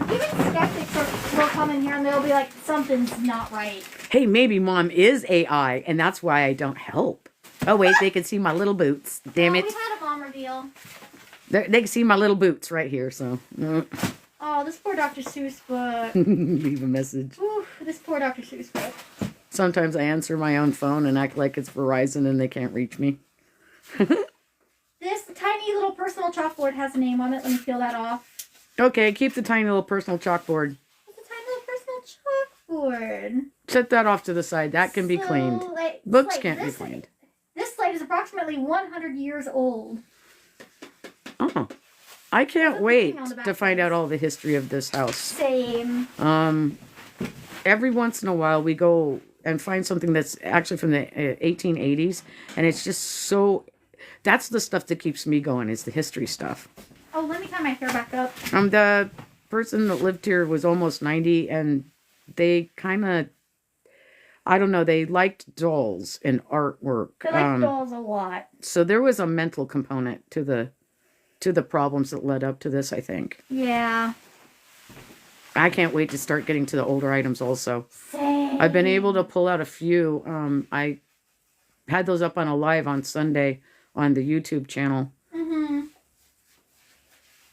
Even skeptics will come in here and they'll be like, something's not right. Hey, maybe Mom is AI and that's why I don't help. Oh, wait, they can see my little boots. Damn it. We had a mom reveal. They can see my little boots right here, so. Oh, this poor Dr. Seuss book. Leave a message. Ooh, this poor Dr. Seuss book. Sometimes I answer my own phone and act like it's Verizon and they can't reach me. This tiny little personal chalkboard has a name on it. Let me peel that off. Okay, keep the tiny little personal chalkboard. It's a tiny little personal chalkboard. Set that off to the side. That can be cleaned. Books can't be cleaned. This slate is approximately 100 years old. Oh. I can't wait to find out all the history of this house. Same. Every once in a while we go and find something that's actually from the 1880s, and it's just so. That's the stuff that keeps me going, is the history stuff. Oh, let me tie my hair back up. The person that lived here was almost 90, and they kind of, I don't know, they liked dolls and artwork. They like dolls a lot. So there was a mental component to the problems that led up to this, I think. Yeah. I can't wait to start getting to the older items also. Same. I've been able to pull out a few. I had those up on a live on Sunday on the YouTube channel.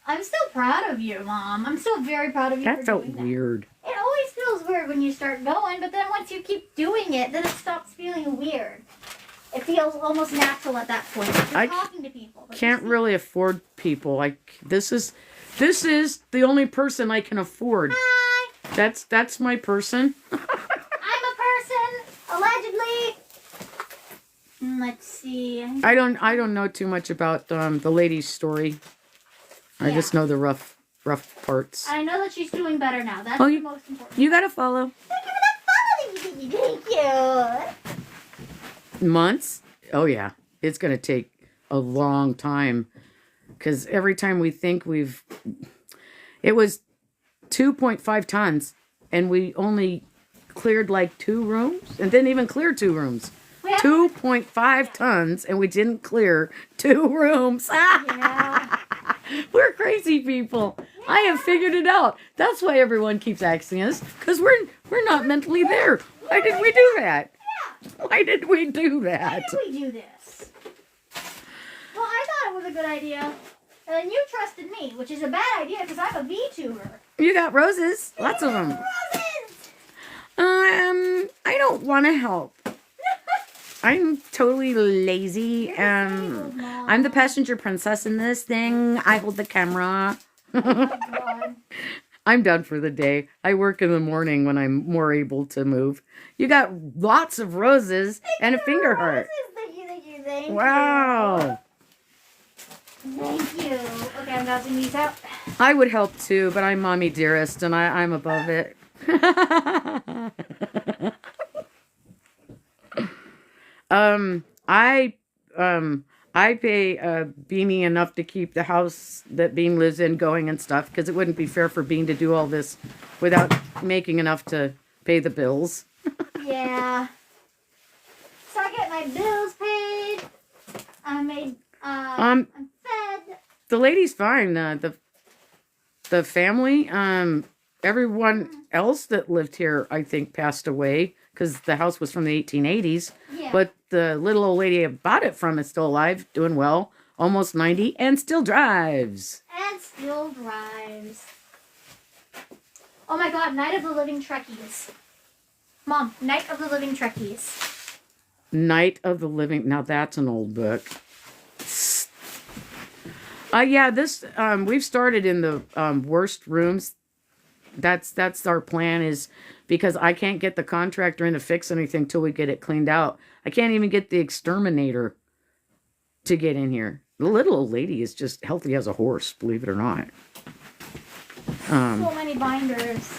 I'm still proud of you, Mom. I'm still very proud of you. That for felt doing that. weird. It always feels weird when you start going, but then once you keep doing it, then it stops feeling weird. It feels almost natural at that point. You're talking to people. But Can't really afford people. Like this is the only person I can afford. Hi, That's my person. I'm a person, allegedly. Let's see. I don't know too much about the lady's story. I just know the rough parts. I know that she's doing better now. That's Oh, the most important. You gotta follow. Thank you. Months? Oh yeah, it's gonna take a long time because every time we think it was 2.5 tons, and we only cleared like 2 rooms, and didn't even clear 2 rooms. 2.5 tons, and we didn't clear 2 rooms. Yeah. We're crazy people. I have figured it out. That's why everyone keeps asking us, because we're not mentally there. Why did we do that? Why did we do that? Why did we do this? Well, I thought it was a good idea. And then you trusted me, which is a bad idea because I'm a VTuber. You got roses. Lots of them. Roses! I don't want to help. I'm totally lazy, and I'm the passenger princess in this thing. I hold the camera. Oh my God. I'm done for the day. I work in the morning when I'm more able to move. You got lots of roses and a finger heart. Thank you. Wow. Thank you. Okay, I'm dodging these out. I would help too, but I'm mommy dearest, and I'm above it. I pay Beanie enough to keep the house that Bean lives in going and stuff, because it wouldn't be fair for Bean to do all this without making enough to pay the bills. Yeah. So I get my bills paid. I'm fed. The lady's fine. The family, everyone else that lived here, I think, passed away because the house was from the 1880s. Yeah. But the little old lady I bought it from is still alive, doing well, almost 90, and still drives. Oh my God, Night of the Living Trekkies. Mom, Night of the Living Trekkies. Night of the Living. Now that's an old book. Yeah, this we've started in the worst rooms. That's our plan, is because I can't get the contractor in to fix anything till we get it cleaned out. I can't even get the exterminator to get in here. The little old lady is just healthy as a horse, believe it or not. So many binders.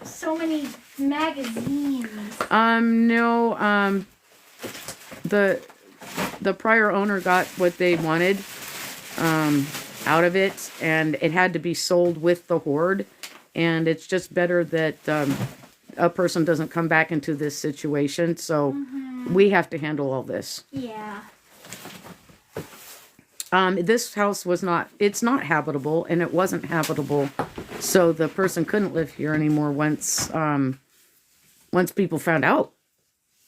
So many magazines. No, the prior owner got what they wanted out of it, and it had to be sold with the hoard, and it's just better that a person doesn't come back into this situation, so we have to handle all this. Yeah. This house it's not habitable, and it wasn't habitable, so the person couldn't live here anymore once people found out.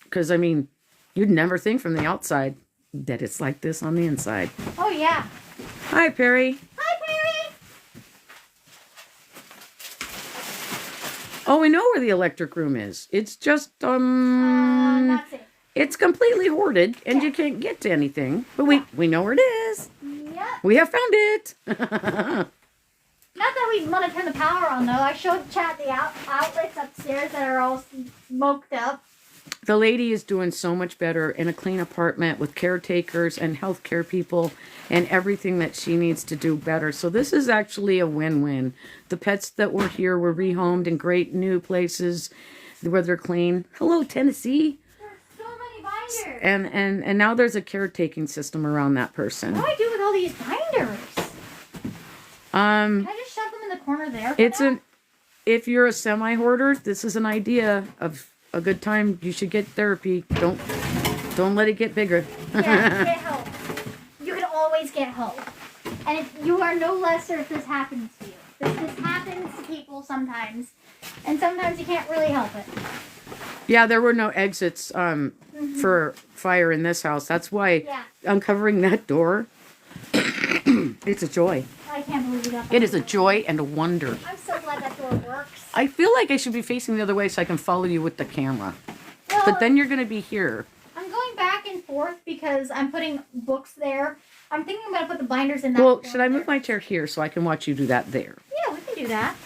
Because, I mean, you'd never think from the outside that it's like this on the inside. Oh, yeah. Hi, Perry. Hi, Perry. Oh, we know where the electric room is. It's just, That's it. it's completely hoarded, and you can't get to anything. But we know where it is. Yep. We have found it. Not that we want to turn the power on, though. I showed Chad the outlets upstairs that are all smoked up. The lady is doing so much better in a clean apartment with caretakers and healthcare people and everything that she needs to do better. So this is actually a win-win. The pets that were here were rehomed in great new places where they're clean. Hello, Tennessee. There's so many binders. And now there's a caretaking system around that person. What do I do with all these binders? Can I just shove them in the corner there? If you're a semi-hoarder, this is an idea of a good time. You should get therapy. Don't let it get bigger. Yeah, get help. You can always get help. And you are no lesser if this happens to you. This This happens to people sometimes. And sometimes you can't really help it. Yeah, there were no exits for fire in this house. That's why uncovering that door, it's a joy. I can't believe you got that. It is a joy and a wonder. I'm so glad that door works. I feel like I should be facing the other way so I can follow you with the camera. Well, But then you're going to be here. I'm going back and forth because I'm putting books there. I'm thinking I'm going to put the binders in that. Well, should I move my chair here so I can watch you do that there? Yeah, we can do that.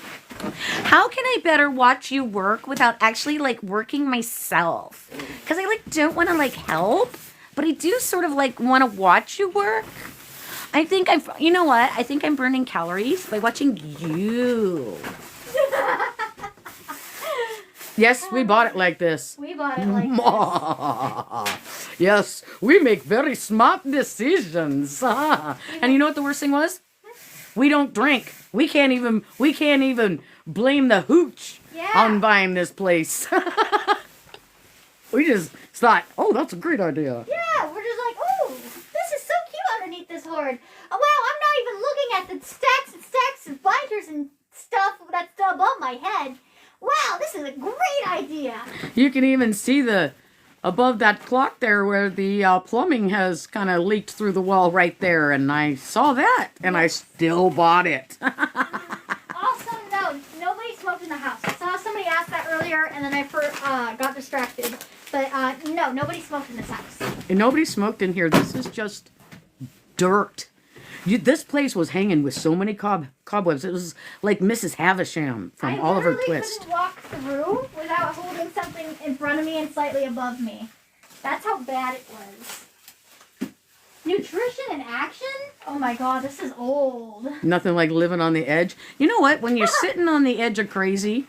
How can I better watch you work without actually like working myself? Because I like don't want to like help, but I do sort of like want to watch you work. I think you know what? I think I'm burning calories by watching you. Yes, we bought it like this. We bought it like this. Yes, we make very smart decisions. And you know what the worst thing was? We don't drink. We can't even blame the hooch on buying this place. We just thought, oh, that's a great idea. Yeah, we're just like, oh, this is so cute underneath this hoard. Oh, wow, I'm not even looking at the stacks and stacks of binders and stuff that's above my head. Wow, this is a great idea. You can even see above that clock there where the plumbing has kind of leaked through the wall right there. And I saw that and I still bought it. Also, no, nobody smoked in the house. I saw somebody ask that earlier and then I got distracted. But no, nobody smoked in this house. And nobody smoked in here. This is just dirt. This place was hanging with so many cobwebs. It was like Mrs. Havisham from Oliver Twist. I couldn't walk through without holding something in front of me and slightly above me. That's how bad it was. Nutrition in action? Oh my god, this is old. Nothing like living on the edge. You know what? When you're sitting on the edge of crazy,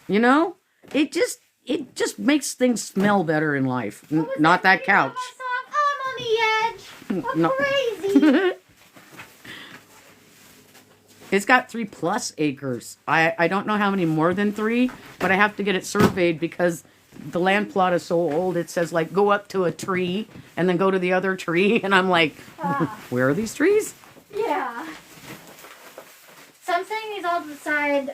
you know, it just makes things smell better in life. Not that couch. I'm on the edge. I'm No. crazy. It's got 3+ acres. I don't know how many more than 3, but I have to get it surveyed because the land plot is so old. It says like go up to a tree and then go to the other tree, and I'm like, where are these trees? Yeah. So I'm setting these all to the side,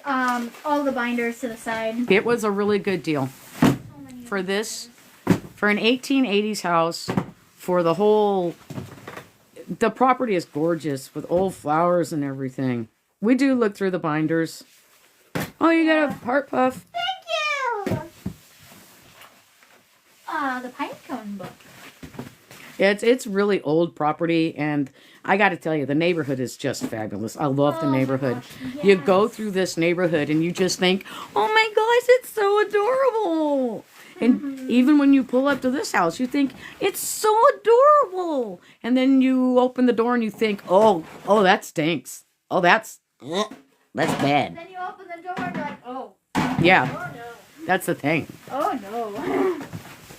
all the binders to the side. It was a really good deal for this, for an 1880s house, for the whole. The property is gorgeous with old flowers and everything. We do look through the binders. Oh, you got a heart puff. Thank you! The Pinecone book. It's really old property, and I got to tell you, the neighborhood is just fabulous. I love the neighborhood. Gosh, You yes. go through this neighborhood, and you just think, oh my gosh, it's so adorable. And even when you pull up to this house, you think, it's so adorable. And then you open the door, and you think, oh, that stinks. Oh, that's bad. Then you open the door and you're like, oh. Yeah, Oh no. that's the thing. Oh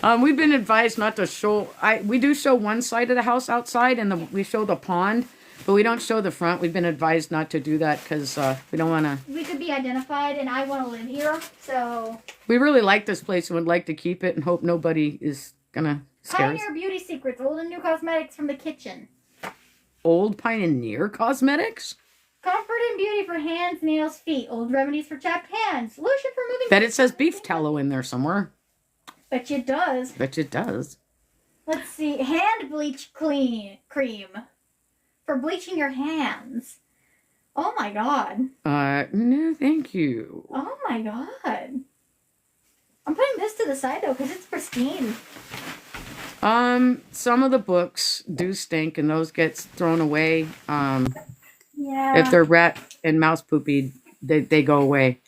no. We've been advised not to show. We do show one side of the house outside, and we show the pond, but we don't show the front. We've been advised not to do that because we don't want to. We could be identified, and I want to live here, so. We really like this place and would like to keep it, and hope nobody is gonna scare us. Pioneer Beauty Secrets, old and new cosmetics from the kitchen. Old Pioneer Cosmetics. Comfort and beauty for hands, nails, feet. Old remedies for chapped hands. Lotion for moving. Bet it says beef tallow in there somewhere. Bet you it does. Bet you it does. Let's see. Hand bleach cream for bleaching your hands. Oh my god. No, thank you. Oh my god. I'm putting this to the side though because it's pristine. Some of the books do stink, and those get thrown away. Yeah. If they're rat and mouse poopy, they go away.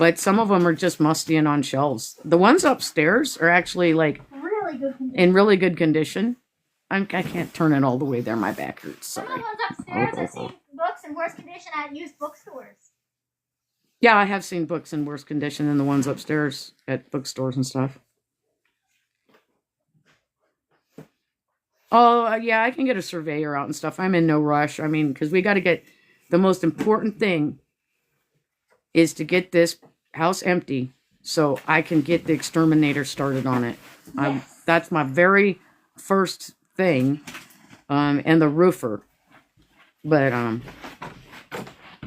But some of them are just musty and on shelves. The ones upstairs are actually like Really good condition. in really good condition. I can't turn it all the way there. My back hurts. Some of Sorry. the ones upstairs I've seen books in worse condition at used bookstores. Yeah, I have seen books in worse condition than the ones upstairs at bookstores and stuff. Oh, yeah, I can get a surveyor out and stuff. I'm in no rush. I mean, because we got to get... The most important thing is to get this house empty so I can get the exterminator started on it. Yes. That's my very first thing. And the roofer. But,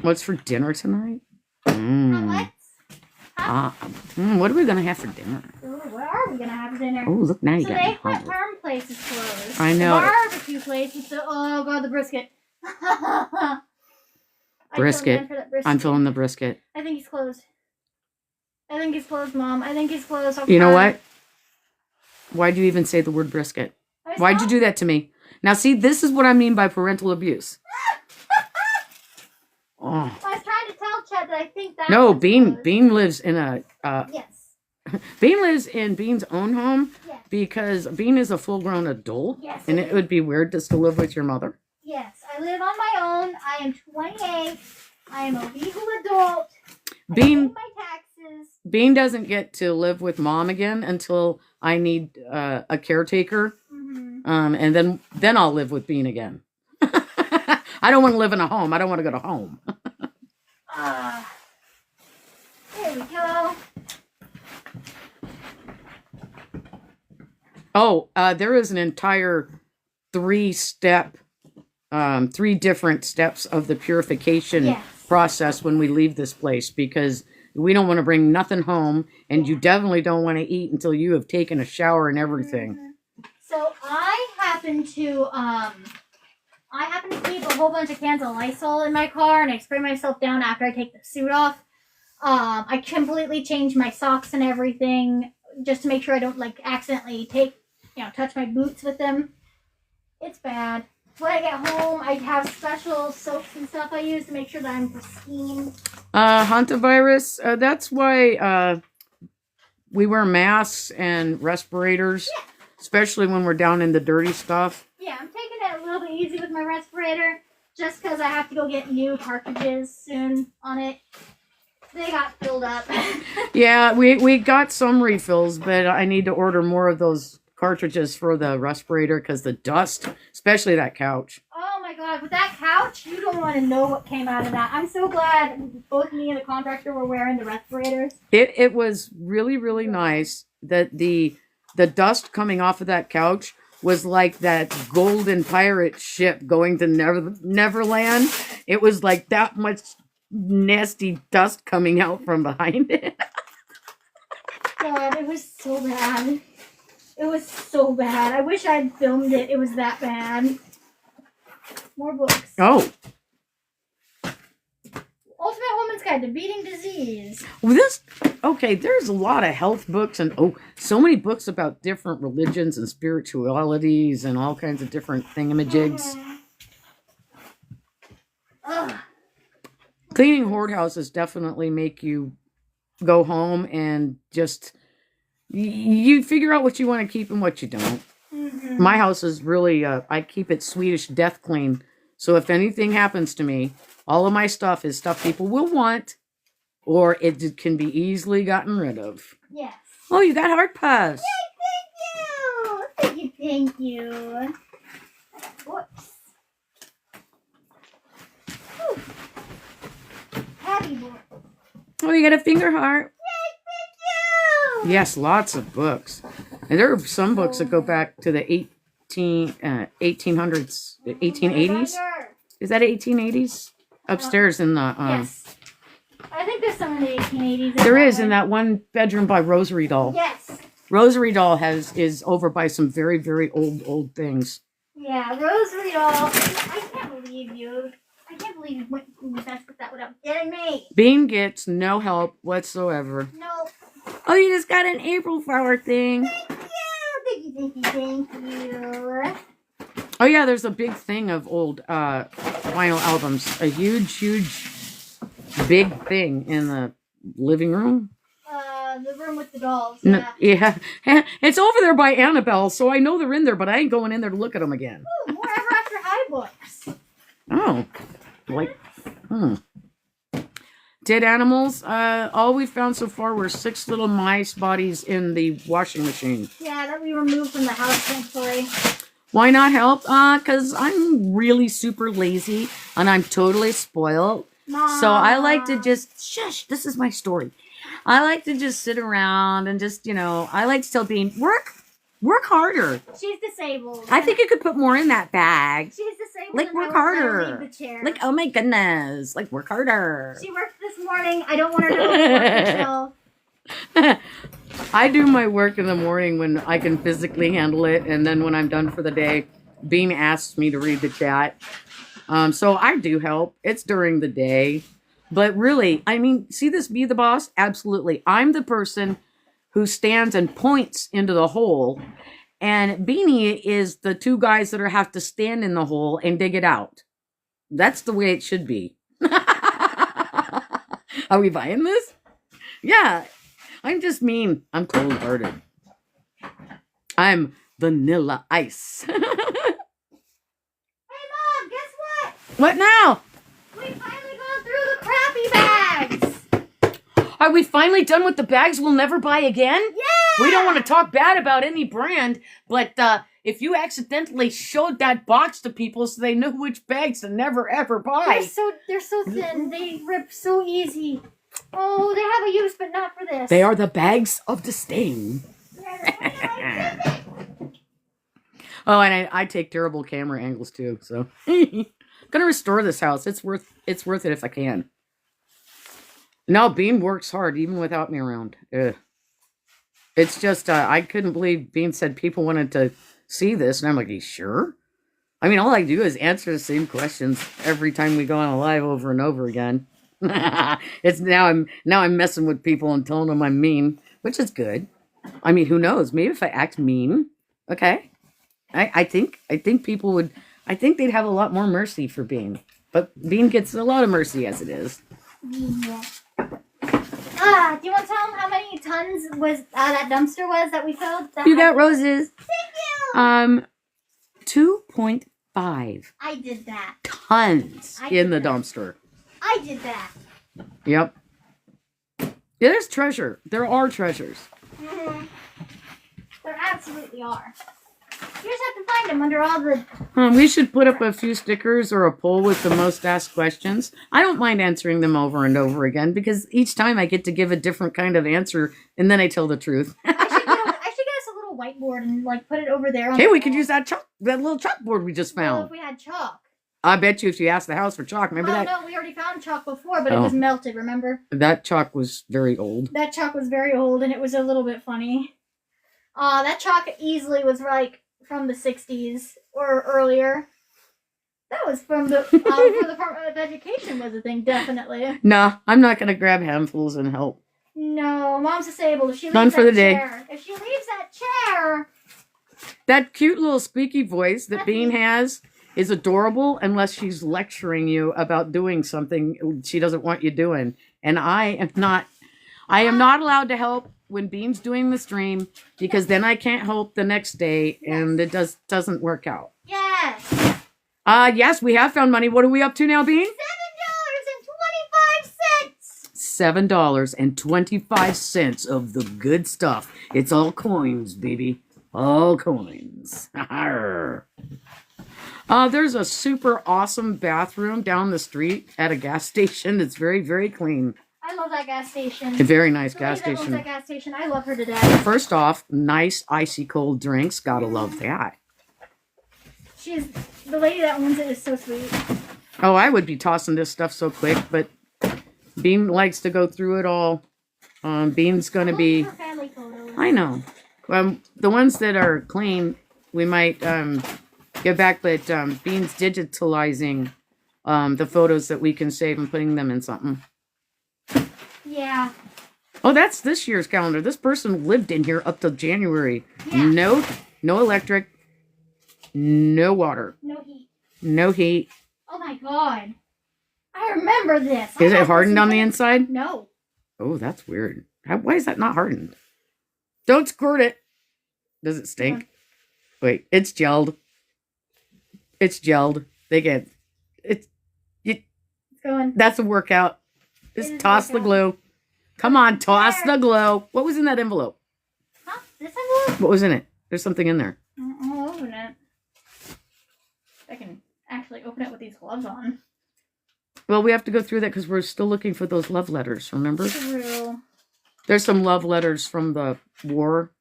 What's for dinner tonight? What? What are we gonna have for dinner? Ooh, what are we gonna have for dinner? Oh, look, now you So got the me eggplant hungry. parm place is closed. I know. The barbecue place is the oh god, the brisket. I feel Brisket. bad for that brisket. I'm feeling the brisket. I think he's closed. I think he's closed, Mom. I think he's closed. You know what? Why'd you even say the word brisket? Why'd you do that to me? Now, see, this is what I mean by parental abuse. Oh. I was trying to tell Chad that I think that. No, was Bean. closed. Bean lives in a. Yes. Bean lives in Bean's own home Yes. because Bean is a full-grown adult, Yes. and it would be weird just to live with your mother. Yes. I live on my own. I am 28. I am a legal adult. I pay Bean. my taxes. Bean doesn't get to live with mom again until I need a caretaker, and then I'll live with Bean again. I don't want to live in a home. I don't want to go to home. There we go. Oh, there is an entire 3 different steps of the purification Yes. process when we leave this place, because we don't want to bring nothing home, and you definitely don't want to eat until you have taken a shower and everything. So I happen to keep a whole bunch of cans of Lysol in my car, and I spray myself down after I take the suit off. I completely change my socks and everything just to make sure I don't like accidentally touch my boots with them. It's bad. When I get home, I have special soaps and stuff I use to make sure that I'm pristine. Hantavirus, that's why we wear masks and respirators, especially when we're down in the dirty stuff. Yeah, I'm taking it a little bit easy with my respirator just because I have to go get new cartridges soon on it. They got filled up. Yeah, we got some refills, but I need to order more of those cartridges for the respirator because the dust, especially that couch. Oh my god, with that couch, you don't want to know what came out of that. I'm so glad both me and the contractor were wearing the respirators. It was really, really nice that the dust coming off of that couch was like that golden pirate ship going to Neverland. It was like that much nasty dust coming out from behind it. God, it was so bad. It was so bad. I wish I'd filmed it. It was that bad. More books. Oh. Ultimate Woman's Guide to Beating Disease. Well, there's a lot of health books and so many books about different religions and spiritualities and all kinds of different thingamajigs. Cleaning hoard houses definitely make you go home and just you figure out what you want to keep and what you don't. My house is really I keep it Swedish death clean. So if anything happens to me, all of my stuff is stuff people will want, or it can be easily gotten rid of. Yes. Oh, you got heart puffs. Thank you. Thank you. Whoops. Whew. Happy boy. Oh, you got a finger heart. Thank you. Yes, lots of books. And there are some books that go back to the 1800s, 1880s. Is that 1880s? Upstairs in the... Yes. I think there's some in the 1880s. There is in that one bedroom by Rosary Doll. Yes. Rosary Doll is over by some very, very old things. Yeah, Rosary Doll. I can't believe you. I can't believe you went to invest with that without getting me. Bean gets no help whatsoever. No. Oh, you just got an April flower thing. Thank you. Oh, yeah, there's a big thing of old vinyl albums. A huge, big thing in the living room. The room with the dolls. Yeah. It's over there by Annabelle, so I know they're in there, but I ain't going in there to look at them again. Ooh, more Ever After High books. Oh. Dead animals. All we found so far were 6 little mice bodies in the washing machine. Yeah, that we removed from the house, thankfully. Why not help? Because I'm really super lazy and I'm totally spoiled. Mom. So I like to just, shush, this is my story. I like to just sit around and just, I like to tell Bean, work. Work harder. She's disabled. I think you could put more in that bag. She's disabled. Like, and work I won't let her harder. leave the chair. Like, oh my goodness. Like, work harder. She worked this morning. I don't want her to overwork herself. I do my work in the morning when I can physically handle it, and then when I'm done for the day, Bean asks me to read the chat. So I do help. It's during the day. But really, I mean, see this be the boss? Absolutely. I'm the person who stands and points into the hole, and Beanie is the two guys that have to stand in the hole and dig it out. That's the way it should be. Are we buying this? Yeah. I'm just mean. I'm cold-hearted. I'm vanilla ice. Hey, Mom, guess what? What now? We finally gone through the crappy bags. Are we finally done with the bags we'll never buy again? Yeah! We don't want to talk bad about any brand, but if you accidentally showed that box to people so they knew which bags to never ever buy. They're so thin. They rip so easy. Oh, they have a use, but not for this. They are the bags of disdain. Oh, and I take terrible camera angles too, so gonna restore this house. It's worth it if I can. No, Bean works hard even without me around. Ugh. It's just I couldn't believe Bean said people wanted to see this, and I'm like, you sure? I mean, all I do is answer the same questions every time we go on a live over and over again. It's now I'm messing with people and telling them I'm mean, which is good. I mean, who knows? Maybe if I act mean, okay. I think people would. I think they'd have a lot more mercy for Bean, but Bean gets a lot of mercy as it is. Yeah. Do you want to tell them how many tons was that dumpster was that we filled? You got roses. Thank you. 2.5 I did that. tons I in the did that. dumpster. I did that. Yep. Yeah, there's treasure. There are treasures. Mm-hmm. There absolutely are. You just have to find them under all the... We should put up a few stickers or a poll with the most asked questions. I don't mind answering them over and over again because each time I get to give a different kind of answer and then I tell the truth. I should get us a little whiteboard and like put it over there. Hey, we could use that little chalkboard we just Well, found. if we had chalk. I bet you if you asked the house for chalk, remember that? No, we already found chalk before, but it was melted, remember? That chalk was very old. That chalk was very old and it was a little bit funny. That chalk easily was like from the 60s or earlier. That was from the from the Department of Education was a thing, definitely. No, I'm not going to grab handfuls and help. No, Mom's disabled. If she leaves Done for that the day. chair, if she leaves that chair, That cute little squeaky voice that That's Bean me. has is adorable unless she's lecturing you about doing something she doesn't want you doing. And I am not allowed to help when Bean's doing the stream because then I can't help the next day and it doesn't work out. yes. Yes, we have found money. What are we up to now, Bean? $7.25. $7.25 of the good stuff. It's all coins, baby. All coins. There's a super awesome bathroom down the street at a gas station. It's very, very clean. I love that gas station. A very nice The lady gas that owns station. that gas station, I love her to death. First off, nice icy cold drinks. Gotta love that. The lady that owns it is so sweet. Oh, I would be tossing this stuff so quick, but Bean likes to go through it all. Bean's gonna be... Her family photos. I know. The ones that are clean, we might get back, but Bean's digitalizing the photos that we can save and putting them in something. Yeah. Oh, that's this year's calendar. This person lived in here up till January. Yeah. No electric, no water, No heat. no heat. Oh my god. I remember this. Is I it had hardened this on the even- inside? No. Oh, that's weird. Why is that not hardened? Don't squirt it. Does it stink? Wait, it's gelled. It's gelled. It's going. That's a workout. It Just is toss the workout. glue. Come on, toss There. the glue. What was in that envelope? Huh? This envelope? What was in it? There's something in there. I'll open it. I can actually open it with these gloves on. Well, we have to go through that because we're still looking for those love letters, remember? True. There's some love letters from the war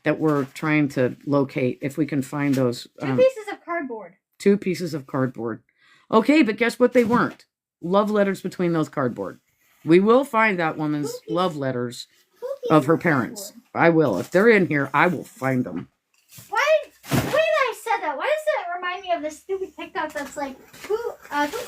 that we're trying to locate. If we can find those 2 pieces of cardboard. 2 pieces of cardboard. Okay, but guess what? They weren't love letters between those cardboard. We will find that woman's love letters 2 pieces of her parents. I will. If they're in here, I will find them. Why? The way that I said that, why does that remind me of this stupid TikTok that's like two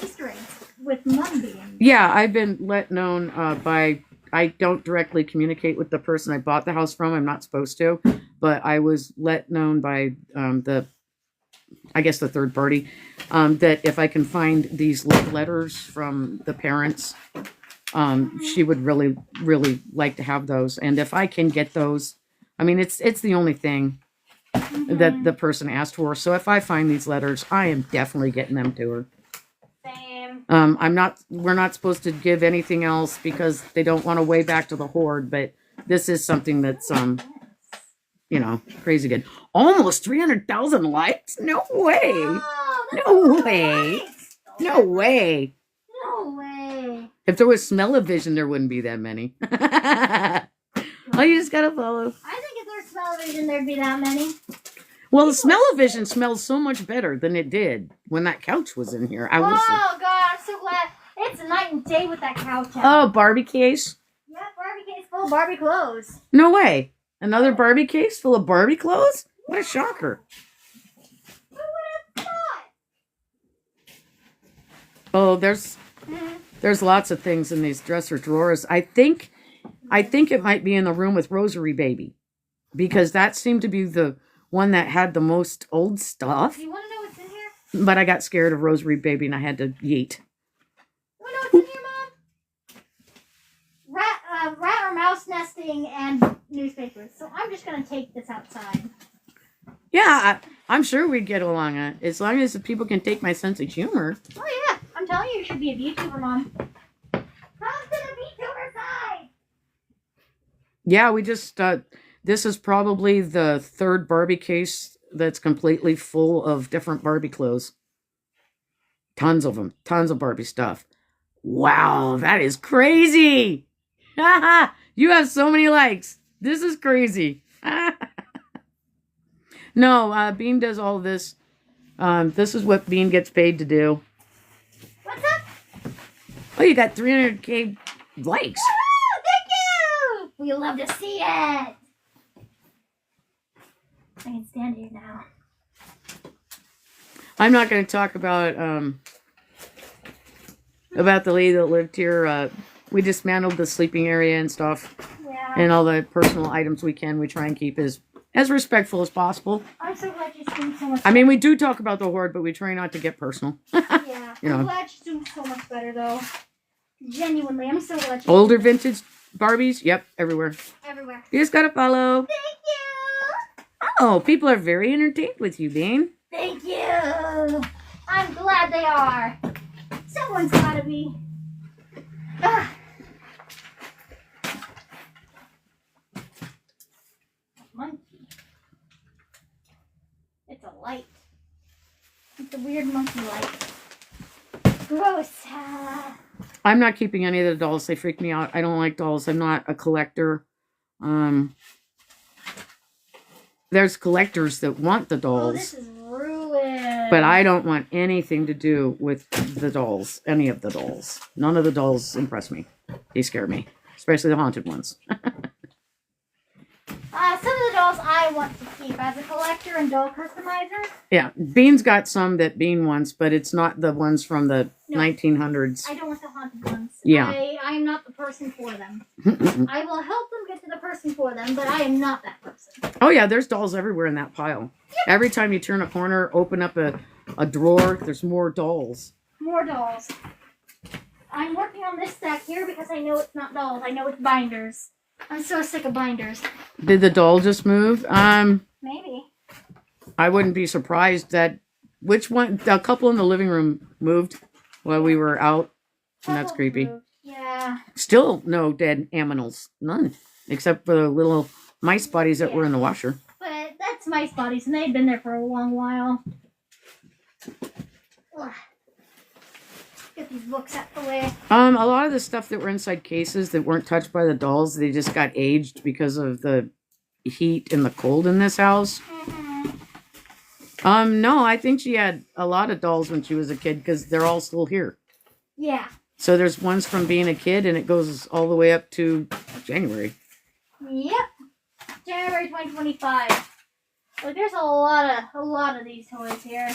Easter eggs with mum being? Yeah, I've been let known by. I don't directly communicate with the person I bought the house from. I'm not supposed to, but I was let known by the third party, that if I can find these love letters from the parents, she would really, really like to have those. And if I can get those, I mean, it's the only thing that the person asked for. So if I find these letters, I am definitely getting them to her. Same. We're not supposed to give anything else because they don't want to weigh back to the hoard, but this is something that's, crazy good. Almost 300,000 likes? No way. No way. No way. No way. If there was smell-o-vision, there wouldn't be that many. Oh, you just gotta follow. I think if there's smell-o-vision, there'd be that many. Well, the smell-o-vision smells so much better than it did when that couch was in here. Oh, God, I'm so glad. It's a night and day with that couch out. Oh, Barbie case? Yeah, Barbie case full of Barbie clothes. No way. Another Barbie case full of Barbie clothes? What a shocker. Who would have thought? Oh, there's lots of things in these dresser drawers. I think it might be in the room with Rosary Baby, because that seemed to be the one that had the most old stuff. You want to know what's in here? But I got scared of Rosary Baby and I had to yeet. You want to know what's in here, Mom? Rat or mouse nesting and newspapers. So I'm just going to take this outside. Yeah, I'm sure we'd get along as long as the people can take my sense of humor. Oh, yeah. I'm telling you should be a VTuber, Mom. Come to the VTuber side. Yeah, we just, this is probably the 3rd Barbie case that's completely full of different Barbie clothes. Tons of them. Tons of Barbie stuff. Wow, that is crazy. You have so many likes. This is crazy. No, Bean does all this. This is what Bean gets paid to do. What's up? Oh, you got 300K likes. Oh, thank you. We love to see it. I can stand here now. I'm not going to talk about the lady that lived here. We dismantled the sleeping area and stuff, Yeah. and all the personal items we can. We try and keep as respectful as possible. I'm so glad you're doing so much. I mean, we do talk about the hoard, but we try not to get personal. Yeah. You know. I'm glad you're doing so much better, though. Genuinely, I'm so glad you're Older vintage Barbies? Yep, everywhere. everywhere. You just gotta follow. Thank you. Oh, people are very entertained with you, Bean. Thank you. I'm glad they are. Someone's gotta be. Ah. Monkey. It's a light. It's a weird monkey light. Gross. I'm not keeping any of the dolls. They freak me out. I don't like dolls. I'm not a collector. There's collectors that want the Oh, dolls. this is ruined. But I don't want anything to do with the dolls. Any of the dolls. None of the dolls impress me. They scare me. Especially the haunted ones. Some of the dolls I want to keep as a collector and doll customizer. Yeah. Bean's got some that Bean wants, but it's not the ones from the No. 1900s. I don't want the haunted ones. Yeah. I am not the person for them. I will help them get to the person for them, but I am not that person. Oh, yeah. There's dolls everywhere in that pile. Yep. Every time you turn a corner, open up a drawer, there's more dolls. More dolls. I'm working on this stack here because I know it's not dolls. I know it's binders. I'm so sick of binders. Did the doll just move? Maybe. I wouldn't be surprised that which one, a couple in the living room moved while we were out. And that's creepy. Yeah. Still no dead aminals. None. Except for the little mice bodies that were in the washer. But that's mice bodies, and they've been there for a long while. Ugh. Get these books out the way. A lot of the stuff that were inside cases that weren't touched by the dolls, they just got aged because of the heat and the cold in this house. No, I think she had a lot of dolls when she was a kid because they're all still here. Yeah. So there's ones from being a kid and it goes all the way up to January. Yep. January 2025. Look, there's a lot of these toys here.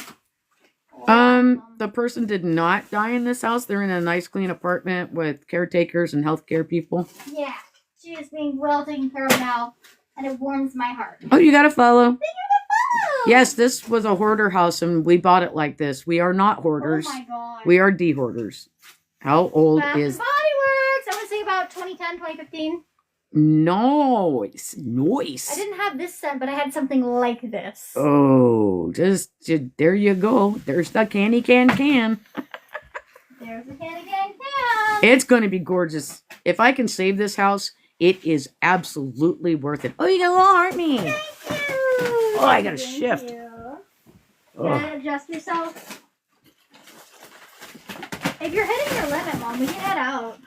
The person did not die in this house. They're in a nice clean apartment with caretakers and healthcare people. Yeah. She is being well taken care of now, and it warms my heart. Oh, you gotta follow. Thank you. Yes, this was a hoarder house and we bought it like this. We are not hoarders. Oh my god. We are de-hoarders. How old Bath is... and Body Works. I would say about 2010, 2015. Nice. I Nice. didn't have this scent, but I had something like this. Oh, just there you go. There's the candy can. There's the candy can. It's going to be gorgeous. If I can save this house, it is absolutely worth it. Oh, you got a little heart me. Thank you. Oh, I got to Thank shift. you. Oh. Gotta adjust yourself. If you're hitting your limit, Mom, we can head out.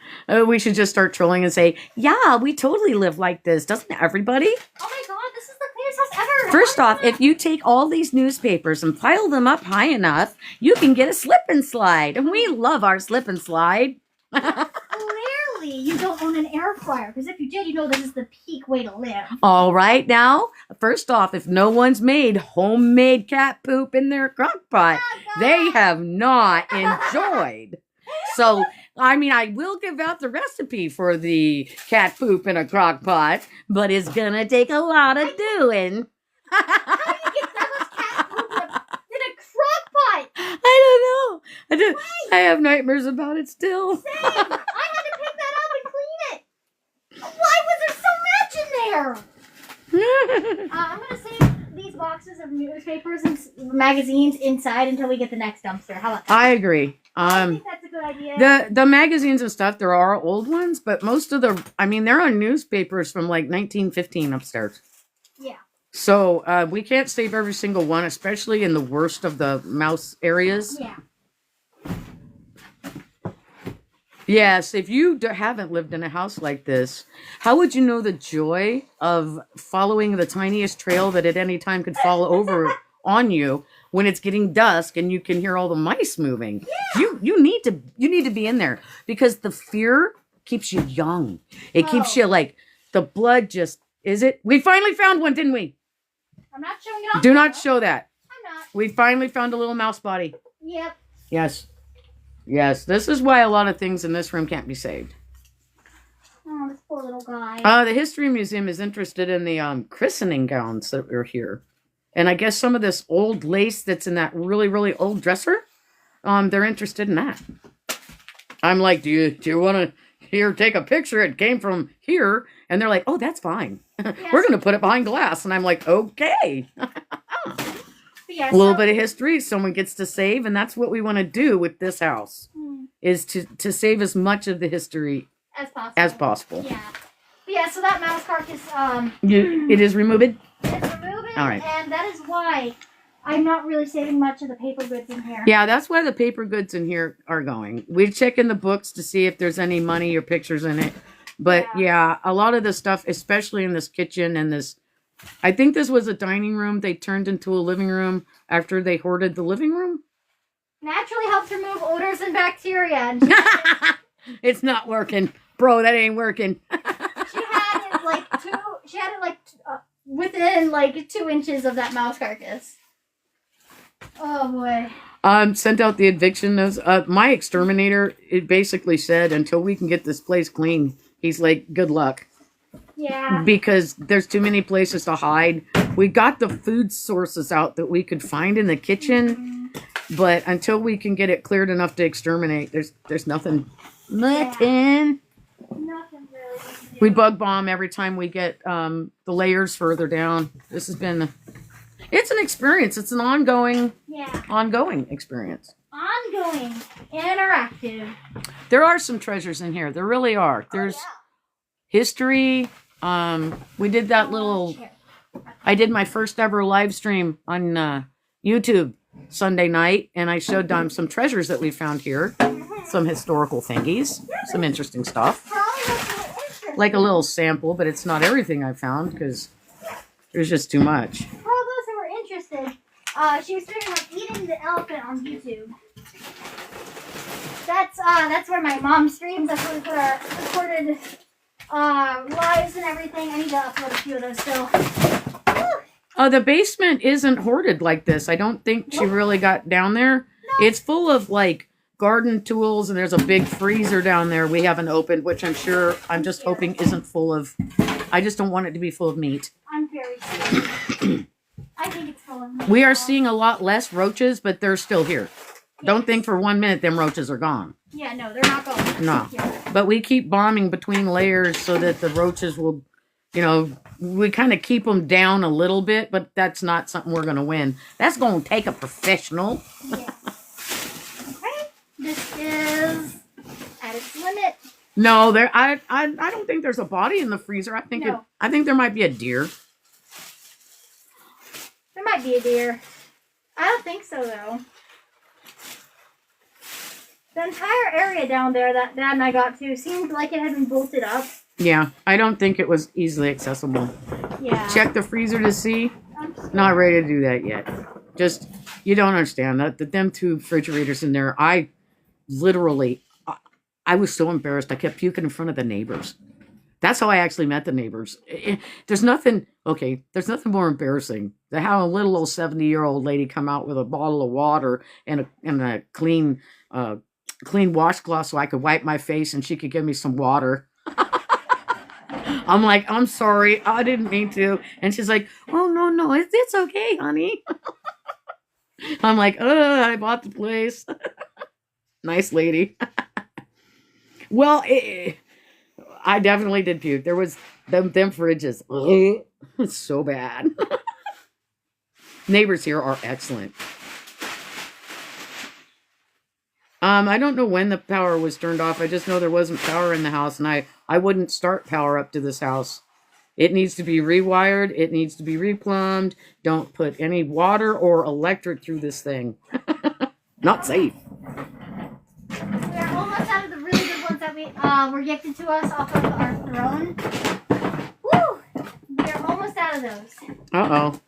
We should just start trolling and say, yeah, we totally live like this. Doesn't everybody? Oh my god, this is the cleanest house ever. First off, if you take all these newspapers and pile them up high enough, you can get a slip and slide. And we love our slip and slide. Clearly, you don't own an air fryer. Because if you did, you know this is the peak way to live. All right, now, first off, if no one's made homemade cat poop in their crock pot, they have not enjoyed. So, I mean, I will give out the recipe for the cat poop in a crock pot, but it's gonna take a lot of doing. How do you get that much cat poop in a crock pot? I don't know. I have nightmares about it still. Same. I had to pick that up and clean it. Why was there so much in there? I'm going to save these boxes of newspapers and magazines inside until we get the next dumpster. How about that? I agree. I think that's a good idea. The magazines and stuff, there are old ones, but most of they're on newspapers from like 1915 upstairs. Yeah. So we can't save every single one, especially in the worst of the mouse areas. Yeah. Yes, if you haven't lived in a house like this, how would you know the joy of following the tiniest trail that at any time could fall over on you when it's getting dusk and you can hear all the mice moving? Yeah. You need to be in there because the fear keeps you young. It keeps you like the blood just we finally found one, didn't we? I'm not showing it off. Do not show that. I'm not. We finally found a little mouse body. Yep. Yes. Yes, this is why a lot of things in this room can't be saved. Oh, this poor little guy. The History Museum is interested in the christening gowns that are here. And I guess some of this old lace that's in that really, really old dresser, they're interested in that. I'm like, do you want to here take a picture? It came from here. And they're like, oh, that's fine. Yes. We're going to put it behind glass. And I'm like, okay. Yeah, A little bit of history, someone gets to save, and that's what we want to do with this house, is to save as much of the history as possible. Yeah. But yeah, so that mouse carcass, it is removed? it's removed, All right. and that is why I'm not really saving much of the paper goods in here. Yeah, that's why the paper goods in here are going. We check in the books to see if there's any money or pictures in it. But yeah, a lot of the stuff, especially in this kitchen and this, I think this was a dining room they turned into a living room after they hoarded the living room. Naturally helps remove odors and bacteria. And It's not working. Bro, that ain't working. she had it within like 2 inches of that mouse carcass. Oh boy. Sent out the eviction notice. My exterminator, it basically said, until we can get this place clean, he's like, good luck. Yeah. Because there's too many places to hide. We got the food sources out that we could find in the kitchen, but until we can get it cleared enough to exterminate, there's nothing. Nothing. Nothing really. to do. We bug bomb every time we get the layers further down. This has been, it's an experience. It's an ongoing experience. Ongoing, interactive. There are some treasures in here. There really are. There's history. We did that little, I did my first ever live stream on YouTube Sunday night, and I showed them some treasures that we found here. Some historical thingies, some interesting stuff. Like a little sample, but it's not everything I found, because It was just too much. For all those who were interested, she was doing like eating the elephant on YouTube. That's where my mom streams. That's where we put our recorded lives and everything. I need to upload a few of those still. The basement isn't hoarded like this. I don't think she really got down there. No. It's full of like garden tools, and there's a big freezer down there we haven't opened, which I'm just hoping isn't full of. I just don't want it to be full of meat. I'm very scared. I think it's full of meat. We are seeing a lot less roaches, but they're still here. Yes. Don't think for 1 minute them roaches are gone. Yeah, no, they're not going. No, but we keep bombing between layers so that the roaches will, we kind of keep them down a little bit, but that's not something we're going to win. That's going to take a professional. Yes. Okay, this is at its limit. No, I don't think there's a body in the freezer. I think there might be a deer. There might be a deer. I don't think so though. The entire area down there that Dad and I got to seemed like it had been bolted up. Yeah, I don't think it was easily accessible. Yeah. Check the freezer to see. Not ready to do that yet. Just, you don't understand that them two refrigerators in there. I was so embarrassed. I kept puking in front of the neighbors. That's how I actually met the neighbors. There's nothing more embarrassing than how a little old 70-year-old lady come out with a bottle of water and a clean washcloth so I could wipe my face and she could give me some water. I'm like, I'm sorry, I didn't mean to. And she's like, oh, no, it's okay, honey. I'm like, I bought the place. Nice lady. Well, I definitely did puke. There was them fridges. It's so bad. Neighbors here are excellent. I don't know when the power was turned off. I just know there wasn't power in the house, and I wouldn't start power up to this house. It needs to be rewired. It needs to be replumbed. Don't put any water or electric through this thing. Not safe. We're almost out of the really good ones that were gifted to us off of our throne. Woo! We're almost out of those. Uh-oh.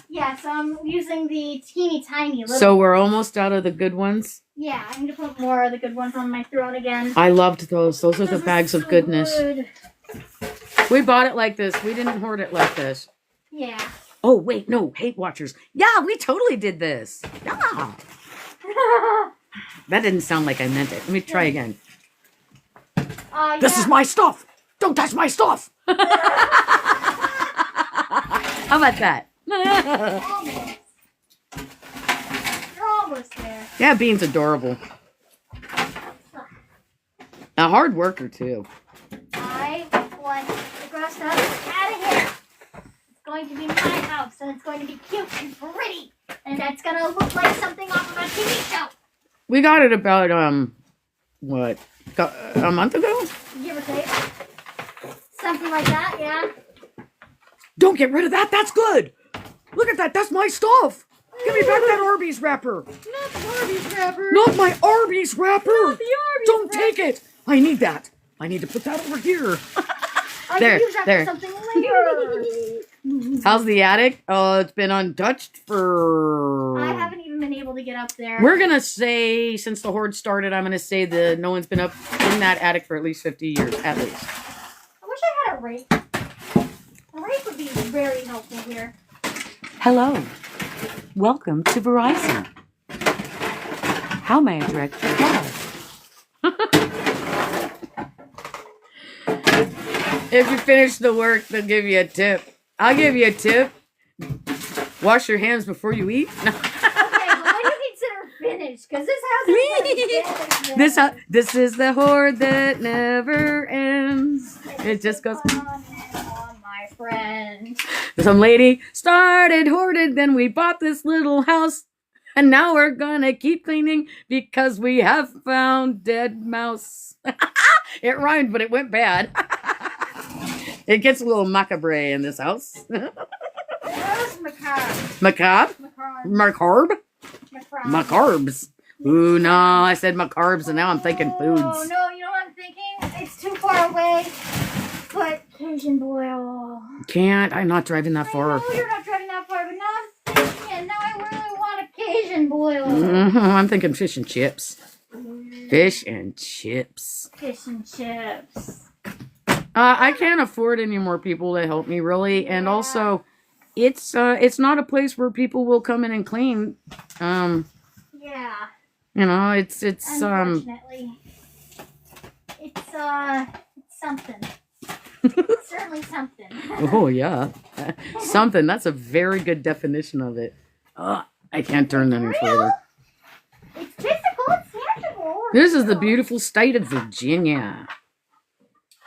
Yeah, so I'm using the teeny tiny little. So we're almost out of the good ones? Yeah, I need to put more of the good ones on my throne again. I loved those. Those are the bags of goodness. Good. We bought it like this. We didn't hoard it like this. Yeah. Oh, wait, no. Hate Watchers. Yeah, we totally did this. Yeah. That didn't sound like I meant it. Let me try again. This is my stuff. Don't touch my stuff. How about that? Almost. You're almost there. Yeah, Bean's adorable. A hard worker, too. I want the gross stuff out of here. It's going to be my house, and it's going to be cute and pretty. And that's going to look like something off of a TV show. We got it about, what? A month ago? Give or take. Something like that, yeah. Don't get rid of that. That's good. Look at that. That's my stuff. Give me back that Arby's wrapper. Not the Arby's wrapper. Not my Arby's wrapper. Not the Arby's Don't wrapper. take it. I need that. I need to put that over here. I There, can use that there. for something later. How's the attic? Oh, it's been untouched for... I haven't even been able to get up there. We're going to say, since the hoard started, I'm going to say that no one's been up in that attic for at least 50 years, at least. I wish I had a rake. A rake would be very helpful here. Hello. Welcome to Verizon. How may I direct your call? If you finish the work, they'll give you a tip. I'll give you a tip. Wash your hands before you eat. No. Okay, but what do you consider finished? Because this house is finished. This is the hoard that never ends. It just goes on, my friend. Some lady started hoarded, then we bought this little house, and now we're gonna keep cleaning because we have found dead mouse. It rhymed, but it went bad. It gets a little macabre in this house. Where's macabre? Macabre? Macabre. Macarb? Macarbs. Ooh, no, I said macarbs, and now I'm thinking foods. Oh, no, you know what I'm thinking? It's too far away, but Cajun boil. Can't. I'm not driving that I far. know you're not driving that far, but now I'm thinking it. Now I really want a Cajun boil. I'm thinking fish and chips. Fish and chips. Fish and chips. I can't afford any more people to help me, really, and also, it's not a place where people will come in and clean. Yeah. You know, it's Unfortunately, it's something. It's certainly something. Oh yeah, something. That's a very good definition of it. I can't turn any further. It's physical. It's tangible. This is the beautiful state of Virginia.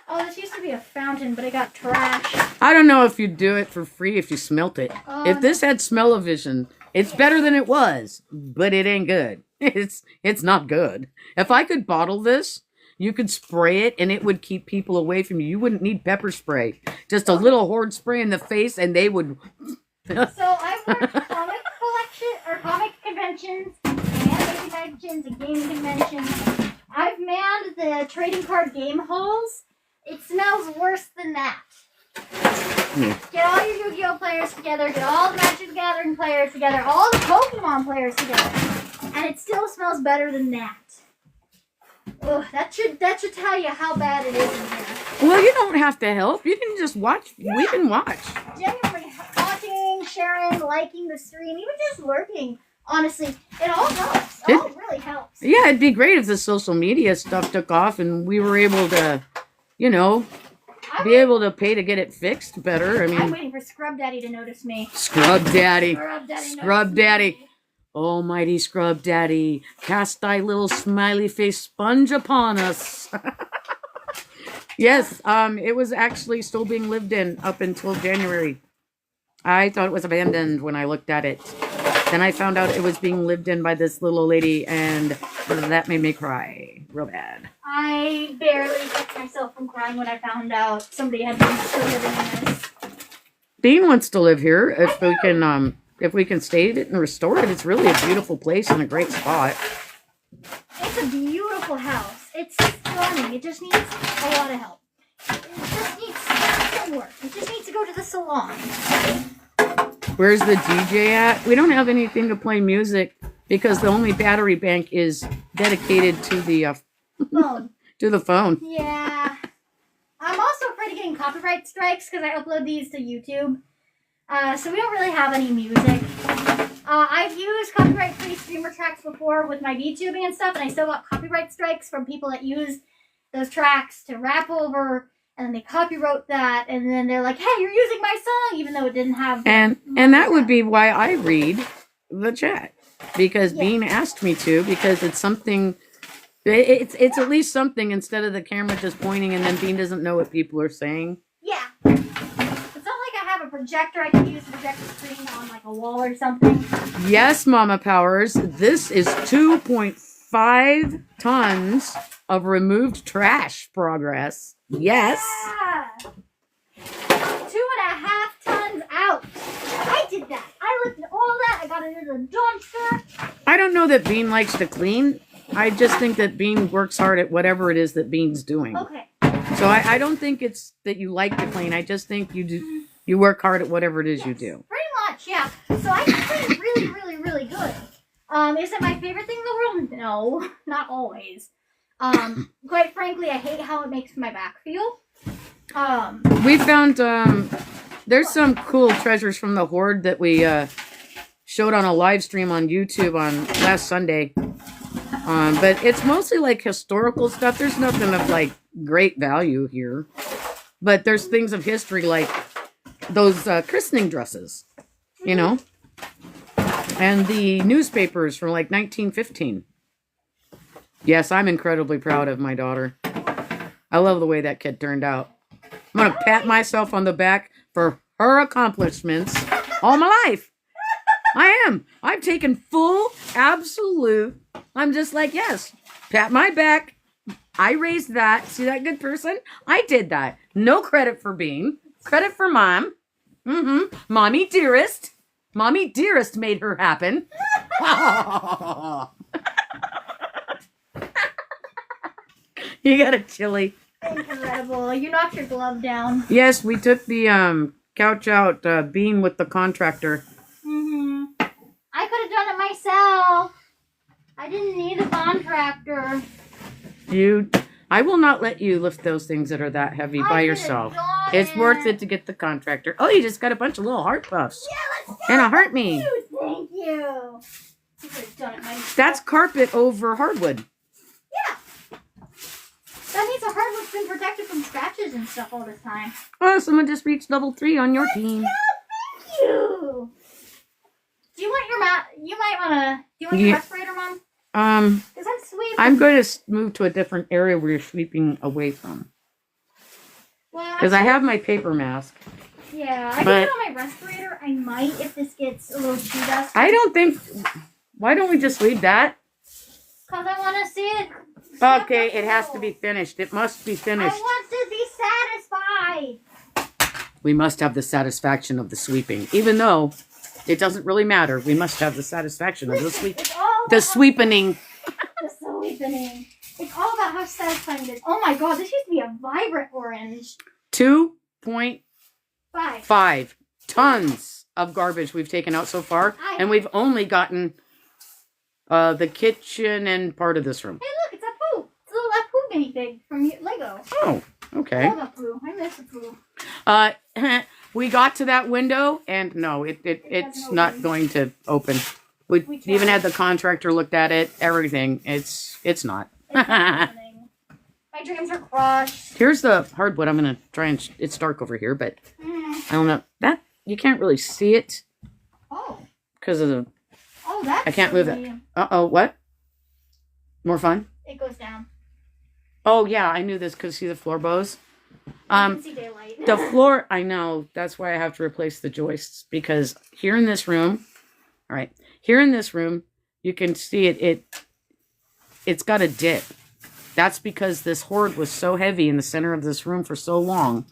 Oh, this used to be a fountain, but it got trashed. I don't know if you'd do it for free if you smelt it. Oh, If this had smell-o-vision, it's better than it was, but it ain't good. It's not good. If I could bottle this, you could spray it and it would keep people away from you. You wouldn't need pepper spray. Just a little horde spray in the face and they would... So I've worked comic conventions, anime conventions, and gaming conventions. I've manned the trading card game halls. It smells worse than that. Get all your Yu-Gi-Oh players together, get all the Magic the Gathering players together, all the Pokemon players together, and it still smells better than that. Ugh, that should tell you how bad it is in here. Well, you don't have to help. You can just watch. Yeah. We can watch. Genuinely watching, sharing, liking the stream, even just lurking. Honestly, it all helps. It all really helps. Yeah, it'd be great if the social media stuff took off and we were able to, you know, be able to pay to get it fixed better. I mean, I'm waiting for Scrub Daddy to notice me. Scrub Daddy. Scrub Daddy. Almighty Scrub Daddy, cast thy little smiley face sponge upon us. Yes, it was actually still being lived in up until January. I thought it was abandoned when I looked at it. Then I found out it was being lived in by this little lady, and that made me cry real bad. I barely kept myself from crying when I found out somebody had been still living in this. Dean wants to live here if we can state it and restore it. It's really a beautiful place and a great spot. It's a beautiful house. It's stunning. It just needs a lot of help. It just needs some work. It just needs to go to the salon. Where's the DJ at? We don't have anything to play music because the only battery bank is dedicated to the Phone. to the phone. Yeah. I'm also afraid of getting copyright strikes because I upload these to YouTube. So we don't really have any music. I've used copyright-free streamer tracks before with my VTubing and stuff, and I still got copyright strikes from people that use those tracks to rap over, and then they copyright that, and then they're like, "Hey, you're using my song," even though it didn't have. And that would be why I read the chat, because Bean asked me to, because it's something. It's at least something instead of the camera just pointing and then Bean doesn't know what people are saying. Yeah. It's not like I have a projector I can use to project the screen on like a wall or something. Yes, Mama Powers. This is 2.5 tons of removed trash progress. Yes. Yeah. 2.5 tons out. I did that. I lifted all that. I got it in the dumpster. I don't know that Bean likes to clean. I just think that Bean works hard at whatever it is that Bean's doing. Okay. So I don't think it's that you like to clean. I just think you work hard at whatever it is you do. Pretty much, yeah. So I can clean really, really, really good. Is it my favorite thing in the world? No, not always. Quite frankly, I hate how it makes my back feel. We found there's some cool treasures from the hoard that we showed on a live stream on YouTube on last Sunday. But it's mostly like historical stuff. There's nothing of like great value here. But there's things of history like those christening dresses, you know? And the newspapers from like 1915. Yes, I'm incredibly proud of my daughter. I love the way that kid turned out. I'm going to pat myself on the back for her accomplishments all my life. I am. I've taken full, absolute. I'm just like, yes, pat my back. I raised that. See that good person? I did that. No credit for Bean. Credit for Mom. Mommy dearest. Mommy dearest made her happen. You got a chili. Incredible. You knocked your glove down. Yes, we took the couch out being with the contractor. I could have done it myself. I didn't need a contractor. I will not let you lift those things that are that heavy by yourself. It's worth it to get the contractor. Oh, you just got a bunch of little heart puffs. Yeah, let's And a heart me. Thank you. You could have done it myself. That's carpet over hardwood. Yeah. That means the hardwood's been protected from scratches and stuff all this time. Oh, someone just reached level 3 on your team. Thank you. Do you want your do you want your respirator, Mom? Because I'm sweeping. I'm going to move to a different area where you're sweeping away from. Because I have my paper mask. Yeah, I can put on my respirator. I might if this gets a little too dusty. I don't think... Why don't we just leave that? Because I want to see it. Okay, it has to be finished. It must be I finished. want to be satisfied. We must have the satisfaction of the sweeping. Even though it doesn't really matter. We must have the satisfaction of the sweep. The sweepening. The sweepening. It's all about how satisfying it is. Oh my god, this used to be a vibrant orange. 2.5 tons of garbage we've taken out so far. And we've only gotten the kitchen and part of this room. Hey look, it's a poo. It's a little poo minifig from Lego. Oh, okay. I love a poo. I miss a poo. We got to that window, and no, it's not going to open. We even had the contractor looked at it. Everything. It's not. It's not happening. My dreams are crushed. Here's the hardwood. I'm gonna try and. It's dark over here, but I don't know that you can't really see it. Oh. Because of the. Oh, that's. I can't move it. What? More fun? It goes down. Oh yeah, I knew this because see the floor bows. I can see daylight. The floor, I know. That's why I have to replace the joists because here in this room, all right, here in this room, you can see it's got a dip. That's because this hoard was so heavy in the center of this room for so long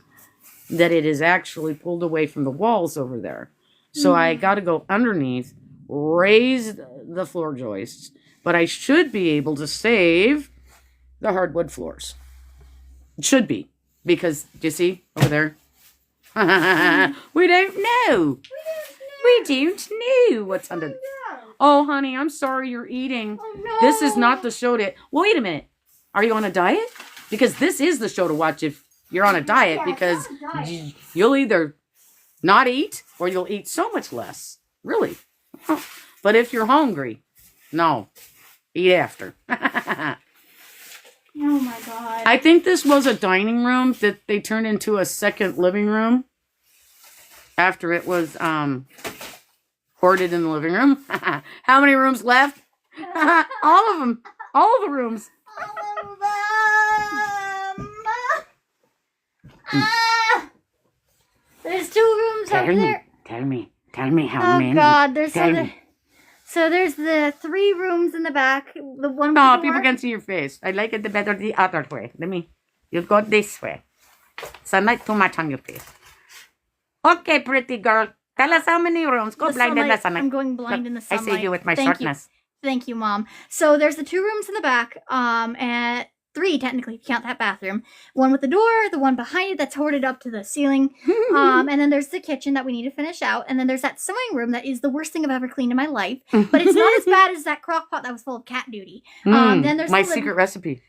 that it is actually pulled away from the walls over there. So I got to go underneath, raise the floor joists, but I should be able to save the hardwood floors. It should be. Because, do you see over there? We don't know. We don't know what's under. Oh, honey, I'm sorry you're eating. Oh, no. This is not the show to. Wait a minute. Are you on a diet? Because this is the show to watch if you're on a diet. Yeah, because I'm on a diet. you'll either not eat or you'll eat so much less. Really. But if you're hungry, no. Eat after. Oh my god. I think this was a dining room that they turned into a second living room after it was hoarded in the living room. How many rooms left? All of them. All of the rooms. All of them. There's 2 rooms up there. Tell me how many. Oh god, there's the 3 rooms in the back. The one with No, the people door. can see your face. I like it better the other way. You go this way. So not too much on your face. Okay, pretty girl. Tell us how many rooms. Go The blind in the sunlight. sunlight. I'm going blind in the I sunlight. see you with my Thank shortness. Thank you, Mom. So there's the 2 rooms in the back, and 3 technically, if you count that bathroom. One with the door, the one behind it that's hoarded up to the ceiling. And then there's the kitchen that we need to finish out. And then there's that sewing room that is the worst thing I've ever cleaned in my life. But it's not as bad as that crock pot that was full of cat duty. Then there's my the secret recipe.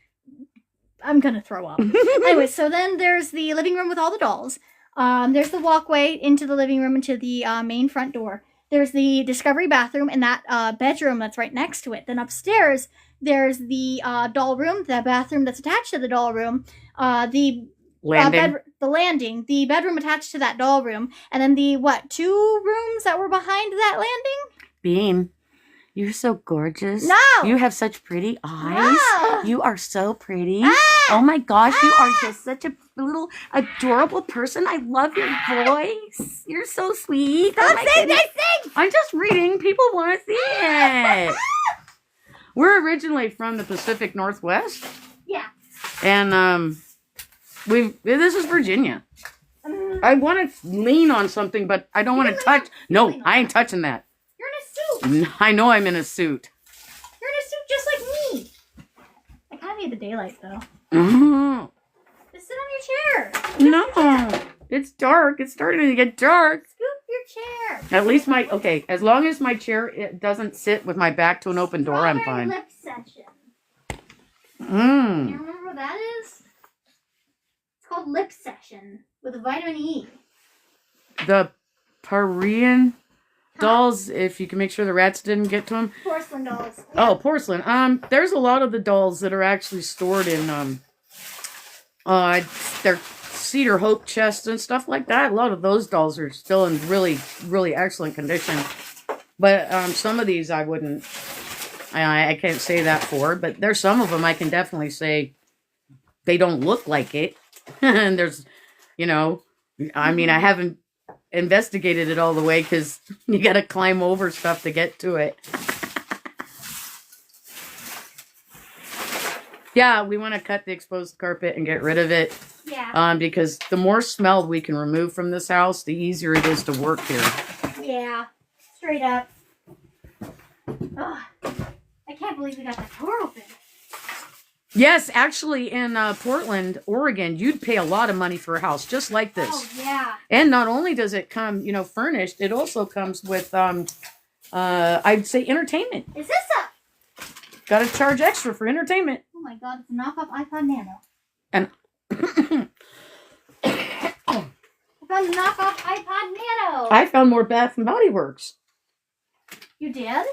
I'm gonna throw up. Anyway, so then there's the living room with all the dolls. There's the walkway into the living room, into the main front door. There's the discovery bathroom and that bedroom that's right next to it. Then upstairs, there's the doll room, the bathroom that's attached to the doll room, the Landing. the landing, the bedroom attached to that doll room, and then the 2 rooms that were behind that landing? Bean, you're so gorgeous. No! You have such pretty eyes. No! You are so pretty. Ah! Oh my gosh, you are just such a little adorable person. I love your voice. You're so sweet. Oh my goodness. I'm just reading. People want to see it. We're originally from the Pacific Northwest. Yeah. And this is Virginia. I want to lean on something, but I don't want to touch. No, I ain't touching that. You're in a suit. I know I'm in a suit. You're in a suit just like me. I kind of need the daylight, though. Mhm. This Sit on your chair. No, it's dark. It's starting to get dark. Scoop your chair. At least okay, as long as my chair it doesn't sit with my back to an open door, I'm Strawberry fine. lip session. You Mmm. remember what that is? It's called lip session with vitamin E. The Parian dolls, if you can make sure the rats didn't get to them. Porcelain dolls. Oh, porcelain. There's a lot of the dolls that are actually stored in their Cedar Hope chests and stuff like that. A lot of those dolls are still in really, really excellent condition. But some of these I wouldn't. I can't say that for. But there's some of them I can definitely say they don't look like it. And there's, I mean, I haven't investigated it all the way because you got to climb over stuff to get to it. Yeah, we want to cut the exposed carpet and get rid of it. Yeah. Because the more smell we can remove from this house, the easier it is to work here. Yeah. Straight up. Ugh. I can't believe we got that door open. Yes, actually, in Portland, Oregon, you'd pay a lot of money for a house just like this. Oh, yeah. And not only does it come, furnished, it also comes with, I'd say, entertainment. Is this a... Got to charge extra for entertainment. Oh my god, it's a knockoff iPod Nano. And I found a knockoff iPod Nano. I found more Bath and Body Works. You did?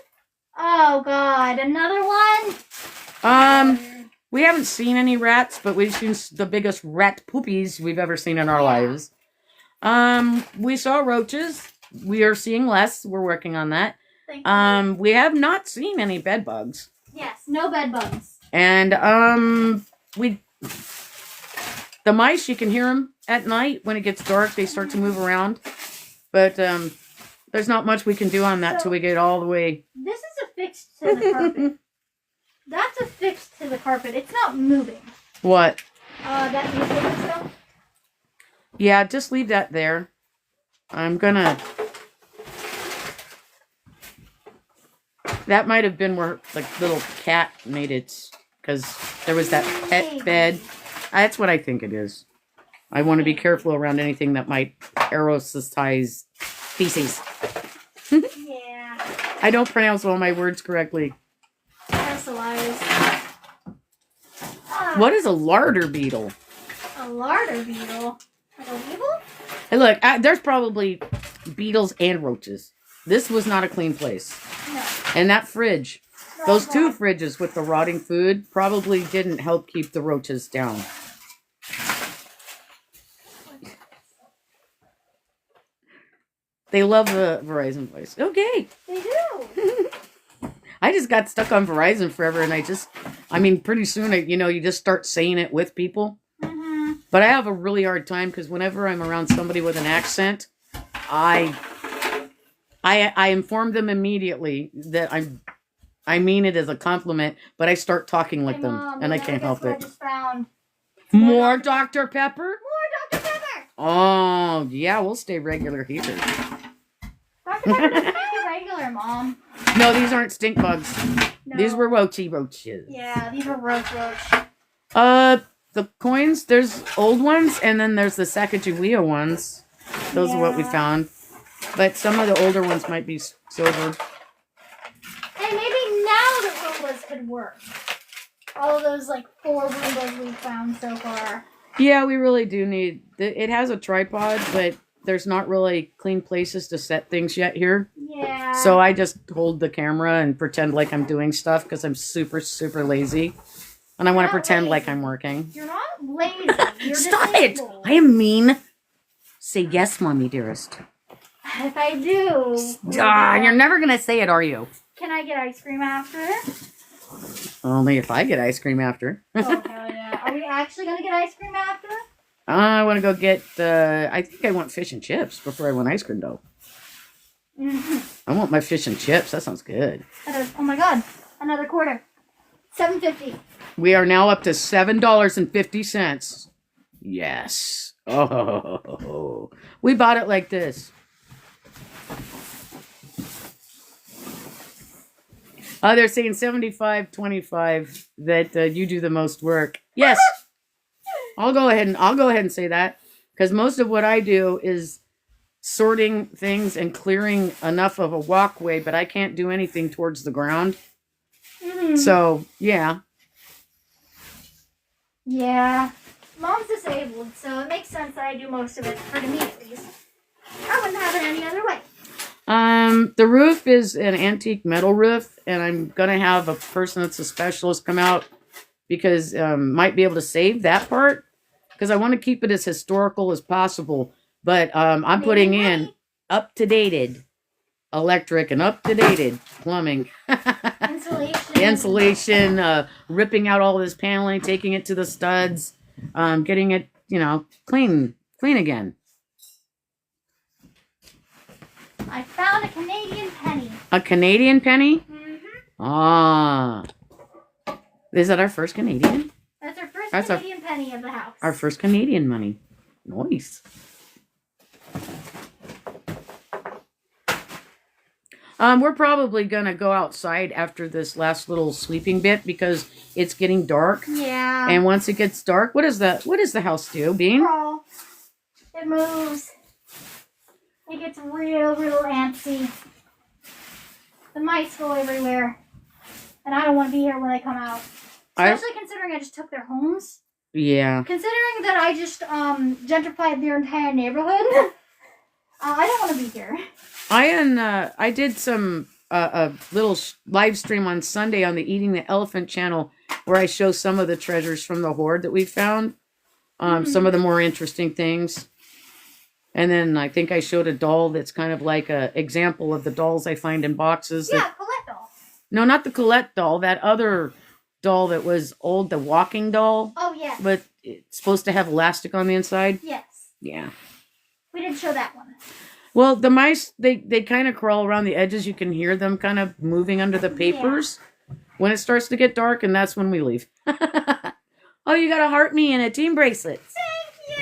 Oh god, another one? We haven't seen any rats, but we've seen the biggest rat poopies we've ever seen in our lives. We saw roaches. We are seeing less. We're working on that. Thank you. We have not seen any bed bugs. Yes, no bed bugs. And the mice, you can hear them at night when it gets dark. They start to move around. But there's not much we can do on that till we get all the way. This is affixed to the carpet. That's affixed to the carpet. It's not moving. What? That newspaper stuff? Yeah, just leave that there. I'm gonna... That might have been where the little cat made its... Because there was that pet bed. That's what I think it is. I want to be careful around anything that might aerosolize feces. Yeah. I don't pronounce all my words correctly. Aerosolized. What is a larder beetle? A larder beetle? Like a weevil? Hey, look, there's probably beetles and roaches. This was not a clean place. No. And that fridge, No, those two God. fridges with the rotting food probably didn't help keep the roaches down. They love the Verizon voice. Okay. They do. I just got stuck on Verizon forever, and pretty soon, you just start saying it with people. Mm-hmm. But I have a really hard time because whenever I'm around somebody with an accent, I inform them immediately that I mean it as a compliment, but I start talking like Hey, them, Mom, and I guess can't help what I it. just found? More Dr. Pepper? More Dr. Pepper! Oh, yeah, we'll stay regular here. Dr. Pepper doesn't make it regular, Mom. No, these aren't stink bugs. No. These were roaches. Yeah, these are roach. The coins, there's old ones, and then there's the Sacagawea ones. Those are what we Yeah. found. But some of the older ones might be silver. Hey, maybe now the Roombas could work. All of those, 4 Roombas we've found so far. Yeah, we really do need... It has a tripod, but there's not really clean places to set things yet here. Yeah. So I just hold the camera and pretend like I'm doing stuff because I'm super, super lazy. And I want to Not pretend lazy. like I'm working. You're not lazy. You're Stop it! disabled. I am mean. Say yes, Mommy dearest. If I do... You're never going to say it, are you? Can I get ice cream after? Only if I get ice cream after. Oh, hell yeah. Are we actually going to get ice cream after? I want to go get, I think I want fish and chips before I want ice cream, though. Mm-hmm. I want my fish and chips. That sounds good. Oh my god. Another quarter. $7.50. We are now up to $7.50. Yes. Oh, we bought it like this. They're saying 75-25 that you do the most work. Yes. I'll go ahead and say that, because most of what I do is sorting things and clearing enough of a walkway, but I can't do anything towards the ground. So, yeah. Yeah. Mom's disabled, so it makes sense that I do most of it, for me at least. I wouldn't have it any other way. The roof is an antique metal roof, and I'm gonna have a person that's a specialist come out because might be able to save that part, because I want to keep it as historical as possible. But I'm putting in up-to-dated electric and up-to-dated plumbing. Insulation, ripping out all this paneling, taking it to the studs, getting it, clean again. I found a Canadian penny. A Canadian penny? Mm-hmm. Ah. Is that our first Canadian? That's our first That's Canadian penny of the house. Our first Canadian money. Nice. We're probably going to go outside after this last little sleeping bit because it's getting dark. Yeah. And once it gets dark, what does the house do, Bean? Crawl. It moves. It gets real antsy. The mice go everywhere. And I don't want to be here when they come out. Especially considering I just took their homes. Yeah. Considering that I just gentrified their entire neighborhood. I don't want to be here. I did some a little live stream on Sunday on the Eating the Elephant channel where I show some of the treasures from the hoard that we found. Some of the more interesting things. And then I think I showed a doll that's kind of like a example of the dolls I find in boxes. Yeah, Colette doll. No, not the Colette doll. That other doll that was old, the walking doll. Oh, yes. But it's supposed to have elastic on the inside. Yes. Yeah. We didn't show that one. Well, the mice, they kind of crawl around the edges. You can hear them kind of moving under the papers when it starts to get dark, and that's when we leave. Oh, you got a heart me and a team bracelet. Thank you!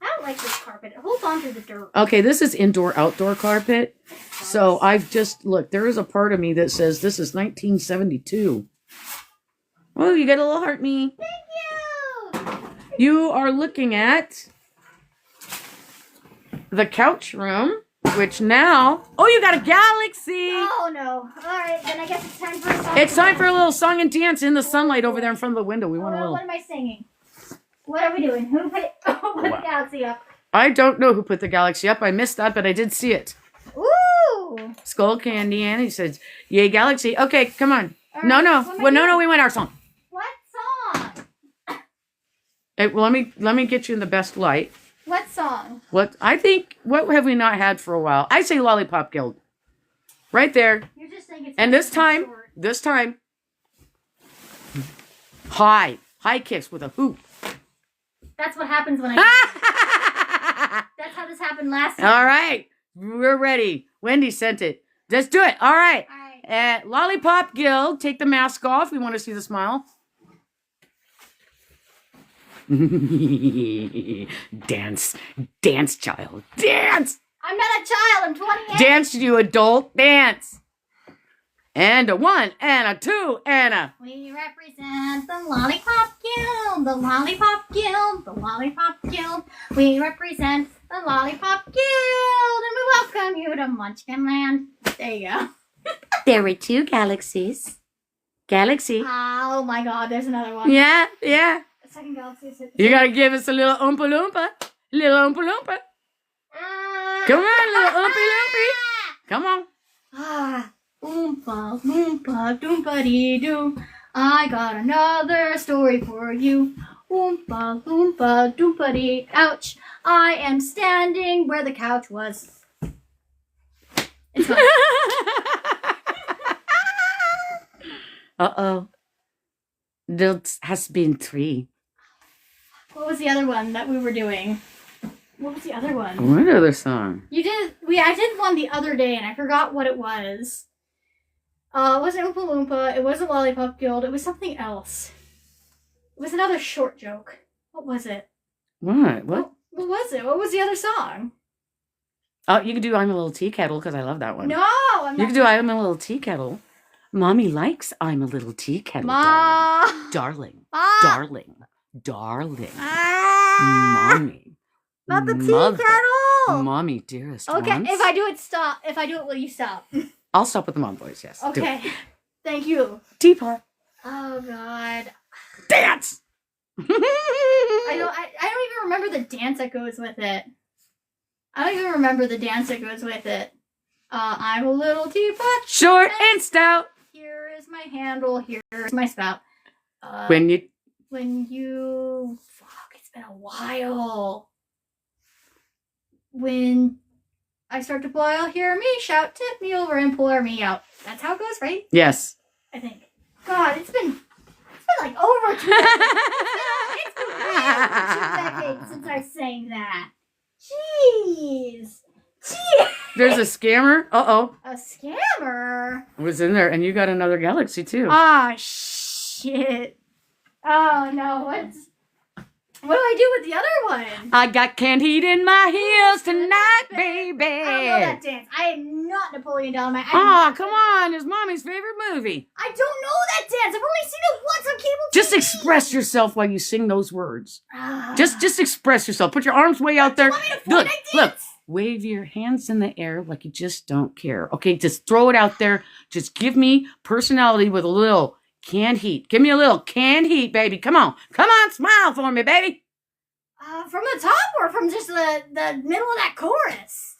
I don't like this carpet. It holds on to the dirt. Okay, this is indoor-outdoor carpet. So I've just, look, there is a part of me that says this is 1972. Oh, you got a little heart me. Thank you! You are looking at the couch room, which now... Oh, you got a galaxy! Oh, no. All right, then I guess it's time for a song. It's time for a little song and dance in the sunlight over there in front of the window. We want a little... What am I singing? What are we doing? Who put the galaxy up? I don't know who put the galaxy up. I missed that, but I did see it. Ooh! Skull Candy, and he says, "Yay, galaxy!" Okay, come on. All No, right, no, what am I well, no, doing? no. We went our song. What song? Hey, well, let me get you in the best light. What song? What have we not had for a while? I say Lollipop Guild. Right there. You're just saying it's And this time, high kicks with a hoop. That's what happens when I. That's how this happened last time. All right, we're ready. Wendy sent it. Let's do it. All right. All right. Lollipop Guild, take the mask off. We want to see the smile. Dance, child, dance. I'm not a child. I'm 28. Dance, you adult, dance. And a 1, and a 2, and a... We represent the Lollipop Guild, the Lollipop Guild, the Lollipop Guild. We represent the Lollipop Guild, and we welcome you to Munchkinland. There you go. There were 2 galaxies. Galaxy. Oh my God, there's another one. Yeah. The second galaxy is... You gotta give us a little oompa loompa. Come on, little oompy loopy. Come on. Ah, oompa, loompa, doompa-dee-doo. I got another story for you. Oompa, loompa, doompa-dee. Ouch. I am standing where the couch was. It's fine. Uh-oh. There has been 3. What was the other one that we were doing? What was the other one? What other song? You did. I did one the other day, and I forgot what it was. It wasn't Oompa Loompa. It wasn't Lollipop Guild. It was something else. It was another short joke. What was it? What? What was it? What was the other song? Oh, you can do I'm a Little Tea Kettle because I love that one. No, I'm You not. can do I'm a Little Tea Kettle. Mommy likes I'm a Little Tea Kettle, Ma. darling. Ma. Darling. Darling. Ah, Mommy. not the tea Mother. kettle. Mommy, dearest Okay, ones. if I do it, stop. If I do it, will you stop? I'll stop with the mom voice, yes. Do it. Okay. Thank you. Teapot. Oh God. Dance! I don't even remember the dance that goes with it. I'm a little teapot. Short and stout. Here is my handle. Here is my spout. When you... Fuck, it's been a while. When I start to boil, hear me shout, tip me over and pour me out. That's how it goes, right? Yes. I think. God, it's been like over 2 decades. It's been way over 2 decades since I sang that. Jeez. There's a scammer. Uh-oh. A scammer? Was in there, and you got another galaxy, too. Ah, shit. Oh, no. What do I do with the other one? I got canned heat in my heels tonight, baby. I don't know that dance. I am not Napoleon Dynamite. Oh, come on. It's Mommy's favorite movie. I don't know that dance. I've only seen it once on cable Just TV. express yourself while you sing those words. Ah. Just express yourself. Put your arms way out there. You want me to Look, Fortnite look. dance? Wave your hands in the air like you just don't care. Okay, just throw it out there. Just give me personality with a little canned heat. Give me a little canned heat, baby. Come on. Come on, smile for me, baby. From the top or from just the middle of that chorus?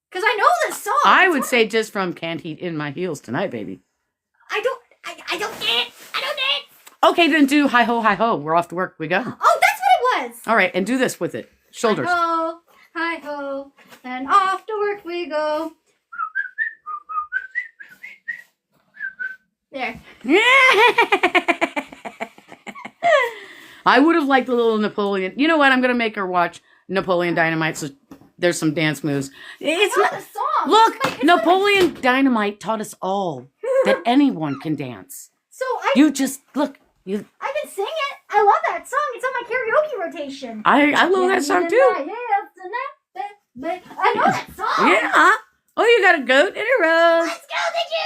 Because I know this song. I would say just from canned heat in my heels tonight, baby. I don't dance. I don't dance. Okay, then do hi ho, hi ho. We're off to work. We go. Oh, that's what it was. All right, and do this with it. Shoulders. Hi ho, and off to work we go. There. I would have liked the little Napoleon. You know what? I'm going to make her watch Napoleon Dynamite so there's some dance moves. It's I know not. the song. Look, Napoleon Dynamite taught us all that anyone can dance. So You just, look. I can sing it. I love that song. It's on my karaoke rotation. I love that song too. I know that song. Yeah. Oh, you got a goat and a rose. Let's go, the Jew.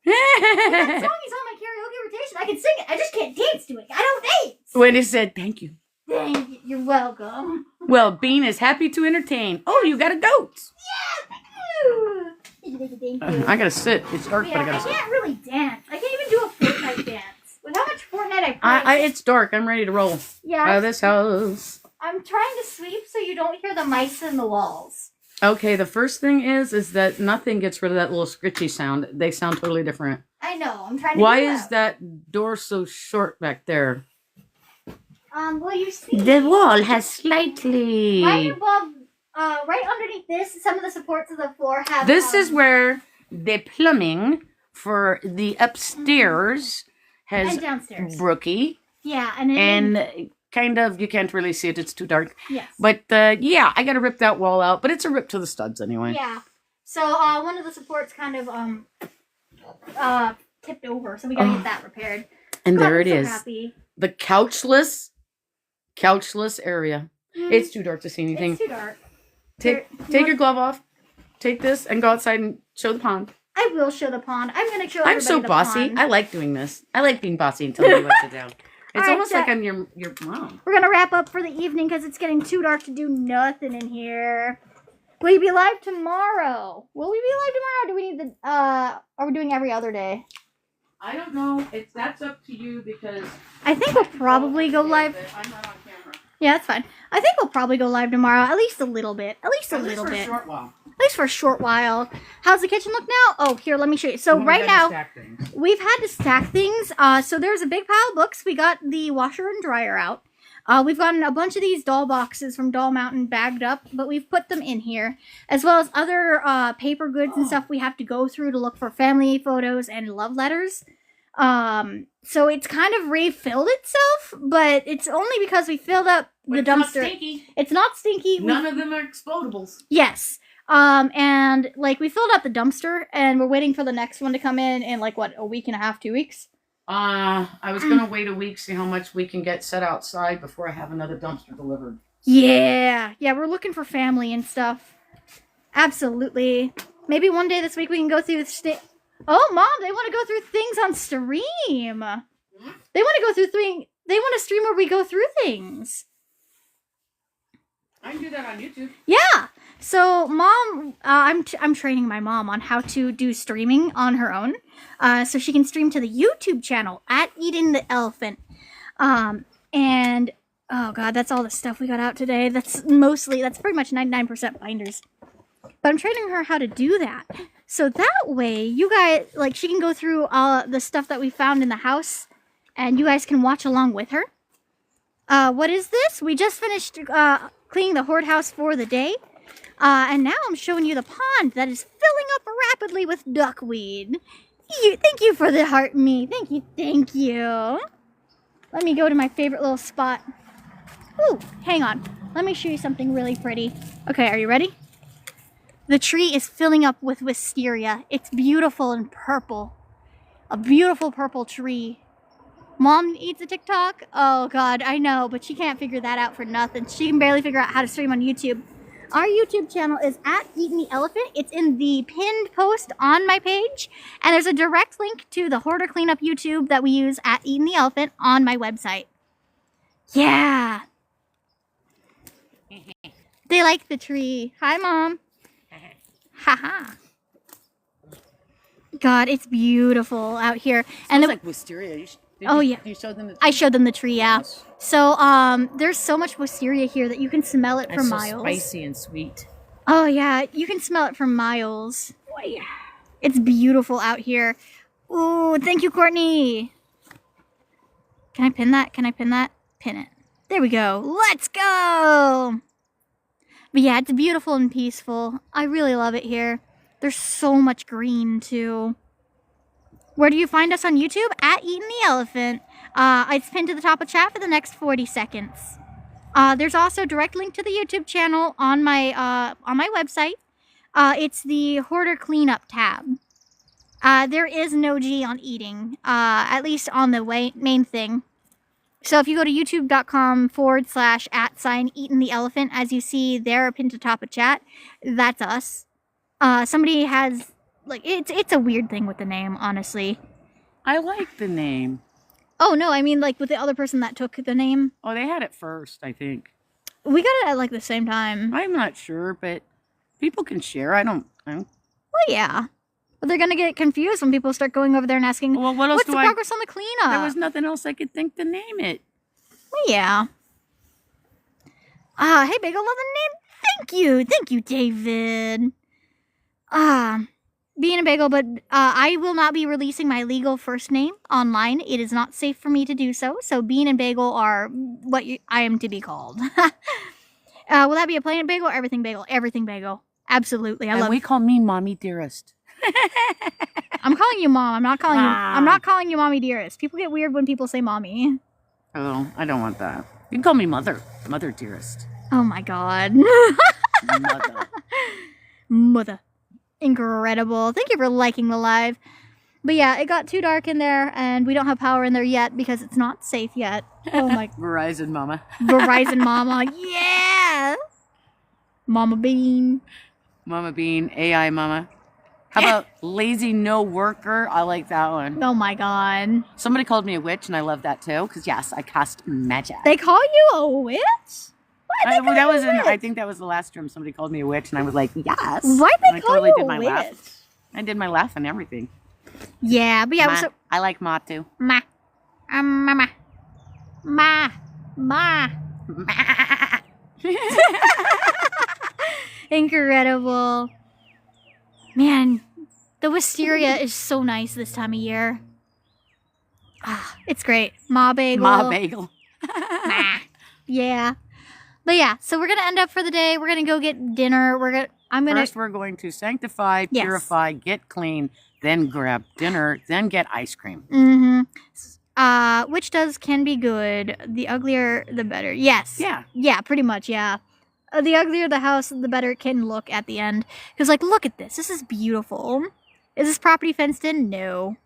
That song is on my karaoke rotation. I can sing it. I just can't dance to it. I don't dance. Wendy said, thank you. Thank you. You're welcome. Well, Bean is happy to entertain. Oh, you got a goat. Yeah, thank you. Thank you. I got to sit. It's dark, but I got to I sit. can't really dance. I can't even do a Fortnite dance. With how much Fortnite I play. It's dark. I'm ready to roll. Yeah. Out of this house. I'm trying to sweep so you don't hear the mice in the walls. Okay, the first thing is that nothing gets rid of that little scritchy sound. They sound totally different. I know. I'm trying to Why do is that door so short back there? Well, you see. The wall has slightly... Right above, right underneath this, some of the supports of the floor have. This is where the plumbing for the upstairs and has downstairs. brookie. Yeah, and then, And kind of, you can't really see it. It's too dark. yes. But yeah, I got to rip that wall out. But it's a rip to the studs anyway. Yeah. So one of the supports kind of tipped over, so we gotta get that repaired. And there I'm it so is. Happy. The couchless area. It's too dark to see anything. It's too dark. Take your glove off. Take this and go outside and show the pond. I will show the pond. I'm gonna show. I'm so everybody the bossy. pond. I like doing this. I like being bossy and telling you what to do. It's Alright, almost like Jack. I'm your mom. We're gonna wrap up for the evening because it's getting too dark to do nothing in here. Will you be live tomorrow? Will we be live tomorrow? Or do we need the? Are we doing every other day? I don't know. That's up to you because I think we'll probably go live. I'm not on camera. Yeah, that's fine. I think we'll probably go live tomorrow. At least a little bit. At least a little for bit. a short while. At least for a short while. How's the kitchen look now? Oh, here, let me show you. So right now, we've had to stack things. So there's a big pile of books. We got the washer and dryer out. We've gotten a bunch of these doll boxes from Doll Mountain bagged up, but we've put them in here, as well as other paper goods and stuff we have to go through to look for family photos and love letters. So it's kind of refilled itself, but it's only because we filled up the dumpster. It's not stinky. None of them are explodables. Yes. And like we filled up the dumpster and we're waiting for the next one to come in like what, a week and a half, 2 weeks? I was gonna wait a week, see how much we can get set outside before I have another dumpster delivered. Yeah, we're looking for family and stuff. Absolutely. Maybe one day this week we can go through Oh, Mom, they want to go through things on stream. They want to go through They want a stream where we go through things. I can do that on YouTube. Yeah. So, Mom, I'm training my mom on how to do streaming on her own, so she can stream to the YouTube channel at Eating the Elephant. And oh god, that's all the stuff we got out today. That's pretty much 99% binders. But I'm training her how to do that, so that way you guys, like, she can go through the stuff that we found in the house, and you guys can watch along with her. What is this? We just finished cleaning the hoard house for the day. And now I'm showing you the pond that is filling up rapidly with duckweed. Thank you for the heart me. Thank you. Let me go to my favorite little spot. Ooh, hang on. Let me show you something really pretty. Okay, are you ready? The tree is filling up with wisteria. It's beautiful and purple. A beautiful purple tree. Mom eats a TikTok? Oh god, I know, but she can't figure that out for nothing. She can barely figure out how to stream on YouTube. Our YouTube channel is at Eating the Elephant. It's in the pinned post on my page. And there's a direct link to the Hoarder Cleanup YouTube that we use at Eating the Elephant on my website. Yeah. They like the tree. Hi, Mom. Haha. God, it's beautiful out here. And It's like wisteria. You showed them the tree? I showed them the tree, yeah. So, there's so much wisteria here that you can smell it for miles. So spicy and sweet. Oh, yeah. You can smell it for miles. Oh, yeah. It's beautiful out here. Ooh, thank you, Courtney. Can I pin that? Pin it. There we go. Let's go! But yeah, it's beautiful and peaceful. I really love it here. There's so much green, too. Where do you find us on YouTube? At Eating the Elephant. It's pinned to the top of chat for the next 40 seconds. There's also a direct link to the YouTube channel on my website. It's the Hoarder Cleanup tab. There is no G on eating, at least on the main thing. So if you go to youtube.com/@Eating the Elephant, as you see there pinned to the top of chat, that's us. Somebody has... Like, it's a weird thing with the name, honestly. I like the name. Oh, no, I mean, like, with the other person that took the name. Oh, they had it first, I think. We got it at, like, the same time. I'm not sure, but people can share. Well, yeah. But they're going to get confused when people start going over there and asking, well, what else what's the progress on the cleanup? There was nothing else I could think to name it. Well, yeah. Hey, Bagel, love the name. Thank you, David. Being a Bagel, but I will not be releasing my legal first name online. It is not safe for me to do so. So Bean and Bagel are what I am to be called. Will that be a plain bagel or everything bagel? Everything bagel. Absolutely. We call me Mommy Dearest. I'm calling you Mom. I'm not calling you Mommy Dearest. People get weird when people say Mommy. Oh, I don't want that. You can call me Mother. Mother Dearest. Oh my god. Mother. Mother. Incredible. Thank you for liking the live. But yeah, it got too dark in there, and we don't have power in there yet because it's not safe yet. Oh my... Verizon Mama. Verizon Mama. Yeah! Mama Bean. Mama Bean. AI Mama. How about Lazy No Worker? I like that one. Oh my god. Somebody called me a witch, and I love that too, because yes, I cast magic. They call you a witch? I think that was the last term. Somebody called me a witch, and I was like, yes. Why'd they call you a witch? Laugh. I did my laugh and everything. Yeah, but yeah. I like Ma too. Ma. Mama. Ma. Ma. Incredible. Man, the wisteria is so nice this time of year. It's great. Ma Bagel. Ma Bagel. Ma. Yeah. But yeah, so we're going to end up for the day. We're going to go get dinner. First, we're going to sanctify, purify, get clean, then grab dinner, then get ice cream. Mm-hmm. Which can be good. The uglier, the better. Yes. Yeah. Yeah, pretty much, yeah. The uglier the house, the better it can look at the end. Because, like, look at this. This is beautiful. Is this property fenced in? No.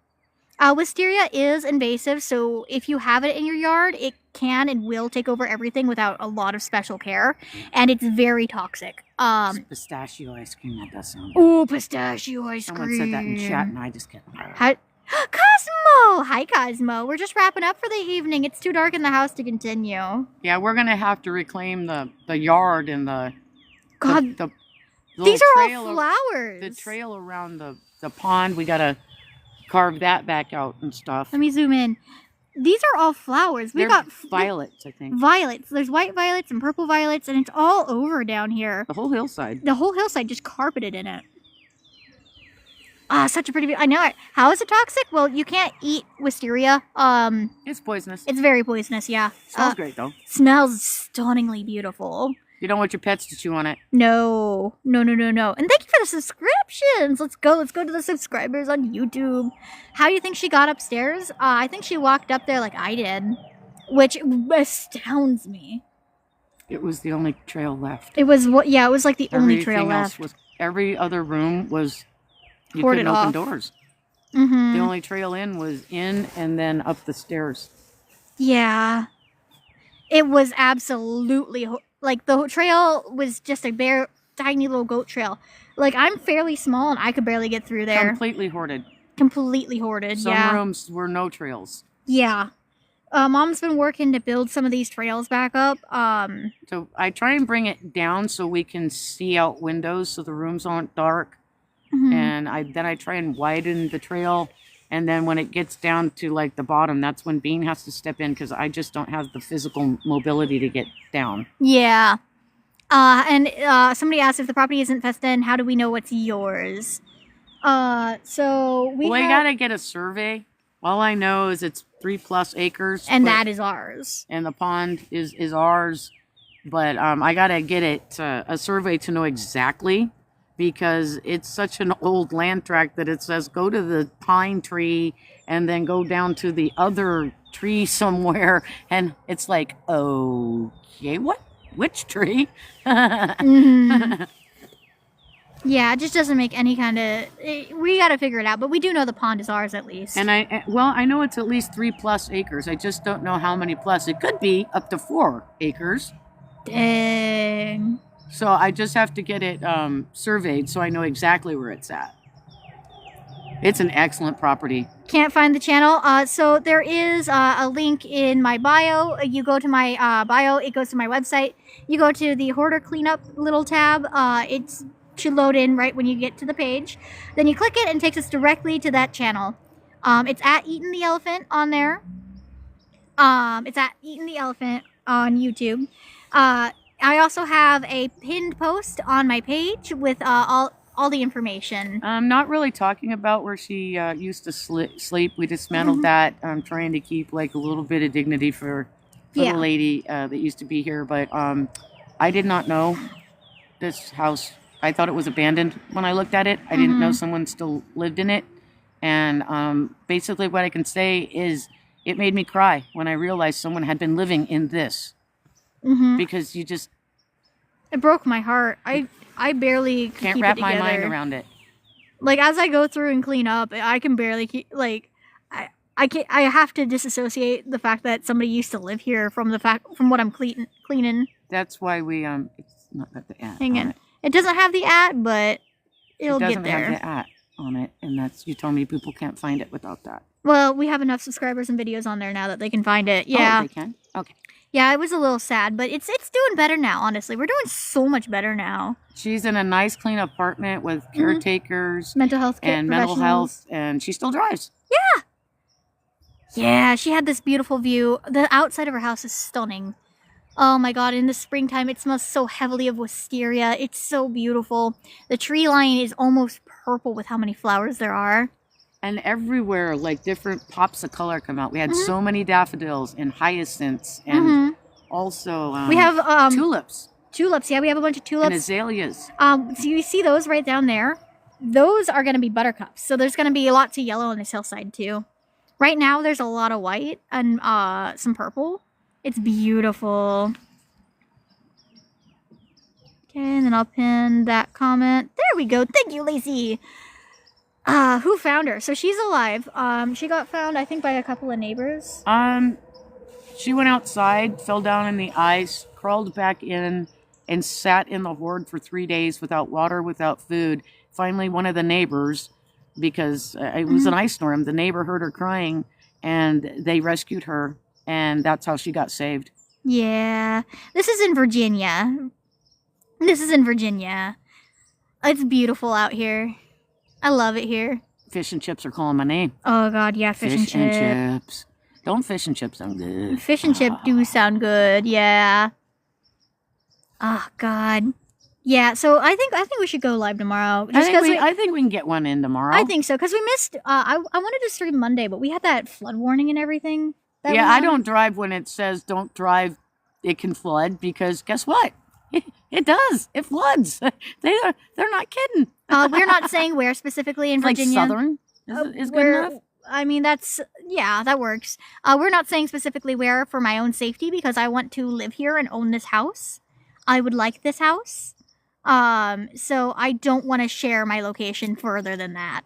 Wisteria is invasive, so if you have it in your yard, it can and will take over everything without a lot of special care, and it's very toxic. It's pistachio ice cream, that does sound good. Oh, pistachio ice Someone cream. said that in chat, and I just get. Hi, Cosmo! Hi, Cosmo. We're just wrapping up for the evening. It's too dark in the house to continue. Yeah, we're gonna have to reclaim the yard and the God, the these little are trail all of- flowers. The trail around the pond. We gotta carve that back out and stuff. Let me zoom in. These are all flowers. We They're got violets, I think. violets. There's white violets and purple violets, and it's all over down here. The whole hillside. The whole hillside just carpeted in it. Ah, such a pretty view. I know it. How is it toxic? Well, you can't eat wisteria. It's poisonous. It's very poisonous, yeah. Smells great though. Smells stunningly beautiful. You don't want your pets to chew on it. No. And thank you for the subscriptions. Let's go to the subscribers on YouTube. How do you think she got upstairs? I think she walked up there like I did, which astounds me. It was the only trail left. It was it was like the only trail Everything else left. was every other room was you Corded couldn't open off. doors. Mm-hmm. The only trail in was in and then up the stairs. Yeah. It was absolutely like the trail was just a bare tiny little goat trail. Like I'm fairly small and I could barely get through there. Completely hoarded. Completely hoarded. Some yeah. rooms were no trails. Yeah. Mom's been working to build some of these trails back up. So I try and bring it down so we can see out windows so the rooms aren't dark. Mhm. And I try and widen the trail. And then when it gets down to like the bottom, that's when Bean has to step in because I just don't have the physical mobility to get down. Yeah. And somebody asked if the property isn't fenced in, how do we know what's yours? So we Well, have, I gotta get a survey. All I know is it's 3+ acres. and but- that is ours. and the pond is ours. But I gotta get it a survey to know exactly because it's such an old land tract that it says go to the pine tree and then go down to the other tree somewhere, and it's like, okay, which tree? Mhm. Yeah, it just doesn't make any kind of. We got to figure it out, but we do know the pond is ours at least. And I know it's at least 3+ acres. I just don't know how many plus. It could be up to 4 acres. Dang. So I just have to get it surveyed so I know exactly where it's at. It's an excellent property. Can't find the channel. So there is a link in my bio. You go to my bio, it goes to my website. You go to the Hoarder Cleanup little tab. It should load in right when you get to the page. Then you click it and it takes us directly to that channel. It's at Eatin' the Elephant on there. It's at Eatin' the Elephant on YouTube. I also have a pinned post on my page with all the information. I'm not really talking about where she used to sleep. We dismantled that. I'm trying to keep like a little bit of dignity for Yeah. the lady that used to be here. But I did not know this house. I thought it was abandoned when I looked at it. I didn't know someone still lived in it. And basically what I can say is it made me cry when I realized someone had been living in this. Mm-hmm. Because you just It broke my heart. I barely could can't keep wrap it my together. mind around it. Like as I go through and clean up, I can barely keep I can't. I have to disassociate the fact that somebody used to live here from what I'm cleaning. That's why we it's not got the at Hang on on. it. It doesn't have the at, but it'll It doesn't get there. have the at on it, and that's you told me people can't find it without that. Well, we have enough subscribers and videos on there now that they can find it. Oh, Yeah. they can. Okay. Yeah, it was a little sad, but it's doing better now, honestly. We're doing so much better now. She's in a nice, clean apartment with caretakers Mental health and mental health, and she still drives. Yeah, she had this beautiful view. The outside of her house is stunning. Oh my god, in the springtime it smells so heavily of wisteria. It's so beautiful. The tree line is almost purple with how many flowers there are. And everywhere, like different pops of color come out. We had so many daffodils and hyacinths, and also We have tulips tulips. Yeah, we have a bunch of and tulips. azaleas. So you see those right down there? Those are going to be buttercups. So there's going to be lots of yellow on this hillside too. Right now there's a lot of white and some purple. It's beautiful. Okay, and then I'll pin that comment. There we go. Thank you, Lacey. Who found her? So she's alive. She got found, I think, by a couple of neighbors. She went outside, fell down in the ice, crawled back in, and sat in the hoard for 3 days without water, without food. Finally, one of the neighbors, because it was an ice storm, the neighbor heard her crying, and they rescued her, and that's how she got saved. Yeah. This is in Virginia. It's beautiful out here. I love it here. Fish and chips are calling my name. Oh, God, yeah, fish and chips. Don't fish and chips sound good? Fish and chip do sound good, yeah. Oh, God. Yeah, so I think we should go live tomorrow. I think we can get one in tomorrow. I think so, because we missed, I wanted to stream Monday, but we had that flood warning and everything. Yeah, I don't drive when it says don't drive, it can flood, because guess what? It does. It floods. They're not kidding. We're not saying where specifically in Virginia. Like Southern is good enough. I mean, that works. We're not saying specifically where for my own safety because I want to live here and own this house. I would like this house. So I don't want to share my location further than that.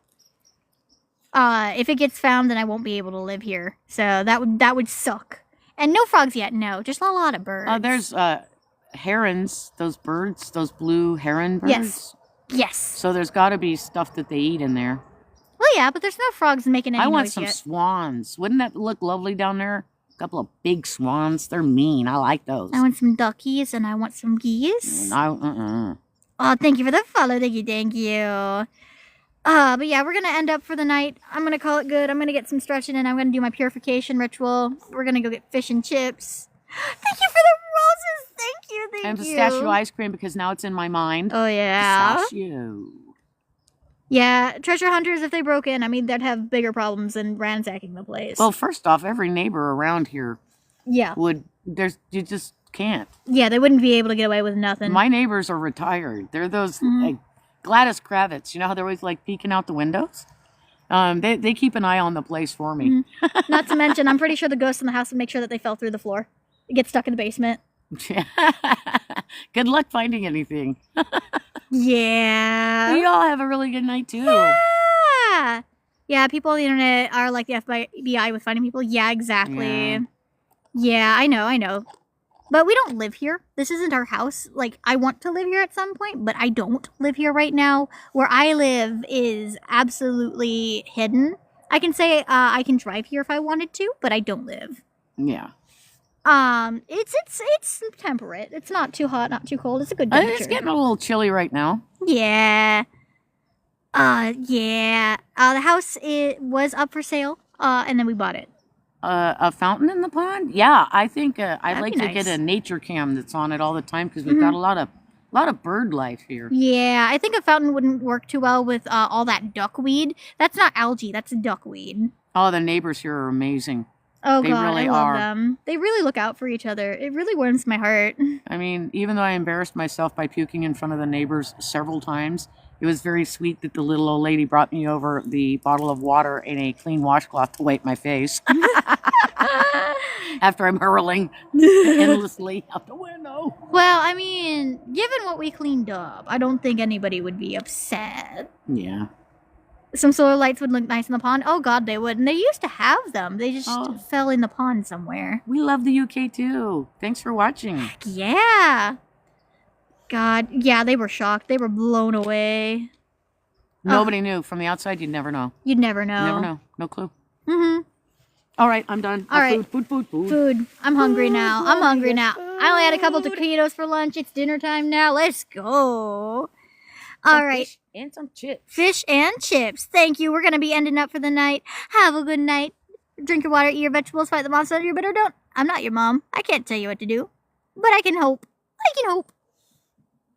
If it gets found, then I won't be able to live here. So that would suck. And no frogs yet. No, just a lot of birds. There's herons, those birds, those blue heron birds. Yes. So there's got to be stuff that they eat in there. Well, yeah, but there's no frogs making any noise yet. I want some swans. Wouldn't that look lovely down there? A couple of big swans. They're mean. I like those. I want some duckies and I want some geese. Oh, thank you for the follow. Thank you. But yeah, we're going to end up for the night. I'm going to call it good. I'm going to get some stretching and I'm going to do my purification ritual. We're going to go get fish and chips. Thank you for the roses. Thank you. And pistachio ice cream because now it's in my mind. Oh, yeah. Pistachio. Yeah, treasure hunters, if they broke in, I mean, they'd have bigger problems than ransacking the place. Well, first off, every neighbor around here you just can't. Yeah, they wouldn't be able to get away with nothing. My neighbors are retired. They're those like Gladys Kravitz. You know how they're always like peeking out the windows? They keep an eye on the place for me. Not to mention, I'm pretty sure the ghosts in the house would make sure that they fell through the floor. Get stuck in the basement. Good luck finding anything. Yeah. We all have a really good night, too. Yeah. Yeah, people on the internet are like the FBI with finding people. Yeah, exactly. Yeah, I know. But we don't live here. This isn't our house. Like, I want to live here at some point, but I don't live here right now. Where I live is absolutely hidden. I can say I can drive here if I wanted to, but I don't live. Yeah. It's temperate. It's not too hot, not too cold. It's a good temperature. It's getting a little chilly right now. Yeah. Yeah. The house was up for sale, and then we bought it. A fountain in the pond? Yeah, I think I'd like to nice. get a nature cam that's on it all the time because we've got a lot of bird life here. Yeah, I think a fountain wouldn't work too well with all that duckweed. That's not algae. That's duckweed. Oh, the neighbors here are amazing. Oh, They God, really I love are. them. They really look out for each other. It really warms my heart. I mean, even though I embarrassed myself by puking in front of the neighbors several times, it was very sweet that the little old lady brought me over the bottle of water and a clean washcloth to wipe my face. After I'm hurling endlessly out the window. Well, I mean, given what we cleaned up, I don't think anybody would be upset. Yeah. Some solar lights would look nice in the pond. Oh, God, they would. And they used to have them. They just fell in the pond somewhere. We love the UK too. Thanks for watching. Yeah. God, yeah, they were shocked. They were blown away. Nobody knew. From the outside, you'd never know. You'd never know. Never know. No clue. Mm-hmm. All right, I'm done. All right. Food. I'm hungry now. I only had a couple taquitos for lunch. It's dinner time now. Let's go. All right. Fish and some chips. Fish and chips. Thank you. We're going to be ending up for the night. Have a good night. Drink your water, eat your vegetables, fight the monster, you better don't. I'm not your mom. I can't tell you what to do. But I can hope.